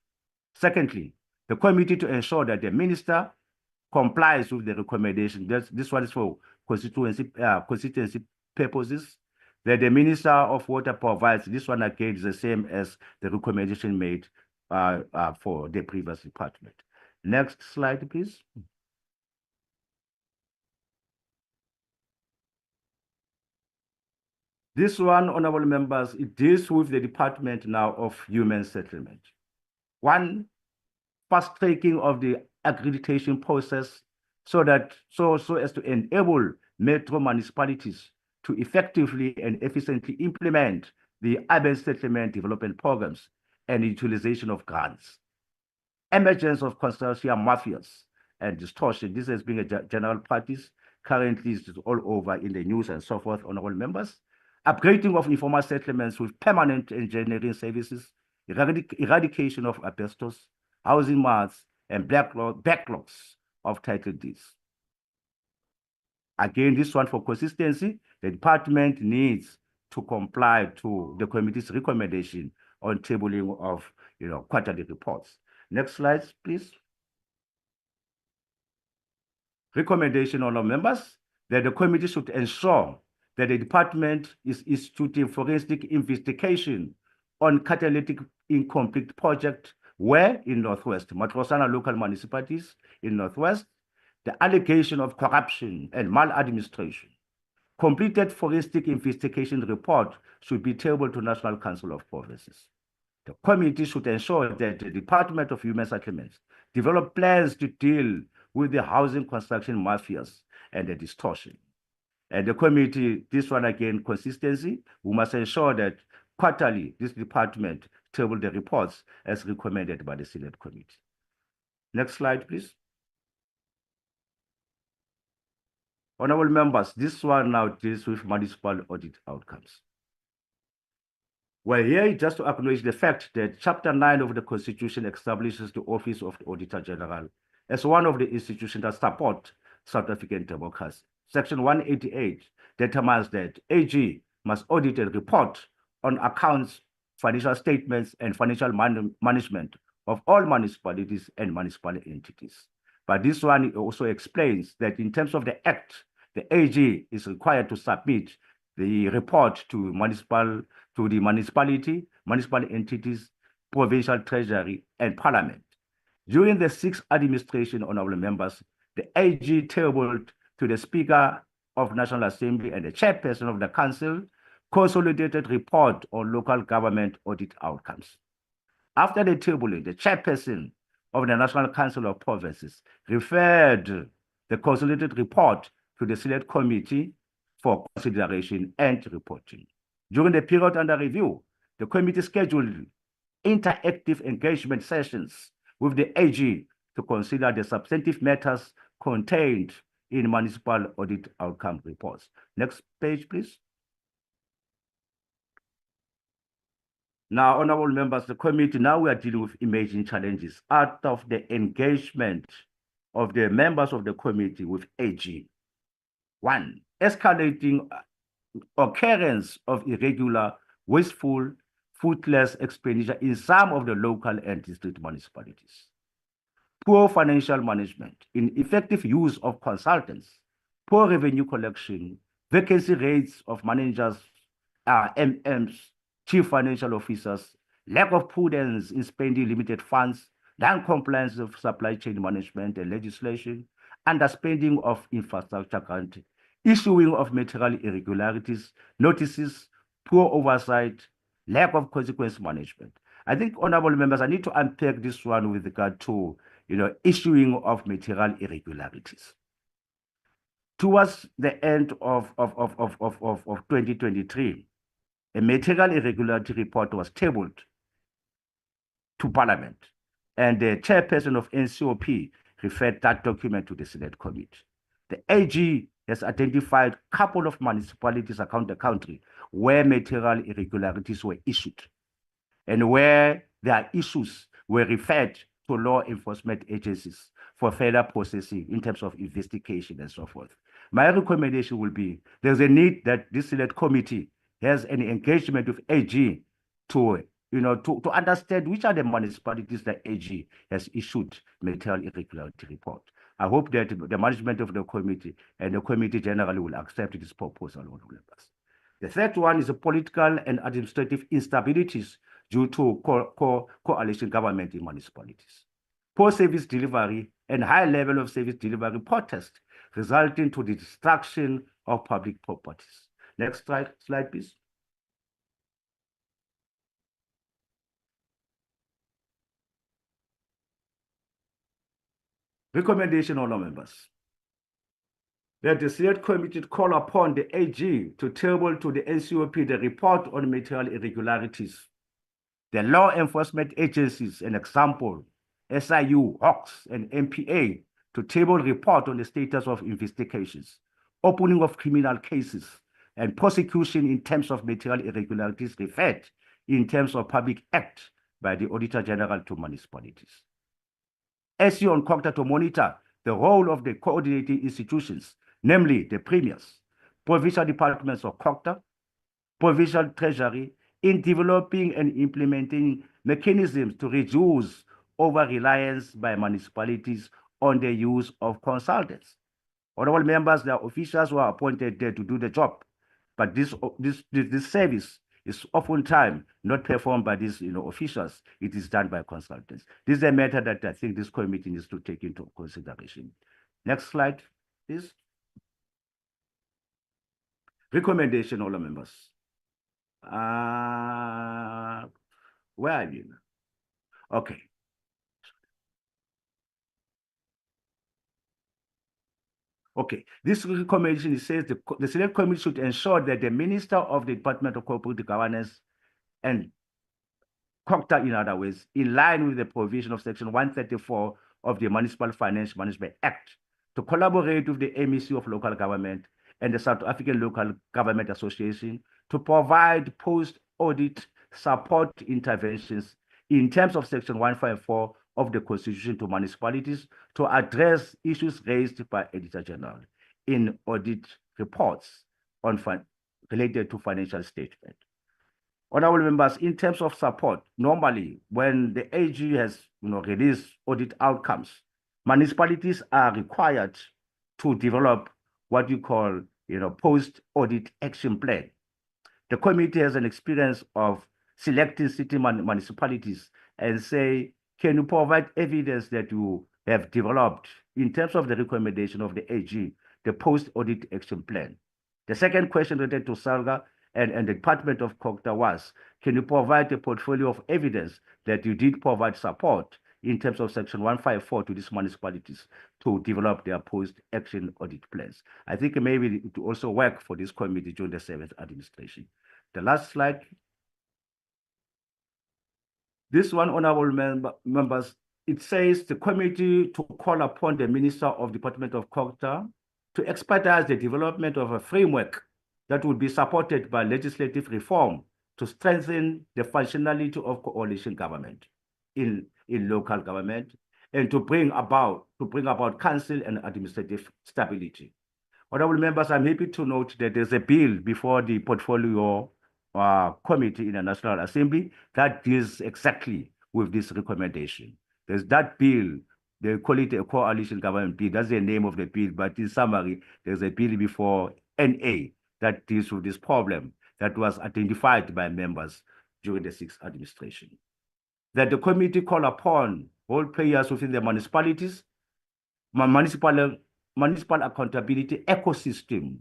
Secondly, the committee to ensure that the minister complies with the recommendation. This one is for constituency purposes. That the Minister of Water provides, this one again is the same as the recommendation made for the previous department. Next slide, please. This one, honorable members, it deals with the Department now of Human Settlement. One, fast-tracking of the accreditation process so as to enable metro municipalities to effectively and efficiently implement the urban settlement development programs and utilization of grants. Emergence of consortium mafias and distortion. This has been a general practice. Currently, it's all over in the news and so forth, honorable members. Upgrading of informal settlements with permanent engineering services, eradication of asbestos, housing marts, and backlogs of title deeds. Again, this one for consistency, the department needs to comply to the committee's recommendation on tabling of, quarterly reports. Next slide, please. Recommendation on our members that the committee should ensure that the department is instituting forensic investigation on catalytic incomplete project where in Northwest, Matlosana local municipalities in Northwest, the allegation of corruption and maladministration. Completed forensic investigation report should be tabled to National Council of Provinces. The committee should ensure that the Department of Human Settlements develop plans to deal with the housing construction mafias and the distortion. And the committee, this one again, consistency, we must ensure that quarterly this department table the reports as recommended by the Senate Committee. Next slide, please. Honorable members, this one now deals with municipal audit outcomes. We're here just to acknowledge the fact that Chapter 9 of the Constitution establishes the Office of the Auditor General as one of the institutions that support South African democracy. Section 188 determines that AG must audit and report on accounts, financial statements, and financial management of all municipalities and municipal entities. But this one also explains that in terms of the Act, the AG is required to submit the report to the municipality, municipal entities, provincial treasury, and parliament. During the 6th administration, honorable members, the AG tabled to the Speaker of National Assembly and the Chairperson of the Council consolidated report on local government audit outcomes. After the tabling, the Chairperson of the National Council of Provinces referred the consolidated report to the Select Committee for consideration and reporting. During the period under review, the committee scheduled interactive engagement sessions with the AG to consider the substantive matters contained in municipal audit outcome reports. Next page, please. Now, honorable members, the committee, now we are dealing with emerging challenges out of the engagement of the members of the committee with AG. One, escalating occurrence of irregular, wasteful, fruitless expenditure in some of the local and district municipalities. Poor financial management, ineffective use of consultants, poor revenue collection, vacancy rates of managers, MMs, chief financial officers, lack of prudence in spending limited funds, non-compliance of supply chain management and legislation, underspending of infrastructure grant, issuing of material irregularities, notices, poor oversight, lack of consequence management. I think, honorable members, I need to unpack this one with regard to, issuing of material irregularities. Towards the end of 2023, a material irregularity report was tabled to Parliament, and the chairperson of NCOP referred that document to the Senate Committee. The AG has identified a couple of municipalities around the country where material irregularities were issued and where their issues were referred to law enforcement agencies for further processing in terms of investigation and so forth. My recommendation will be there's a need that this Select Committee has an engagement with AG to understand which are the municipalities that AG has issued material irregularity report. I hope that the management of the committee and the committee generally will accept this proposal, honorable members. The third one is the political and administrative instabilities due to coalition government in municipalities. Poor service delivery and high level of service delivery protest resulting to the destruction of public properties. Next slide, please. Recommendation, honorable members, that the Select Committee call upon the AG to table to the NCOP the report on material irregularities. The law enforcement agencies, an example, SIU, Hawks, and MPA, to table report on the status of investigations, opening of criminal cases, and prosecution in terms of material irregularities referred in terms of public act by the Auditor General to municipalities. SU on COGTA to monitor the role of the coordinating institutions namely the premiers, provincial departments of COGTA, provincial treasury, in developing and implementing mechanisms to reduce over-reliance by municipalities on the use of consultants. Honorable members, there are officials who are appointed there to do the job, but this service is oftentimes not performed by these officials. It is done by consultants. This is a matter that I think this committee needs to take into consideration. Next slide, please. Recommendation, all members. Where are you? Okay. Okay, this recommendation says the Select Committee should ensure that the Minister of the Department of Cooperative Governance and COGTA, in other words, in line with the provision of Section 134 of the Municipal Finance Management Act, to collaborate with the MEC of Local Government and the South African Local Government Association to provide post-audit support interventions in terms of Section 154 of the Constitution to municipalities to address issues raised by Editor General in audit reports related to financial statement. Honorable members, in terms of support, normally when the AG has released audit outcomes, municipalities are required to develop what you call post-audit action plan. The committee has an experience of selecting city municipalities and say, can you provide evidence that you have developed in terms of the recommendation of the AG, the post-audit action plan? The second question related to SALGA and the Department of COGTA was, can you provide a portfolio of evidence that you did provide support in terms of Section 154 to these municipalities to develop their post-action audit plans? I think maybe it will also work for this committee during the 7th administration. The last slide. This one, honorable members, it says the committee to call upon the Minister of Department of COGTA to expedite the development of a framework that would be supported by legislative reform to strengthen the functionality of coalition government in local government and to bring about council and administrative stability. Honorable members, I'm happy to note that there's a bill before the portfolio committee in the National Assembly that deals exactly with this recommendation. There's that bill, they call it a coalition government bill. That's the name of the bill, but in summary, there's a bill before NA that deals with this problem that was identified by members during the 6th administration. That the committee call upon all players within the municipalities, municipal accountability ecosystem,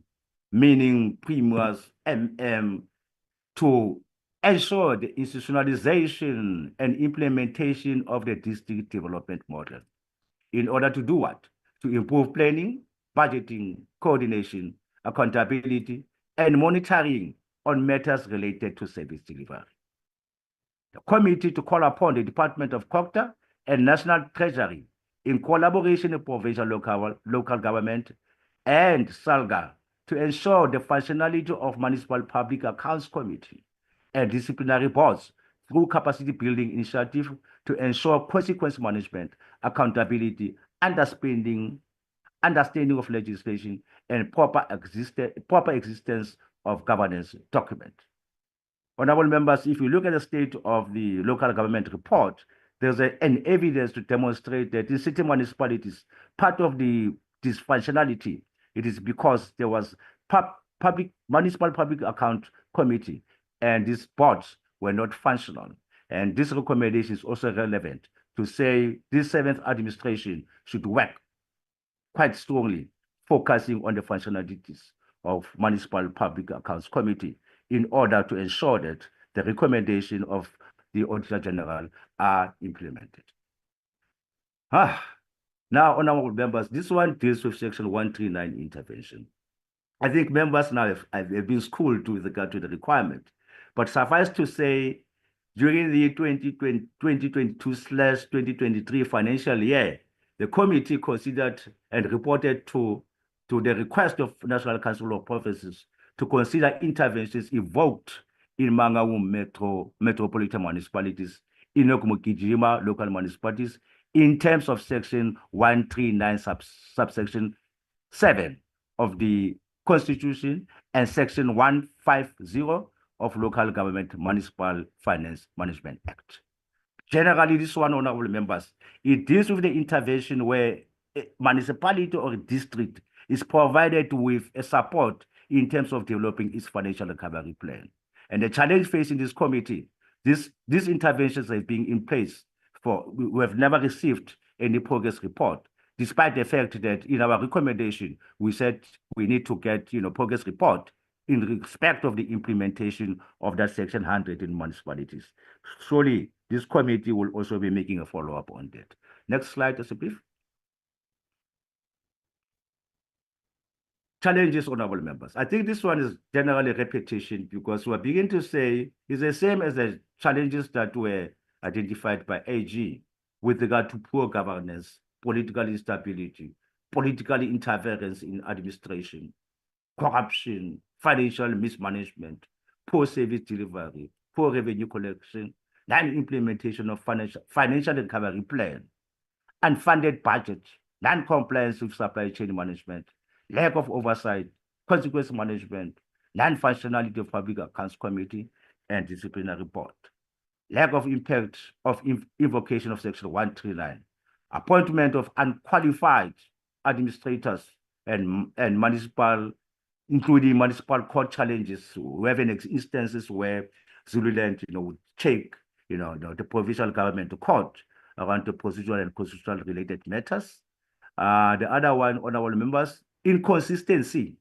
meaning premiers, to ensure the institutionalization and implementation of the district development model. In order to do what? To improve planning, budgeting, coordination, accountability, and monitoring on matters related to service delivery. The committee to call upon the Department of COGTA and National Treasury in collaboration with provincial local government and SALGA to ensure the functionality of Municipal Public Accounts Committee and disciplinary boards through capacity building initiative to ensure consequence management, accountability, understanding of legislation, and proper existence of governance document. Honorable members, if you look at the state of the local government report, there's an evidence to demonstrate that in city municipalities, part of the dysfunctionality, it is because there was municipal public account committee and these boards were not functional. And this recommendation is also relevant to say this 7th administration should work quite strongly, focusing on the functionalities of Municipal Public Accounts Committee in order to ensure that the recommendation of the Auditor General are implemented. Now, honorable members, this one deals with Section 139 intervention. I think members now have been schooled with regard to the requirement, but suffice to say, during the 2022/2023 financial year, the committee considered and reported to the request of National Council of Provinces to consider interventions evoked in Mangaung metropolitan municipalities, in Mokmokijima local municipalities, in terms of Section 139 subsection 7 of the Constitution and Section 150 of Local Government Municipal Finance Management Act. Generally, this one, honorable members, it deals with the intervention where a municipality or a district is provided with a support in terms of developing its financial recovery plan. And the challenge facing this committee, these interventions have been in place we have never received any progress report, despite the fact that in our recommendation, we said we need to get, progress report in respect of the implementation of that Section 100 in municipalities. Surely, this committee will also be making a follow-up on that. Next slide, please. Challenges, honorable members. I think this one is generally repetition because we're beginning to say it's the same as the challenges that were identified by AG with regard to poor governance, political instability, political interference in administration, corruption, financial mismanagement, poor service delivery, poor revenue collection, non-implementation of financial recovery plan, unfunded budget, non-compliance with supply chain management, lack of oversight, consequence management, non-functionality of public accounts committee, and disciplinary board. Lack of impact of invocation of Section 139, appointment of unqualified administrators and municipal, including municipal court challenges. We have instances where Zululand, would take, the provincial government to court around the procedural and constitutional related matters. The other one, honorable members, inconsistency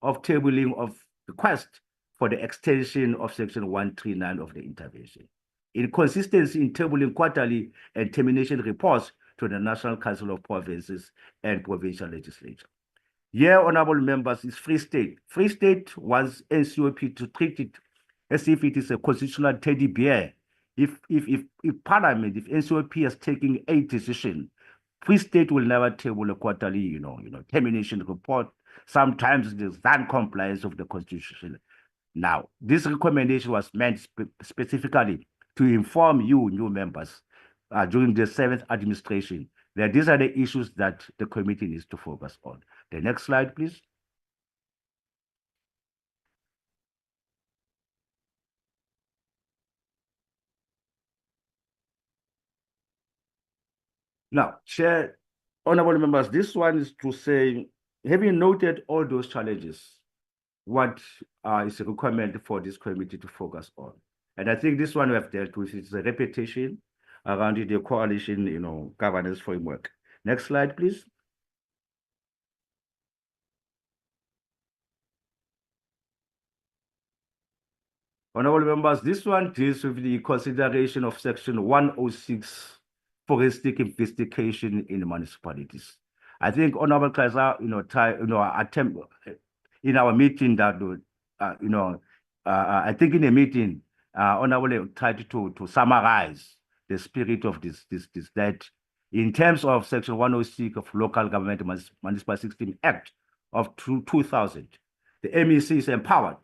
of tabling of request for the extension of Section 139 of the intervention. Inconsistency in tabling quarterly and termination reports to the National Council of Provinces and provincial legislature. Here, honorable members, is Free State. Free State wants NCOP to treat it as if it is a constitutional teddy bear. If Parliament, if NCOP is taking a decision, Free State will never table a quarterly, termination report. Sometimes there's non-compliance of the Constitution. Now, this recommendation was meant specifically to inform you, new members, during the 7th administration, that these are the issues that the committee needs to focus on. The next slide, please. Now, Chair, honorable members, this one is to say, having noted all those challenges, what is required for this committee to focus on? And I think this one we have dealt with is a repetition around the coalition, governance framework. Next slide, please. Honorable members, this one deals with the consideration of Section 106 forensic investigation in municipalities. I think Honorable Kaiser, attempt in our meeting that, I think in a meeting, Honorable tried to summarize the spirit of this that in terms of Section 106 of Local Government Municipal System Act of 2000, the MEC is empowered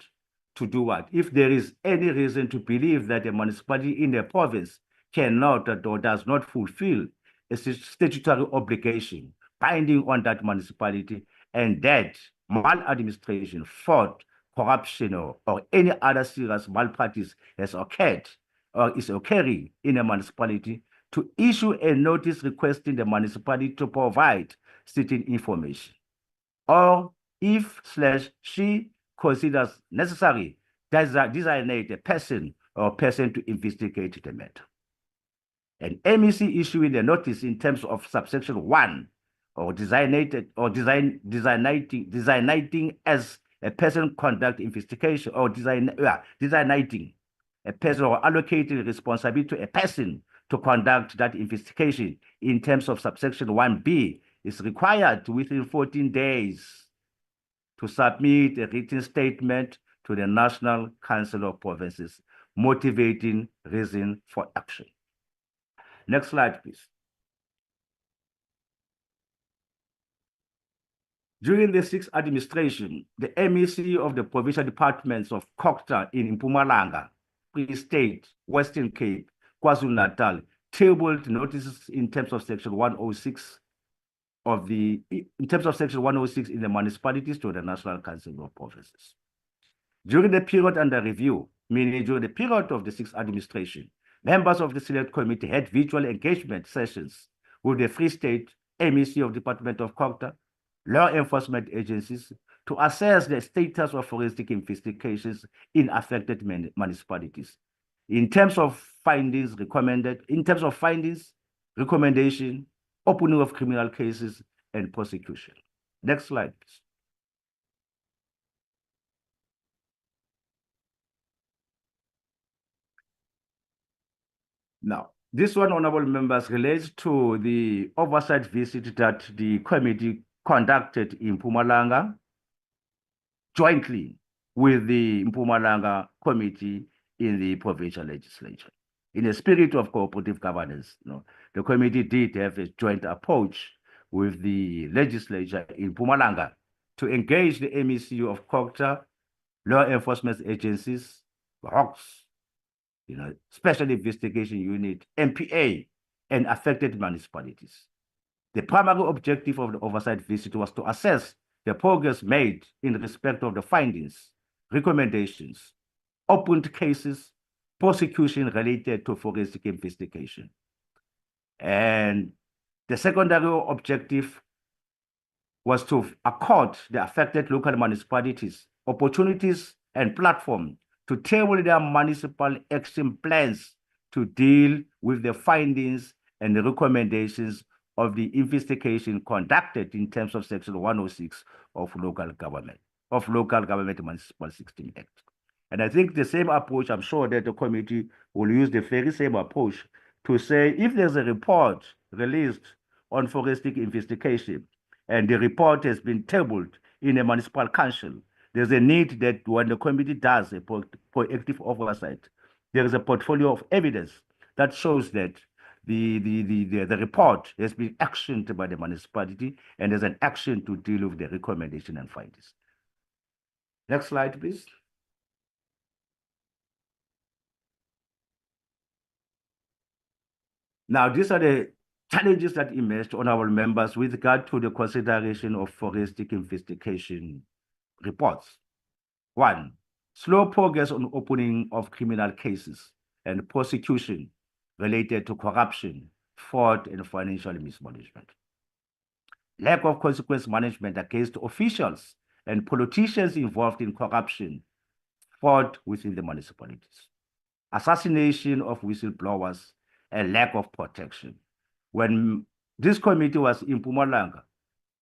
to do what? If there is any reason to believe that a municipality in a province cannot or does not fulfill a statutory obligation binding on that municipality, and that maladministration, fraud, corruption, or any other serious malpractice has occurred or is occurring in a municipality, to issue a notice requesting the municipality to provide certain information. Or if/she considers necessary, designate a person or person to investigate the matter. An MEC issuing a notice in terms of subsection 1 or designating as a person conduct investigation or designating a person or allocating responsibility to a person to conduct that investigation in terms of subsection 1B is required within 14 days to submit a written statement to the National Council of Provinces motivating reason for action. Next slide, please. During the 6th administration, the MEC of the provincial departments of COGTA in Mpumalanga, Free State, Western Cape, KwaZulu-Natal, tabled notices in terms of Section 106 of the, in terms of Section 106 in the municipalities to the National Council of Provinces. During the period under review, meaning during the period of the sixth administration, members of the Select Committee had virtual engagement sessions with the Free State MEC of Department of COGTA, law enforcement agencies, to assess the status of forensic investigations in affected municipalities. In terms of findings recommendation, opening of criminal cases, and prosecution. Next slide, please. Now, this one, honorable members, relates to the oversight visit that the committee conducted in Mpumalanga jointly with the Mpumalanga committee in the provincial legislature. In a spirit of cooperative governance, the committee did have a joint approach with the legislature in Mpumalanga to engage the MEC of COGTA, law enforcement agencies, HOCS, Special Investigation Unit, MPA, and affected municipalities. The primary objective of the oversight visit was to assess the progress made in respect of the findings, recommendations, opened cases, prosecution related to forensic investigation. And the secondary objective was to accord the affected local municipalities opportunities and platform to table their municipal action plans to deal with the findings and the recommendations of the investigation conducted in terms of Section 106 of Local Government Municipal 16 Act. And I think the same approach, I'm sure that the committee will use the very same approach to say if there's a report released on forensic investigation and the report has been tabled in a municipal council, there's a need that when the committee does a proactive oversight, there is a portfolio of evidence that shows that the report has been actioned by the municipality and there's an action to deal with the recommendation and findings. Next slide, please. Now, these are the challenges that emerged, honorable members, with regard to the consideration of forensic investigation reports. 1, slow progress on opening of criminal cases and prosecution related to corruption, fraud, and financial mismanagement. Lack of consequence management against officials and politicians involved in corruption, fraud within the municipalities. Assassination of whistleblowers and lack of protection. When this committee was in Mpumalanga,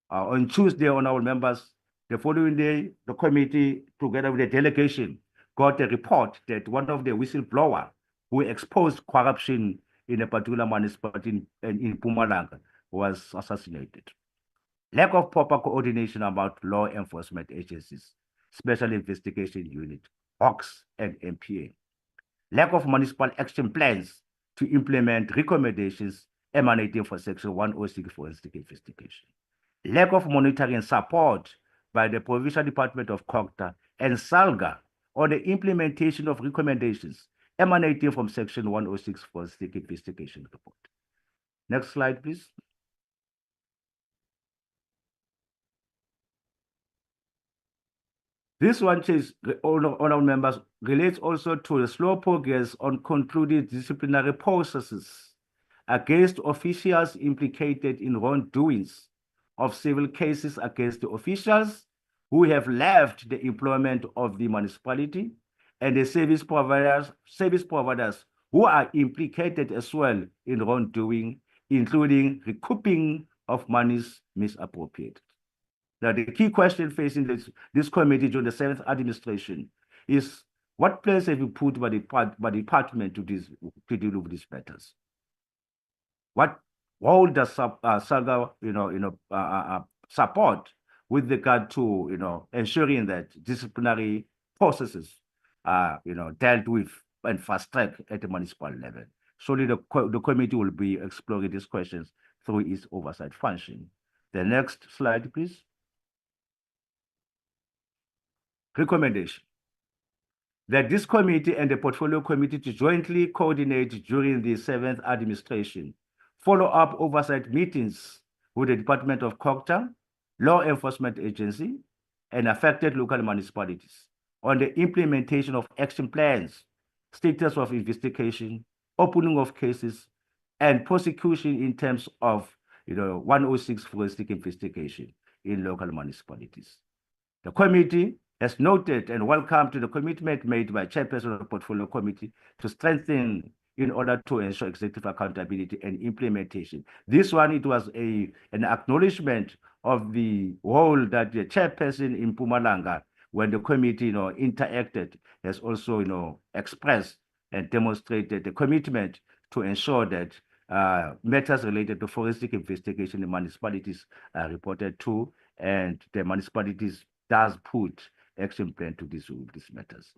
on Tuesday, honorable members, the following day, the committee, together with the delegation, got a report that one of the whistleblowers who exposed corruption in a particular municipality in Mpumalanga was assassinated. Lack of proper coordination about law enforcement agencies, Special Investigation Unit, HOCS, and MPA. Lack of municipal action plans to implement recommendations emanating from Section 106 forensic investigation. Lack of monitoring support by the Provincial Department of COGTA and SALGA on the implementation of recommendations emanating from Section 106 forensic investigation report. Next slide, please. This one, honorable members, relates also to the slow progress on concluded disciplinary processes against officials implicated in wrongdoings of civil cases against the officials who have left the employment of the municipality and the service providers who are implicated as well in wrongdoing, including recouping of monies misappropriated. Now, the key question facing this committee during the 7th administration is what place have you put by the department to deal with these matters? What role does SALGA support with regard to ensuring that disciplinary processes are dealt with and fast-tracked at the municipal level? Surely the committee will be exploring these questions through its oversight function. The next slide, please. Recommendation that this committee and the portfolio committee to jointly coordinate during the 7th administration follow-up oversight meetings with the Department of COGTA, law enforcement agency, and affected local municipalities on the implementation of action plans, status of investigation, opening of cases, and prosecution in terms of 106 forensic investigation in local municipalities. The committee has noted and welcomed the commitment made by Chairperson of the Portfolio Committee to strengthen in order to ensure executive accountability and implementation. This one, it was an acknowledgement of the role that the chairperson in Mpumalanga, when the committee interacted, has also expressed and demonstrated the commitment to ensure that matters related to forensic investigation in municipalities are reported to, and the municipalities does put action plan to these matters.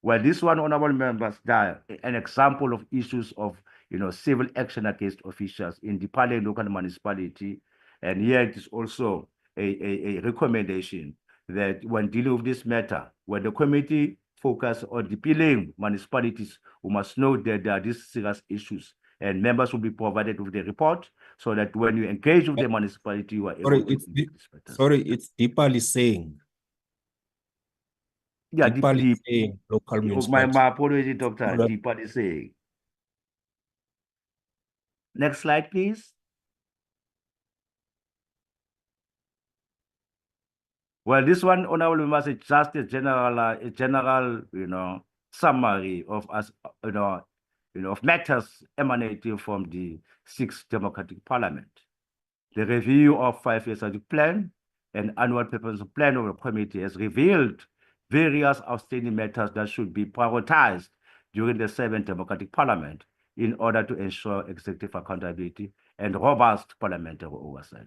Well, this one, honorable members, an example of issues of civil action against officials in the Pale local municipality, and here it is also a recommendation that when dealing with this matter, when the committee focus on dealing municipalities, we must know that there are these serious issues, and members will be provided with the report so that when you engage with the municipality, you are able to. Sorry, it's deeply saying. Yeah, deeply saying local municipality. My apology, Doctor. Deeply saying. Next slide, please. Well, this one, honorable members, is just a general, summary of us, of matters emanating from the 6th Democratic Parliament. The review of 5-year strategic plan and annual purpose plan of the committee has revealed various outstanding matters that should be prioritized during the 7th Democratic Parliament in order to ensure executive accountability and robust parliamentary oversight.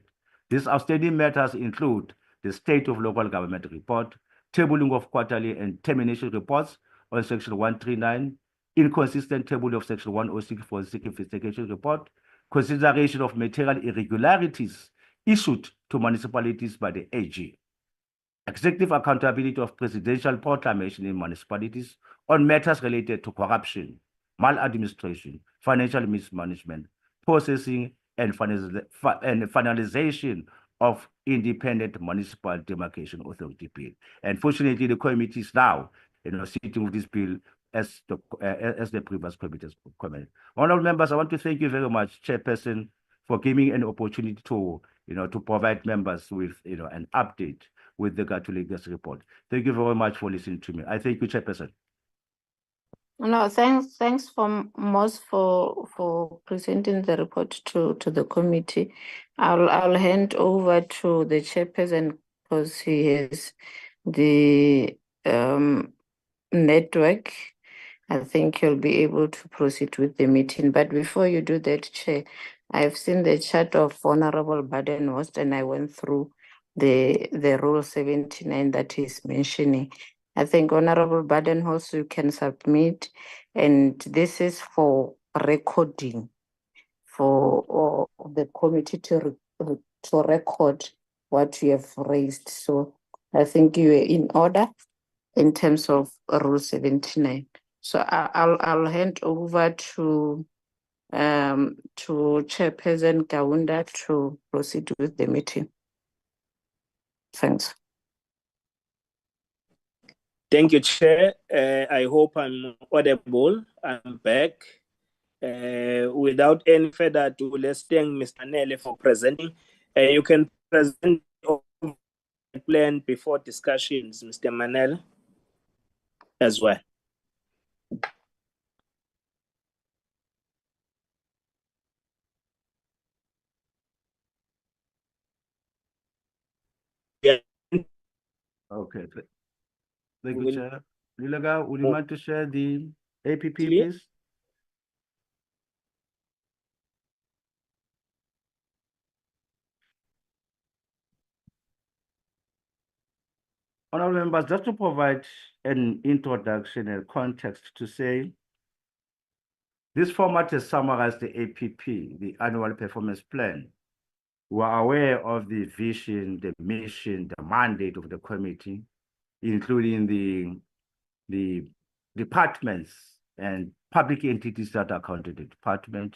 These outstanding matters include the State of Local Government report, tabling of quarterly and termination reports on Section 139, inconsistent table of Section 106 forensic investigation report, consideration of material irregularities issued to municipalities by the AG, executive accountability of presidential proclamation in municipalities on matters related to corruption, maladministration, financial mismanagement, processing, and finalization of independent municipal demarcation authority bill. And fortunately, the committee is now sitting with this bill as the previous committee has commented. Honorable members, I want to thank you very much, Chairperson, for giving an opportunity to to provide members with an update with regard to this report. Thank you very much for listening to me. I thank you, Chairperson. No, thanks for presenting the report to the committee. I'll hand over to the chairperson because he has the network. I think he'll be able to proceed with the meeting. But before you do that, Chair, I've seen the chart of Honorable Badenhorst and I went through the Rule 79 that he's mentioning. I think Honorable Badenhorst, you can submit, and this is for recording for the committee to record what you have raised. So I think you are in order in terms of Rule 79. So I'll hand over to Chairperson Kaunda to proceed with the meeting. Thanks. Thank you, Chair. I hope I'm audible. I'm back. Without any further ado, let's thank Mr. Nele for presenting. You can present the plan before discussions, Mr. Manel, as well. Yeah. Okay. Thank you, Chair. Lilaga, would you mind to share the APP, please? Honorable members, just to provide an introduction and context to say, this format has summarized the APP, the Annual Performance Plan. We are aware of the vision, the mission, the mandate of the committee, including the departments and public entities that are accounted to the department.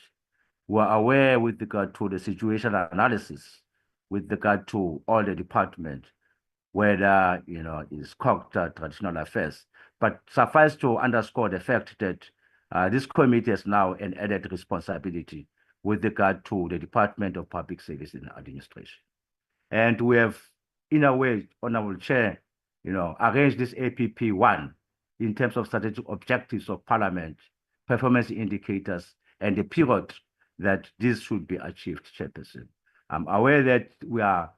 We are aware with regard to the situational analysis with regard to all the departments, whether, is COGTA, traditional affairs. But suffice to underscore the fact that this committee has now an added responsibility with regard to the Department of Public Service and Administration. And we have, in a way, Honorable Chair, arranged this APP1 in terms of strategic objectives of Parliament, performance indicators, and the period that this should be achieved, Chairperson. I'm aware that we are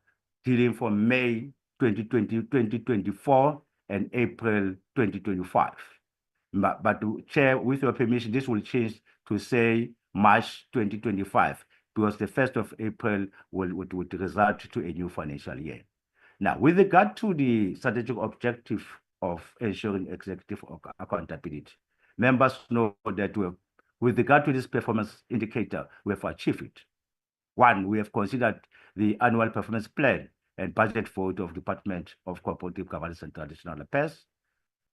dealing from May 2024 and April 2025. But Chair, with your permission, this will change to say March 2025, because the 1st of April would result to a new financial year. Now, with regard to the strategic objective of ensuring executive accountability, members know that with regard to this performance indicator, we have achieved it. One, we have considered the annual performance plan and budget vote of Department of Cooperative Governance and Traditional Affairs.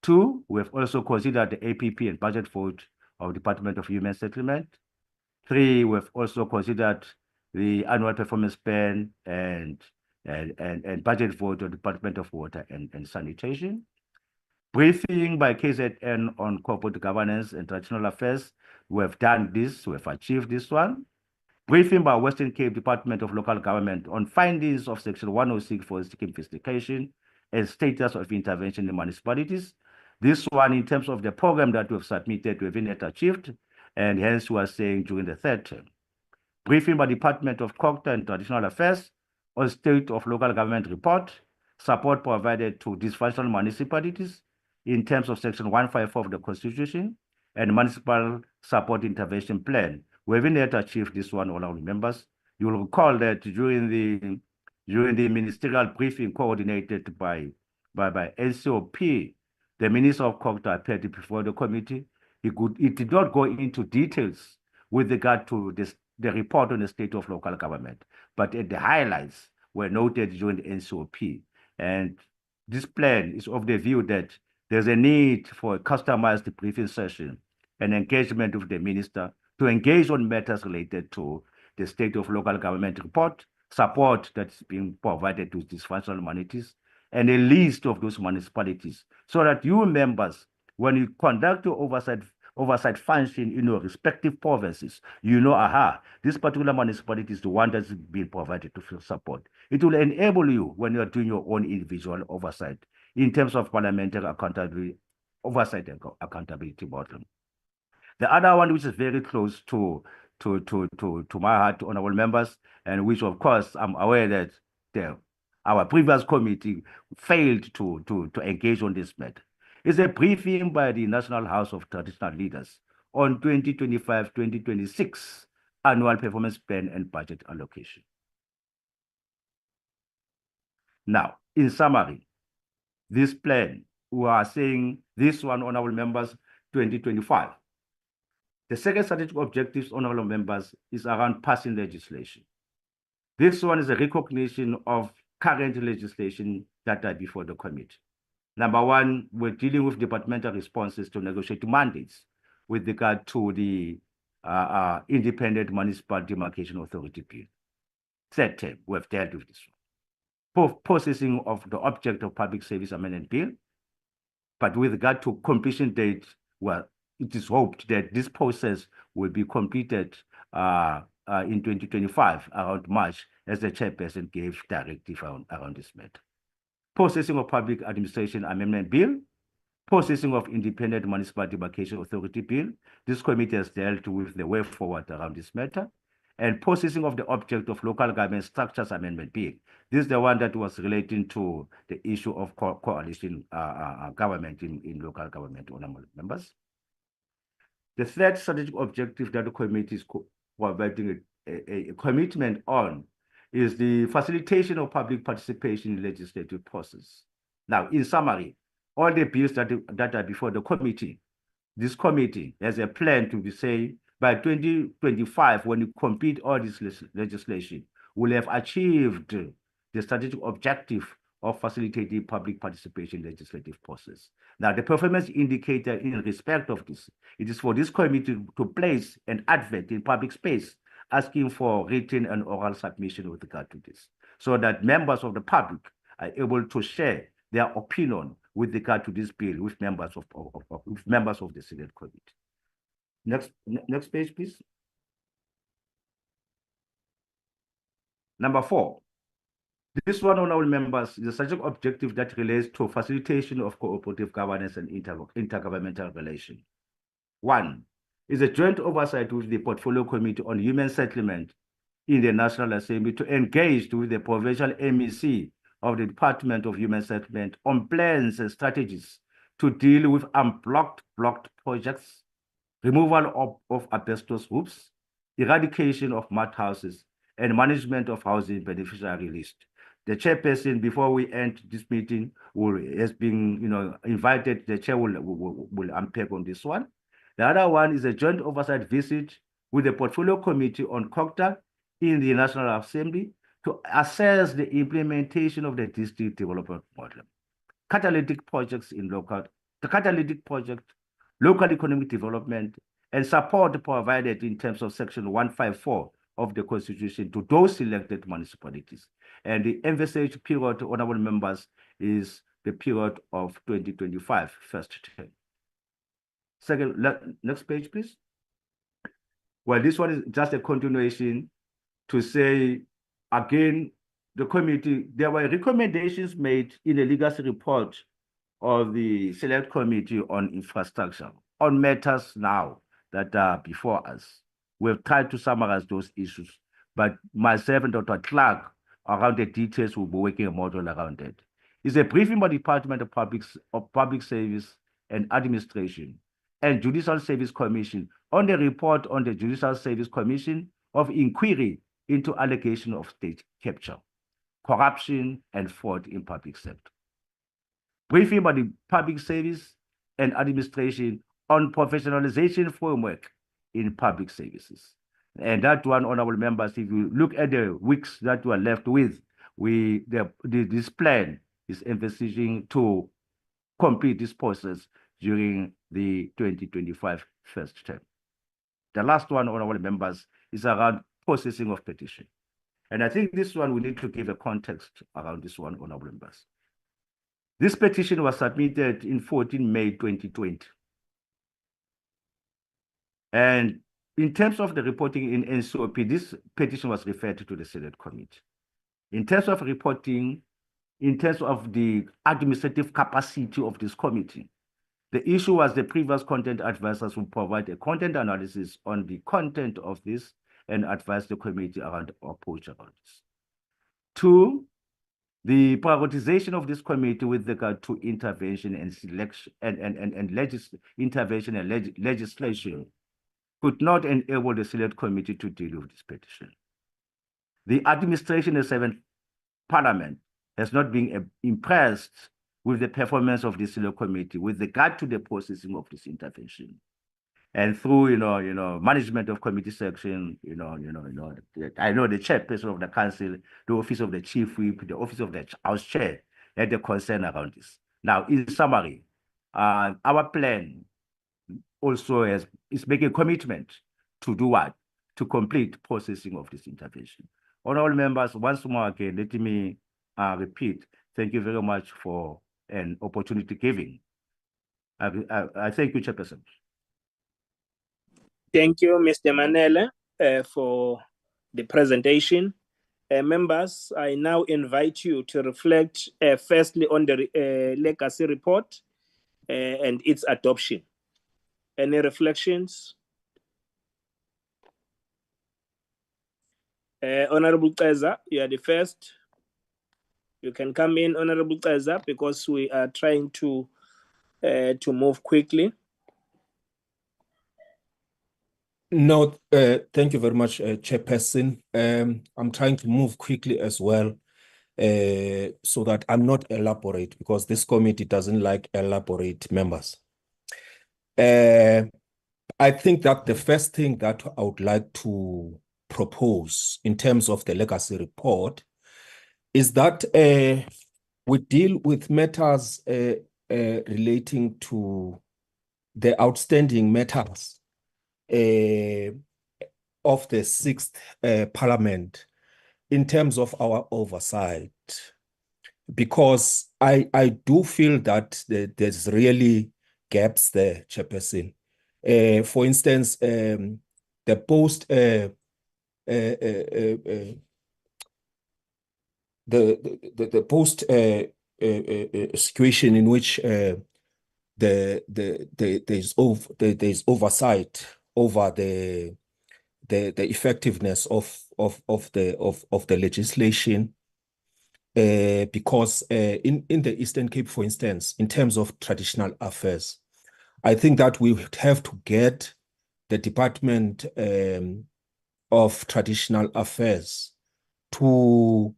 Two, we have also considered the APP and budget vote of Department of Human Settlement. Three, we have also considered the annual performance plan and budget vote of Department of Water and Sanitation. Briefing by KZN on corporate governance and traditional affairs, we have done this, we have achieved this one. Briefing by Western Cape Department of Local Government on findings of Section 106 for investigation and status of intervention in municipalities. This one, in terms of the program that we have submitted, we have not achieved, and hence we are saying during the third term. Briefing by Department of COGTA and Traditional Affairs on state of local government report, support provided to dysfunctional municipalities in terms of Section 154 of the Constitution and Municipal Support Intervention Plan. We haven't yet achieved this one, honorable members. You will recall that during the ministerial briefing coordinated by NCOP, the Minister of COGTA appeared before the committee. It did not go into details with regard to the report on the state of local government, but the highlights were noted during the NCOP. And this plan is of the view that there's a need for a customized briefing session and engagement with the minister to engage on matters related to the state of local government report, support that's being provided to dysfunctional municipalities, and a list of those municipalities, so that you members, when you conduct your oversight function in your respective provinces, this particular municipality is the one that's being provided to support. It will enable you when you're doing your own individual oversight in terms of parliamentary accountability, oversight and accountability model. The other one, which is very close to my heart, honorable members, and which of course I'm aware that our previous committee failed to engage on this matter, is a briefing by the National House of Traditional Leaders on 2025-2026 annual performance plan and budget allocation. Now, in summary, this plan, we are saying this one, honorable members, 2025. The second strategic objectives, honorable members, is around passing legislation. This one is a recognition of current legislation that are before the committee. Number one, we're dealing with departmental responses to negotiate mandates with regard to the Independent Municipal Demarcation Authority Bill. Third term, we have dealt with this one. Processing of the object of Public Service Amendment Bill, but with regard to completion date, well, it is hoped that this process will be completed in 2025, around March, as the chairperson gave directive around this matter. Processing of Public Administration Amendment Bill, processing of Independent Municipal Demarcation Authority Bill. This committee has dealt with the way forward around this matter. And processing of the object of Local Government Structures Amendment Bill. This is the one that was relating to the issue of coalition government in local government, honorable members. The third strategic objective that the committee is providing a commitment on is the facilitation of public participation in legislative process. Now, in summary, all the bills that are before the committee, this committee has a plan to say by 2025, when you complete all this legislation, we'll have achieved the strategic objective of facilitating public participation in legislative process. Now, the performance indicator in respect of this, it is for this committee to place an advert in public space asking for written and oral submission with regard to this. so that members of the public are able to share their opinion with regard to this bill with members of the Select Committee. Next page, please. Number 4. This one, honorable members, is a strategic objective that relates to facilitation of cooperative governance and intergovernmental relations. 1 is a joint oversight with the Portfolio Committee on Human Settlement in the National Assembly to engage with the provincial MEC of the Department of Human Settlement on plans and strategies to deal with blocked projects, removal of asbestos roofs, eradication of mud houses, and management of housing beneficiary list. The chairperson, before we end this meeting, has been invited. The chair will unpack on this one. The other one is a joint oversight visit with the Portfolio Committee on COGTA in the National Assembly to assess the implementation of the district development model. Catalytic projects local economic development, and support provided in terms of Section 154 of the Constitution to those selected municipalities. And the envisaged period, honorable members, is the period of 2025, first term. Second, next page, please. Well, this one is just a continuation to say, again, the committee, there were recommendations made in the legacy report of the Select Committee on Infrastructure on matters now that are before us. We've tried to summarize those issues, but myself and Dr. Clark around the details will be working a model around it. It's a briefing by the Department of Public Service and Administration and Judicial Service Commission on the report on the Judicial Service Commission of inquiry into allegation of state capture, corruption, and fraud in public sector. Briefing by the Public Service and Administration on professionalization framework in public services. And that one, honorable members, if you look at the weeks that we are left with, this plan is envisaging to complete this process during the 2025 first term. The last one, honorable members, is around processing of petition. And I think this one, we need to give a context around this one, honorable members. This petition was submitted in 14 May 2020. And in terms of the reporting in NCOP, this petition was referred to the Select Committee. In terms of reporting, in terms of the administrative capacity of this committee, the issue was the previous content advisors will provide a content analysis on the content of this and advise the committee around the approach around this. 2, the prioritization of this committee with regard to intervention and selection intervention and legislation could not enable the Select Committee to deal with this petition. The administration and 7th Parliament has not been impressed with the performance of the Select Committee with regard to the processing of this intervention. And through, management of committee section, I know the chairperson of the council, the office of the chief whip, the office of the house chair had a concern around this. Now, in summary, our plan also is making a commitment to do what? To complete processing of this intervention. Honorable members, once more again, let me repeat, thank you very much for an opportunity given. I thank you, Chairperson. Thank you, Mr. Manele, for the presentation. Members, I now invite you to reflect firstly on the legacy report and its adoption. Any reflections? Honorable Keza, you are the first. You can come in, Honorable Keza, because we are trying to move quickly. No, thank you very much, Chairperson. I'm trying to move quickly as well so that I'm not elaborate, because this committee doesn't like elaborate members. I think that the first thing that I would like to propose in terms of the legacy report is that we deal with matters relating to the outstanding matters of the 6th Parliament in terms of our oversight, because I do feel that there's really gaps there, Chairperson. For instance, the post the post situation in which there's oversight over the effectiveness of the legislation, because in the Eastern Cape, for instance, in terms of traditional affairs, I think that we would have to get the Department of Traditional Affairs to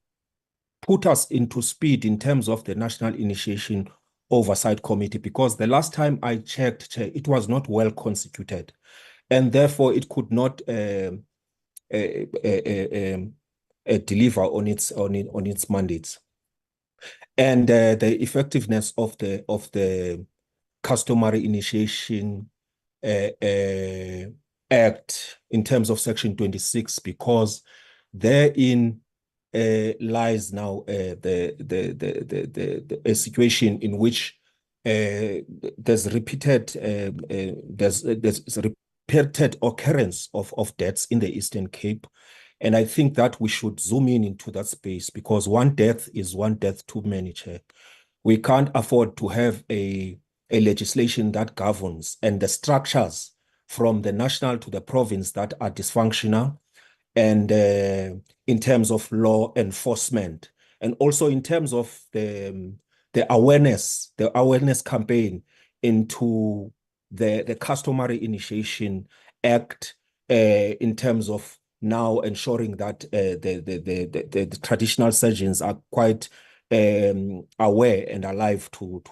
put us into speed in terms of the National Initiation Oversight Committee, because the last time I checked, it was not well constituted, and therefore it could not deliver on its mandates. And the effectiveness of the Customary Initiation Act in terms of Section 26, because therein lies now a situation in which there's repeated occurrence of deaths in the Eastern Cape. And I think that we should zoom in into that space, because one death is one death too many, Chair. We can't afford to have a legislation that governs and the structures from the national to the province that are dysfunctional, and in terms of law enforcement, and also in terms of the awareness campaign into the Customary Initiation Act, in terms of now ensuring that the traditional surgeons are quite aware and alive to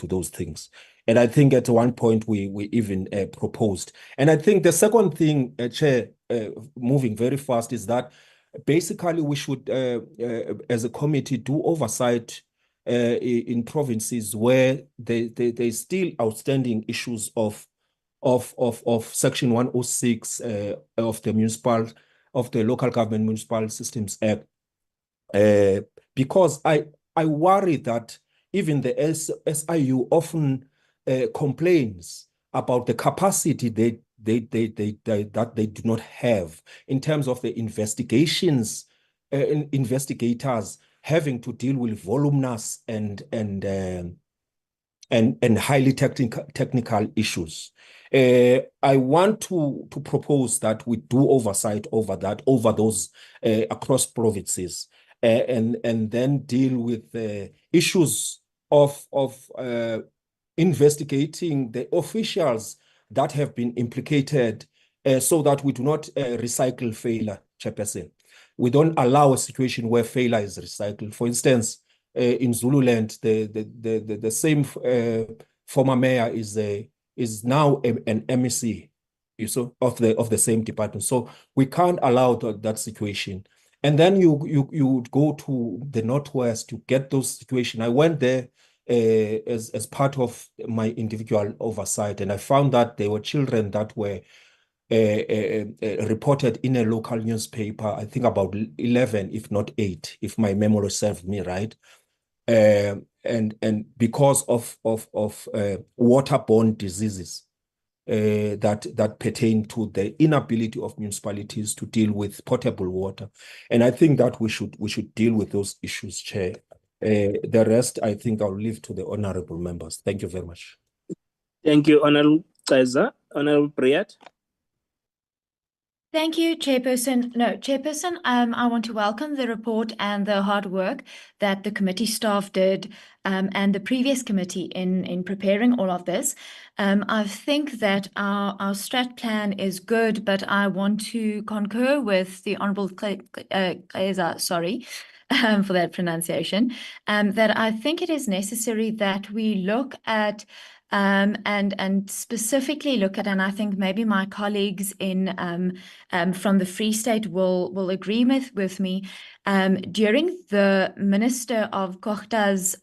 those things. And I think at one point we even proposed. And I think the second thing, Chair, moving very fast, is that basically we should, as a committee, do oversight in provinces where there's still outstanding issues of Section 106 of the Local Government Municipal Systems Act, because I worry that even the SIU often complains about the capacity that they do not have in terms of the investigations, investigators having to deal with voluminous and highly technical issues. I want to propose that we do oversight over those across provinces, and then deal with the issues of investigating the officials that have been implicated, so that we do not recycle failure, Chairperson. We don't allow a situation where failure is recycled. For instance, in Zululand, the same former mayor is now an MEC, of the same department. So we can't allow that situation. And then you go to the Northwest to get those situations. I went there as part of my individual oversight, and I found that there were children that were reported in a local newspaper, I think about 11, if not 8, if my memory serves me right. And because of waterborne diseases that pertain to the inability of municipalities to deal with potable water. And I think that we should deal with those issues, Chair. The rest, I think I'll leave to the honorable members. Thank you very much. Thank you, Honorable Kaiser. Honorable Priyat. Thank you, Chairperson. No, Chairperson, I want to welcome the report and the hard work that the committee staff did, and the previous committee in preparing all of this. I think that our strat plan is good, but I want to concur with the Honourable Kaiser, sorry, for that pronunciation, that I think it is necessary that we look at and specifically look at, and I think maybe my colleagues from the Free State will agree with me, during the Minister of COGTA's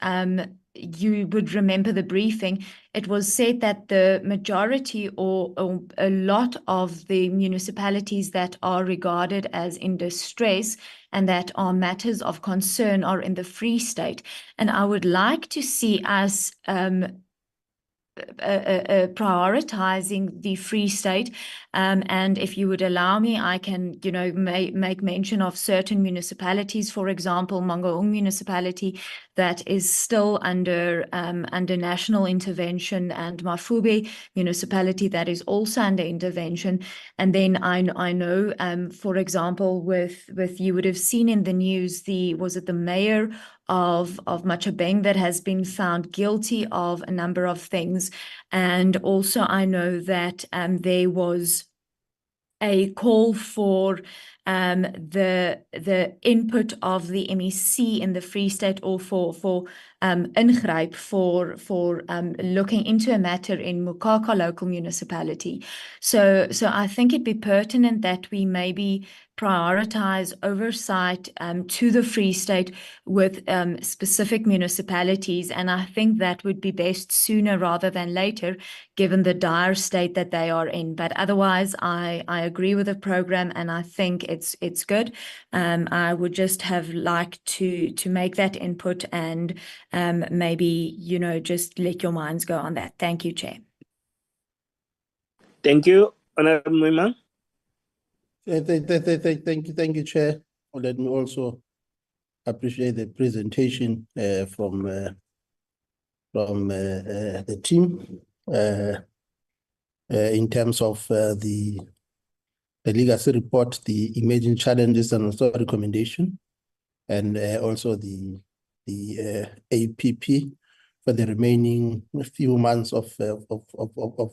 you would remember the briefing, it was said that the majority or a lot of the municipalities that are regarded as in distress and that are matters of concern are in the Free State. And I would like to see us prioritizing the Free State. And if you would allow me, I can, make mention of certain municipalities, for example, Mangaung Municipality, that is still under national intervention, and Mafube Municipality that is also under intervention. And then I know, for example, with you would have seen in the news, was it the mayor of Machabeng that has been found guilty of a number of things. And also I know that there was a call for the input of the MEC in the Free State, or for ingryp for looking into a matter in Mukaka local municipality. So I think it'd be pertinent that we maybe prioritize oversight to the Free State with specific municipalities, and I think that would be best sooner rather than later, given the dire state that they are in. But otherwise, I agree with the program, and I think it's good. I would just have liked to make that input, and maybe just let your minds go on that. Thank you, Chair. Thank you, Honorable Mwima. Thank you, Chair. Let me also appreciate the presentation from the team in terms of the legacy report, the emerging challenges and also recommendation, and also the APP for the remaining few months of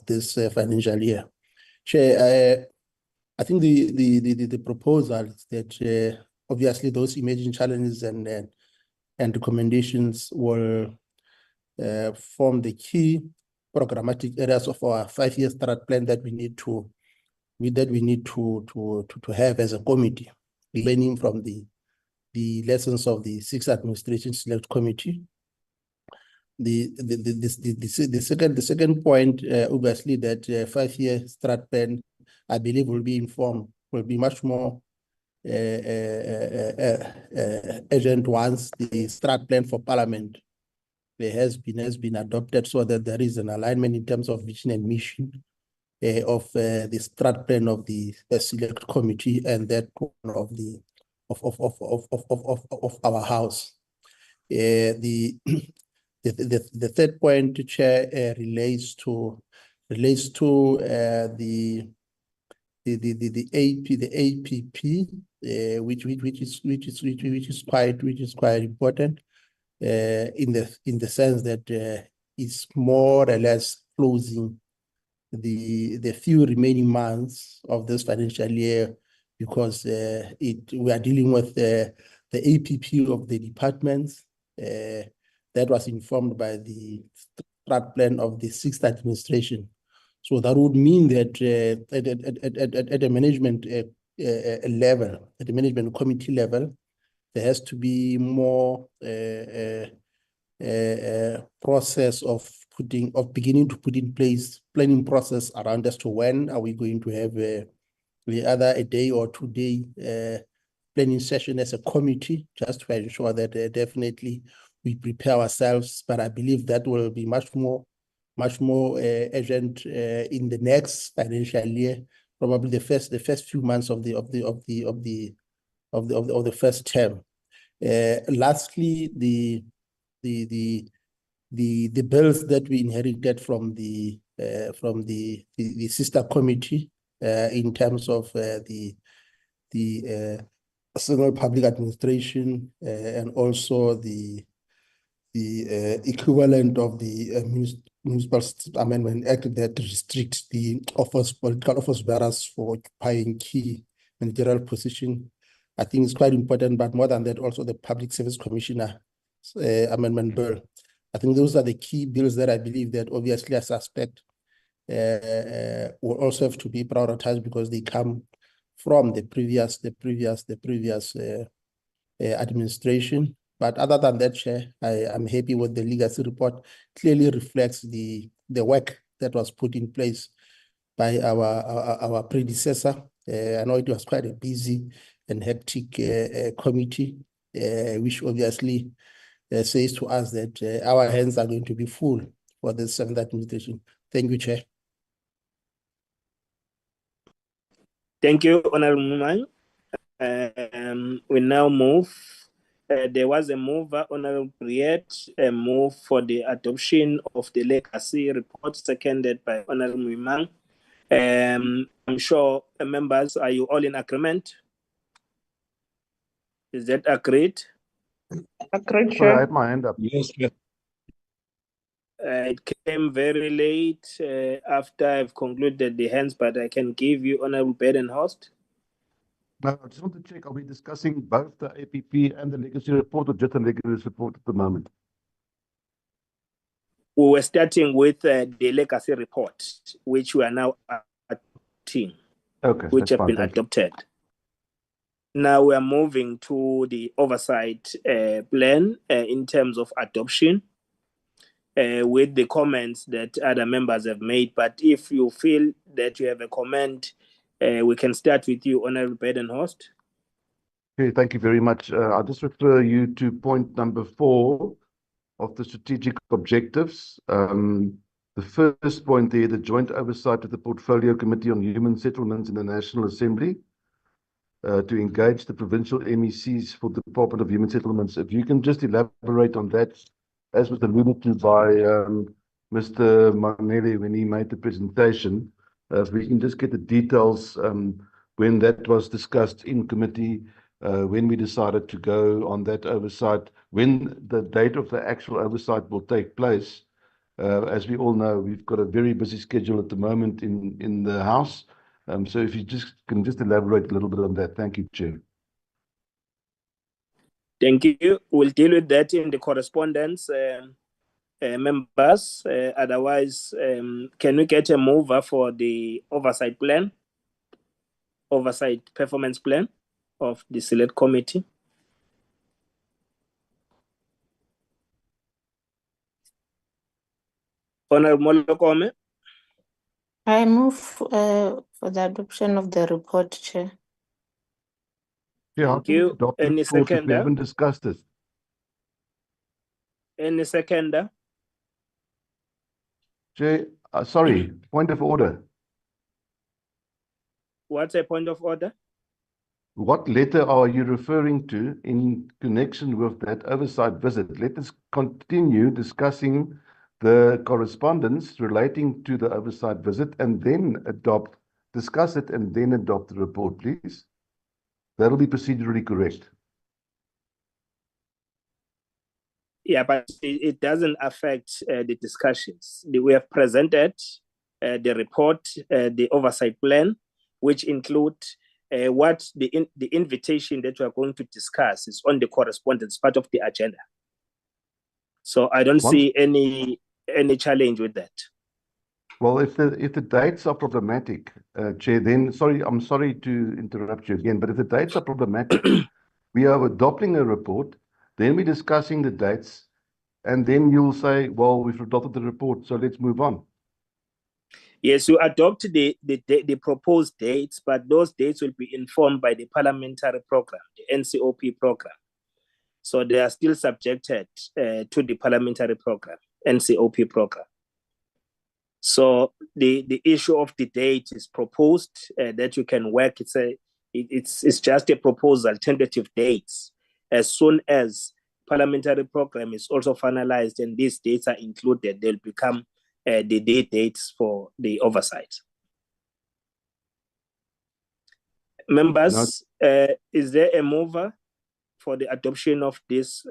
this financial year. Chair, I think the proposals that obviously those emerging challenges and recommendations will form the key programmatic areas of our 5-year strat plan that we need to have as a committee, learning from the lessons of the 6th Administration Select Committee. The second point, obviously, that 5-year strat plan, I believe, will be much more urgent once the strat plan for Parliament has been adopted, so that there is an alignment in terms of vision and mission of the strat plan of the Select Committee and that of our House. The third point, Chair, relates to the APP, which is quite important in the sense that it's more or less closing the few remaining months of this financial year, because we are dealing with the APP of the departments that was informed by the strat plan of the 6th Administration. So that would mean that at a management level, at the management committee level, there has to be more process of beginning to put in place planning process around as to when are we going to have either a day or 2-day planning session as a committee, just to ensure that definitely we prepare ourselves. But I believe that will be much more urgent in the next financial year, probably the first few months of the first term. Lastly, the bills that we inherited from the sister committee in terms of the single public administration and also the equivalent of the Municipal Amendment Act that restricts the political office bearers for occupying key managerial position. I think it's quite important, but more than that, also the Public Service Commissioner Amendment Bill. I think those are the key bills that I believe that obviously I suspect will also have to be prioritized because they come from the previous administration. But other than that, Chair, I'm happy with the legacy report. Clearly reflects the work that was put in place by our predecessor. I know it was quite a busy and hectic committee, which obviously says to us that our hands are going to be full for the 7th administration. Thank you, Chair. Thank you, Honorable Mumang. We now move. There was a mover, Honorable Briet, a move for the adoption of the legacy report, seconded by Honorable Mumang. I'm sure members, are you all in agreement? Is that agreed? Agreed, Sorry, I Chair. had my hand up. Yes, yes. It came very late after I've concluded the hands, but I can give you Honorable Badenhorst. No, I just want to check, are we discussing both the APP and the legacy report or just the legacy report at the moment? We were starting with the legacy report, which we are now adopting, Okay, which that's have fine, been thank you. adopted. Now we are moving to the oversight plan in terms of adoption with the comments that other members have made. But if you feel that you have a comment, we can start with you, Honorable Badenhorst. Okay, thank you very much. I'll just refer you to point number 4 of the strategic objectives. The first point there, the joint oversight of the Portfolio Committee on Human Settlements in the National Assembly to engage the provincial MECs for the Department of Human Settlements. If you can just elaborate on that, as was alluded to by Mr. Manele when he made the presentation, if we can just get the details when that was discussed in committee, when we decided to go on that oversight, when the date of the actual oversight will take place. As we all know, we've got a very busy schedule at the moment in the House. So if you can elaborate a little bit on that. Thank you, Chair. Thank you. We'll deal with that in the correspondence, members. Otherwise, can we get a mover for the oversight performance plan of the select committee? Honorable Molokome. I move for the adoption of the report, Chair. Yeah, Thank you. Any seconder? We haven't discussed this. Any seconder? Chair, sorry, point of order. What's a point of order? What letter are you referring to in connection with that oversight visit? Let us continue discussing the correspondence relating to the oversight visit and then discuss it and then adopt the report, please. That'll be procedurally correct. Yeah, but it doesn't affect the discussions. We have presented the report, the oversight plan, which include what the invitation that we are going to discuss is on the correspondence part of the agenda. So I don't see any challenge with that. Well, if the dates are problematic, Chair, then I'm sorry to interrupt you again, but if the dates are problematic, we are adopting a report, then we're discussing the dates, and then you'll say, well, we've adopted the report, so let's move on. Yes, you adopt the proposed dates, but those dates will be informed by the parliamentary program, the NCOP program. So they are still subjected to the parliamentary program, NCOP program. So the issue of the date is proposed that you can work. It's just a proposal, tentative dates. As soon as parliamentary program is also finalized and these dates are included, they'll become the dates for the oversight. Members, is there a mover for the adoption of this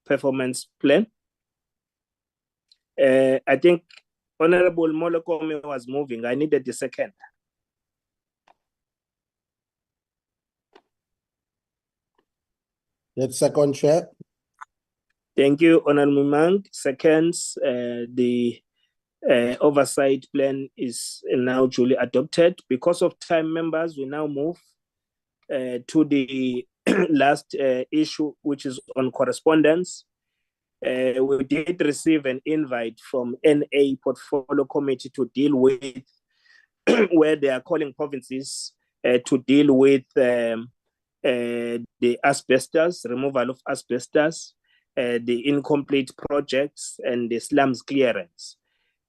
performance plan? I think Honorable Molokome was moving. I needed the second. That's second, Chair. Thank you, Honorable Mang. Seconds, the oversight plan is now duly adopted. Because of time, members, we now move to the last issue, which is on correspondence. We did receive an invite from NA Portfolio Committee to deal with where they are calling provinces to deal with the asbestos, removal of asbestos, the incomplete projects, and the slums clearance.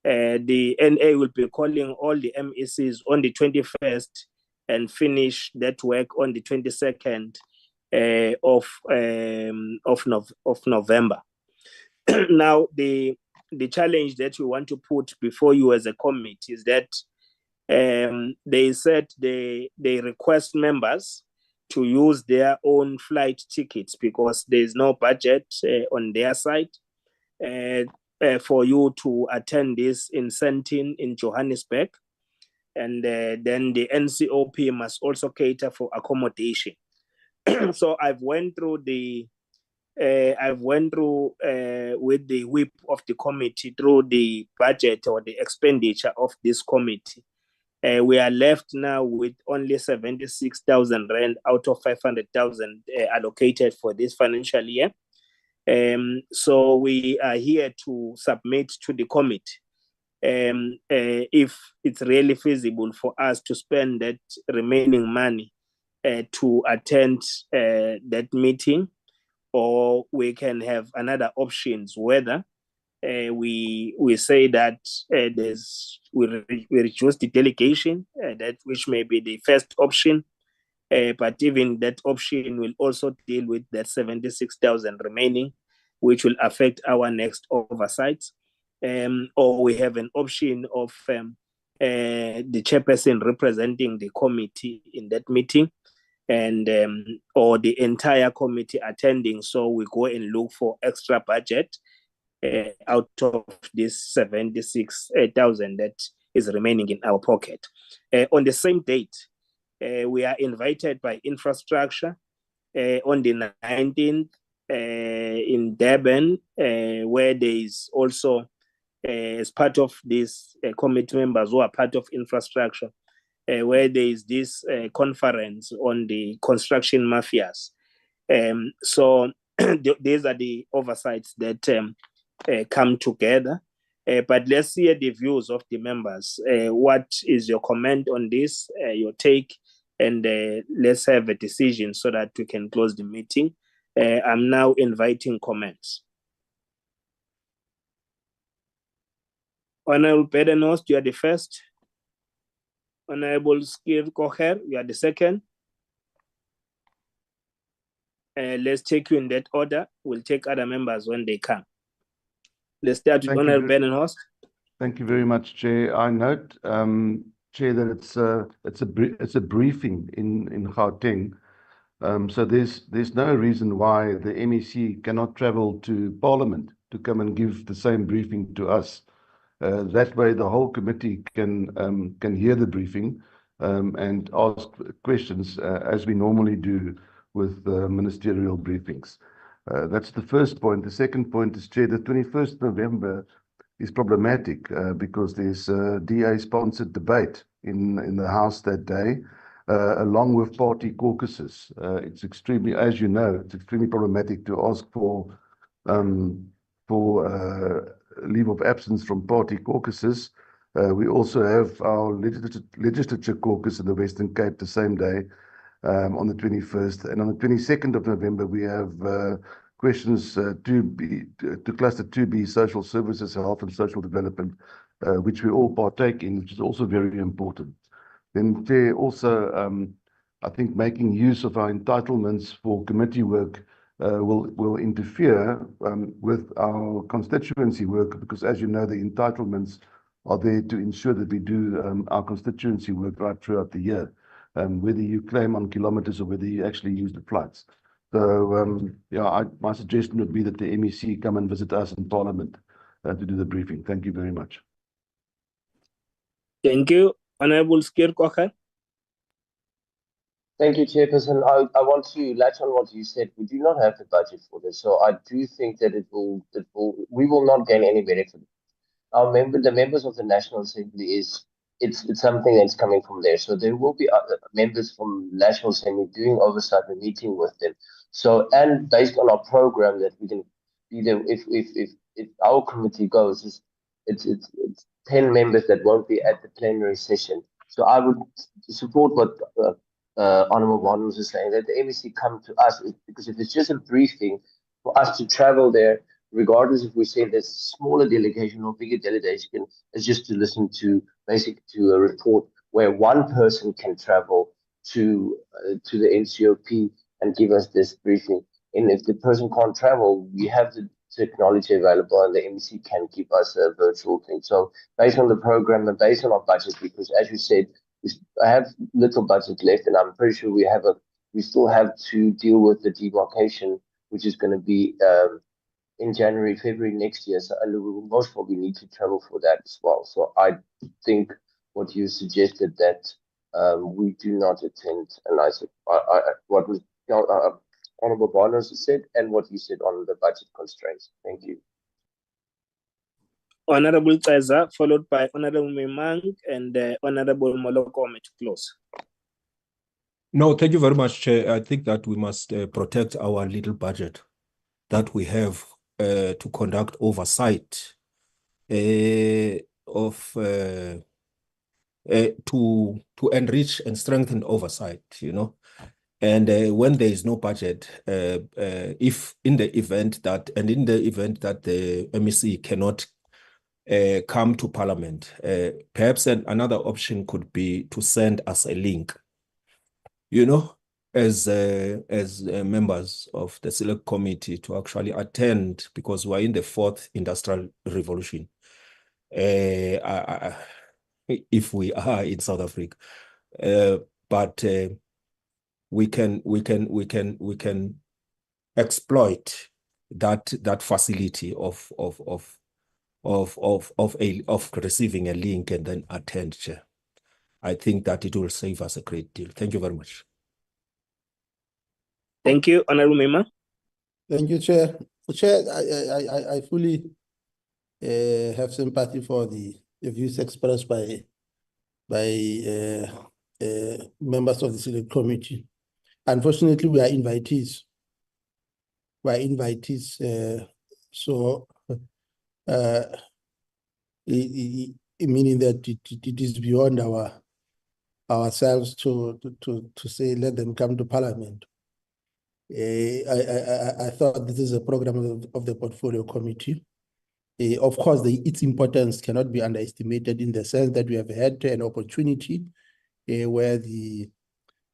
The NA will be calling all the MECs on the 21st and finish that work on the 22nd of November. Now, the challenge that we want to put before you as a committee is that they said they request members to use their own flight tickets because there's no budget on their side for you to attend this in Sandton in Johannesburg. And then the NCOP must also cater for accommodation. So I've went through with the whip of the committee through the budget or the expenditure of this committee. We are left now with only 76,000 rand out of 500,000 allocated for this financial year. So we are here to submit to the committee if it's really feasible for us to spend that remaining money to attend that meeting, or we can have another options whether we say that we reduce the delegation, that which may be the first option, but even that option will also deal with that 76,000 remaining, which will affect our next oversight. Or we have an option of the chairperson representing the committee in that meeting, and or the entire committee attending. So we go and look for extra budget out of this 76,000 that is remaining in our pocket. On the same date, we are invited by infrastructure on the 19th in Durban, where there is also, as part of these committee members who are part of infrastructure, where there is this conference on the construction mafias. So these are the oversights that come together. But let's hear the views of the members. What is your comment on this, your take, and let's have a decision so that we can close the meeting. I'm now inviting comments. Honorable Bedenost, you are the first. Honorable Skir Kocher, you are the second. Let's take you in that order. We'll take other members when they come. Let's start with Honorable Bedenhorst. Thank you very much, Chair. I note, Chair, that it's a briefing in Gauteng. So there's no reason why the MEC cannot travel to Parliament to come and give the same briefing to us. That way, the whole committee can hear the briefing and ask questions as we normally do with ministerial briefings. That's the first point. The second point is, Chair, the 21st November is problematic because there's a DA-sponsored debate in the House that day, along with party caucuses. It's extremely, as you know, it's extremely problematic to ask for leave of absence from party caucuses. We also have our legislature caucus in the Western Cape the same day, on the 21st. And on the 22nd of November, we have questions to cluster 2B, social services, health and social development, which we all partake in, which is also very important. Then, Chair, also, I think making use of our entitlements for committee work will interfere with our constituency work, because, as you know, the entitlements are there to ensure that we do our constituency work right throughout the year, whether you claim on kilometers or whether you actually use the flights. So, yeah, my suggestion would be that the MEC come and visit us in Parliament to do the briefing. Thank you very much. Thank you. Honorable Skir Kocher. Thank you, Chairperson. I want to latch on what you said. We do not have the budget for this, so I do think that we will not gain any benefit. The members of the National Assembly is it's something that's coming from there. So there will be other members from National Assembly doing oversight and meeting with them. So, and based on our program that we can be there, if our committee goes, it's 10 members that won't be at the plenary session. So I would support what Honourable Barnes is saying, that the MEC come to us, because if it's just a briefing for us to travel there, regardless if we say there's smaller delegation or bigger delegation, is just to listen to a report where one person can travel to the NCOP and give us this briefing. And if the person can't travel, we have the technology available, and the MEC can give us a virtual thing. So based on the program and based on our budget, because as you said, I have little budget left, and I'm pretty sure we still have to deal with the demarcation, which is going to be in January, February next year. So we will most probably need to travel for that as well. So I think what you suggested that we do not attend, and I said what was Honourable Barnes said and what you said on the budget constraints. Thank you. Honourable Ceza, followed by Honourable Memang and Honourable Molokome to close. No, thank you very much, Chair. I think that we must protect our little budget that we have to conduct oversight to enrich and strengthen oversight, you know. And when there is no budget, if in the event that the MEC cannot come to Parliament, perhaps another option could be to send us a link, you know, as members of the Select Committee to actually attend, because we're in the 4th Industrial Revolution. If we are in South Africa, but we can exploit that facility of receiving a link and then attend, Chair. I think that it will save us a great deal. Thank you very much. Thank you, Honourable Mema. Thank you, Chair. Chair, I fully have sympathy for the views expressed by members of the Select Committee. Unfortunately, we are invitees. So meaning that it is beyond ourselves to say let them come to Parliament. I thought this is a program of the Portfolio Committee. Of course, its importance cannot be underestimated in the sense that we have had an opportunity where the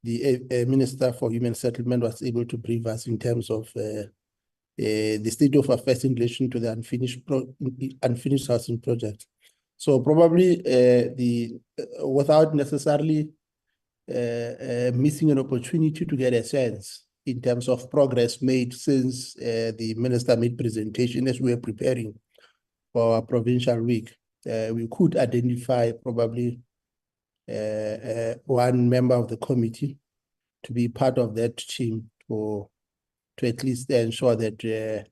Minister for Human Settlement was able to brief us in terms of the state of affairs in relation to the unfinished housing project. So probably without necessarily missing an opportunity to get a sense in terms of progress made since the Minister made presentation as we were preparing for our provincial week, we could identify probably one member of the committee to be part of that team to at least ensure that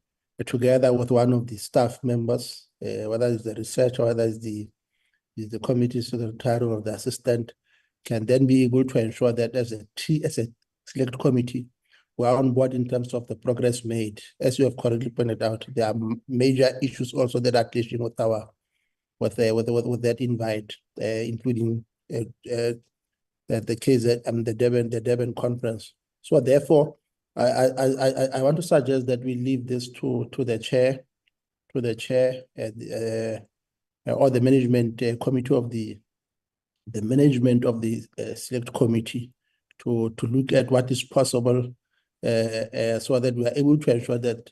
together with one of the staff members, whether it's the researcher or whether it's the committee secretary or the assistant, can then be able to ensure that as a select committee, we're on board in terms of the progress made. As you have correctly pointed out, there are major issues also that are clashing with that invite, including the case the Durban conference. So therefore, I want to suggest that we leave this to the chair, or the management committee of the management of the select committee to look at what is possible, so that we are able to ensure that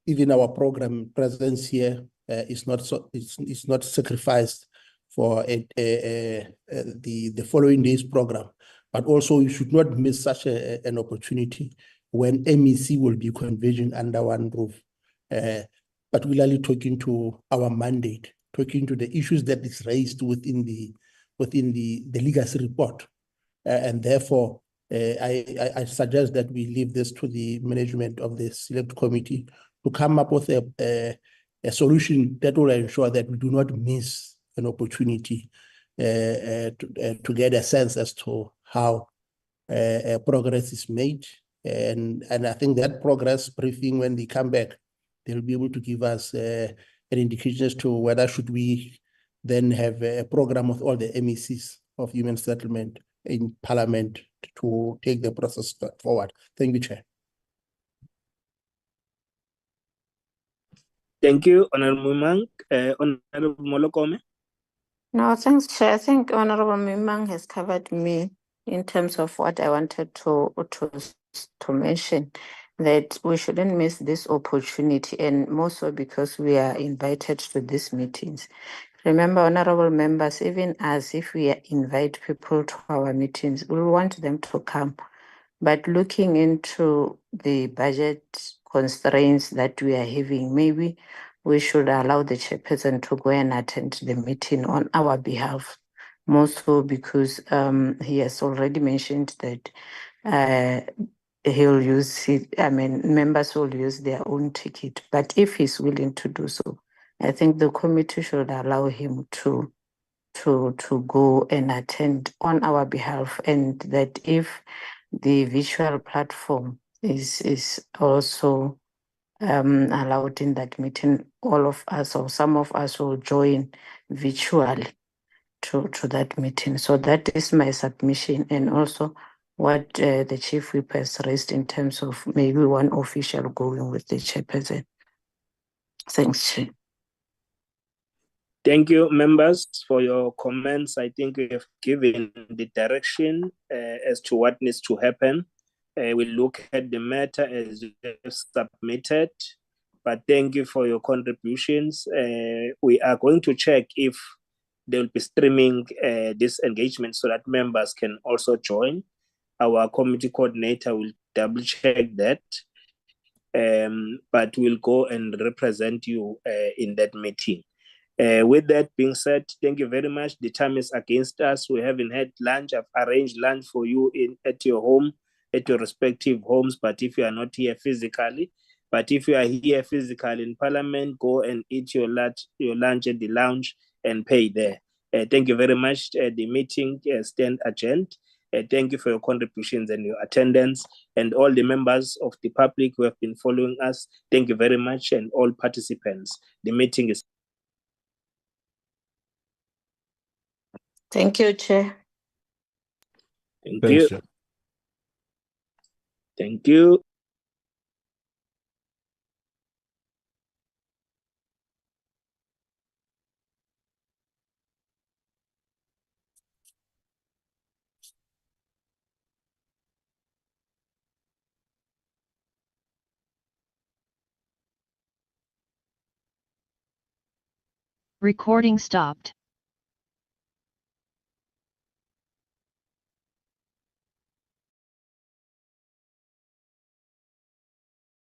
even our program presence here is not sacrificed for the following day's program. But also, you should not miss such an opportunity when MEC will be converging under one roof, particularly talking to our mandate, talking to the issues that is raised within the legacy report, and therefore I suggest that we leave this to the management of the select committee to come up with a solution that will ensure that we do not miss an opportunity to get a sense as to how progress is made. And I think that progress briefing, when they come back, they'll be able to give us an indication as to whether should we then have a program with all the MECs of human settlement in Parliament to take the process forward. Thank you, Chair. Thank you, Honorable Mimang. Honorable Molokome. No, thanks, Chair. I think Honorable Mimang has covered me in terms of what I wanted to mention, that we shouldn't miss this opportunity, and more so because we are invited to these meetings. Remember, honorable members, even as if we invite people to our meetings, we want them to come. But looking into the budget constraints that we are having, maybe we should allow the chairperson to go and attend the meeting on our behalf. More so because he has already mentioned that he'll use it, members will use their own ticket. But if he's willing to do so, I think the committee should allow him to go and attend on our behalf, and that if the virtual platform is also allowed in that meeting, all of us or some of us will join virtually to that meeting. So that is my submission, and also what the Chief Whip has raised in terms of maybe one official going with the chairperson. Thanks, Chair. Thank you, members, for your comments. I think we have given the direction as to what needs to happen. We'll look at the matter as you have submitted, but thank you for your contributions. We are going to check if they will be streaming this engagement so that members can also join. Our committee coordinator will double check that, but we'll go and represent you in that meeting. With that being said, thank you very much. The time is against us. We haven't had lunch. I've arranged lunch for you at your home, at your respective homes, but if you are not here physically, but if you are here physically in Parliament, go and eat your lunch at the lounge and pay there. Thank you very much. The meeting stand adjourned. Thank you for your contributions and your attendance, and all the members of the public who have been following us. Thank you very much, and all participants. The meeting is. Thank you, Chair. Thank you. Thank you. Recording stopped.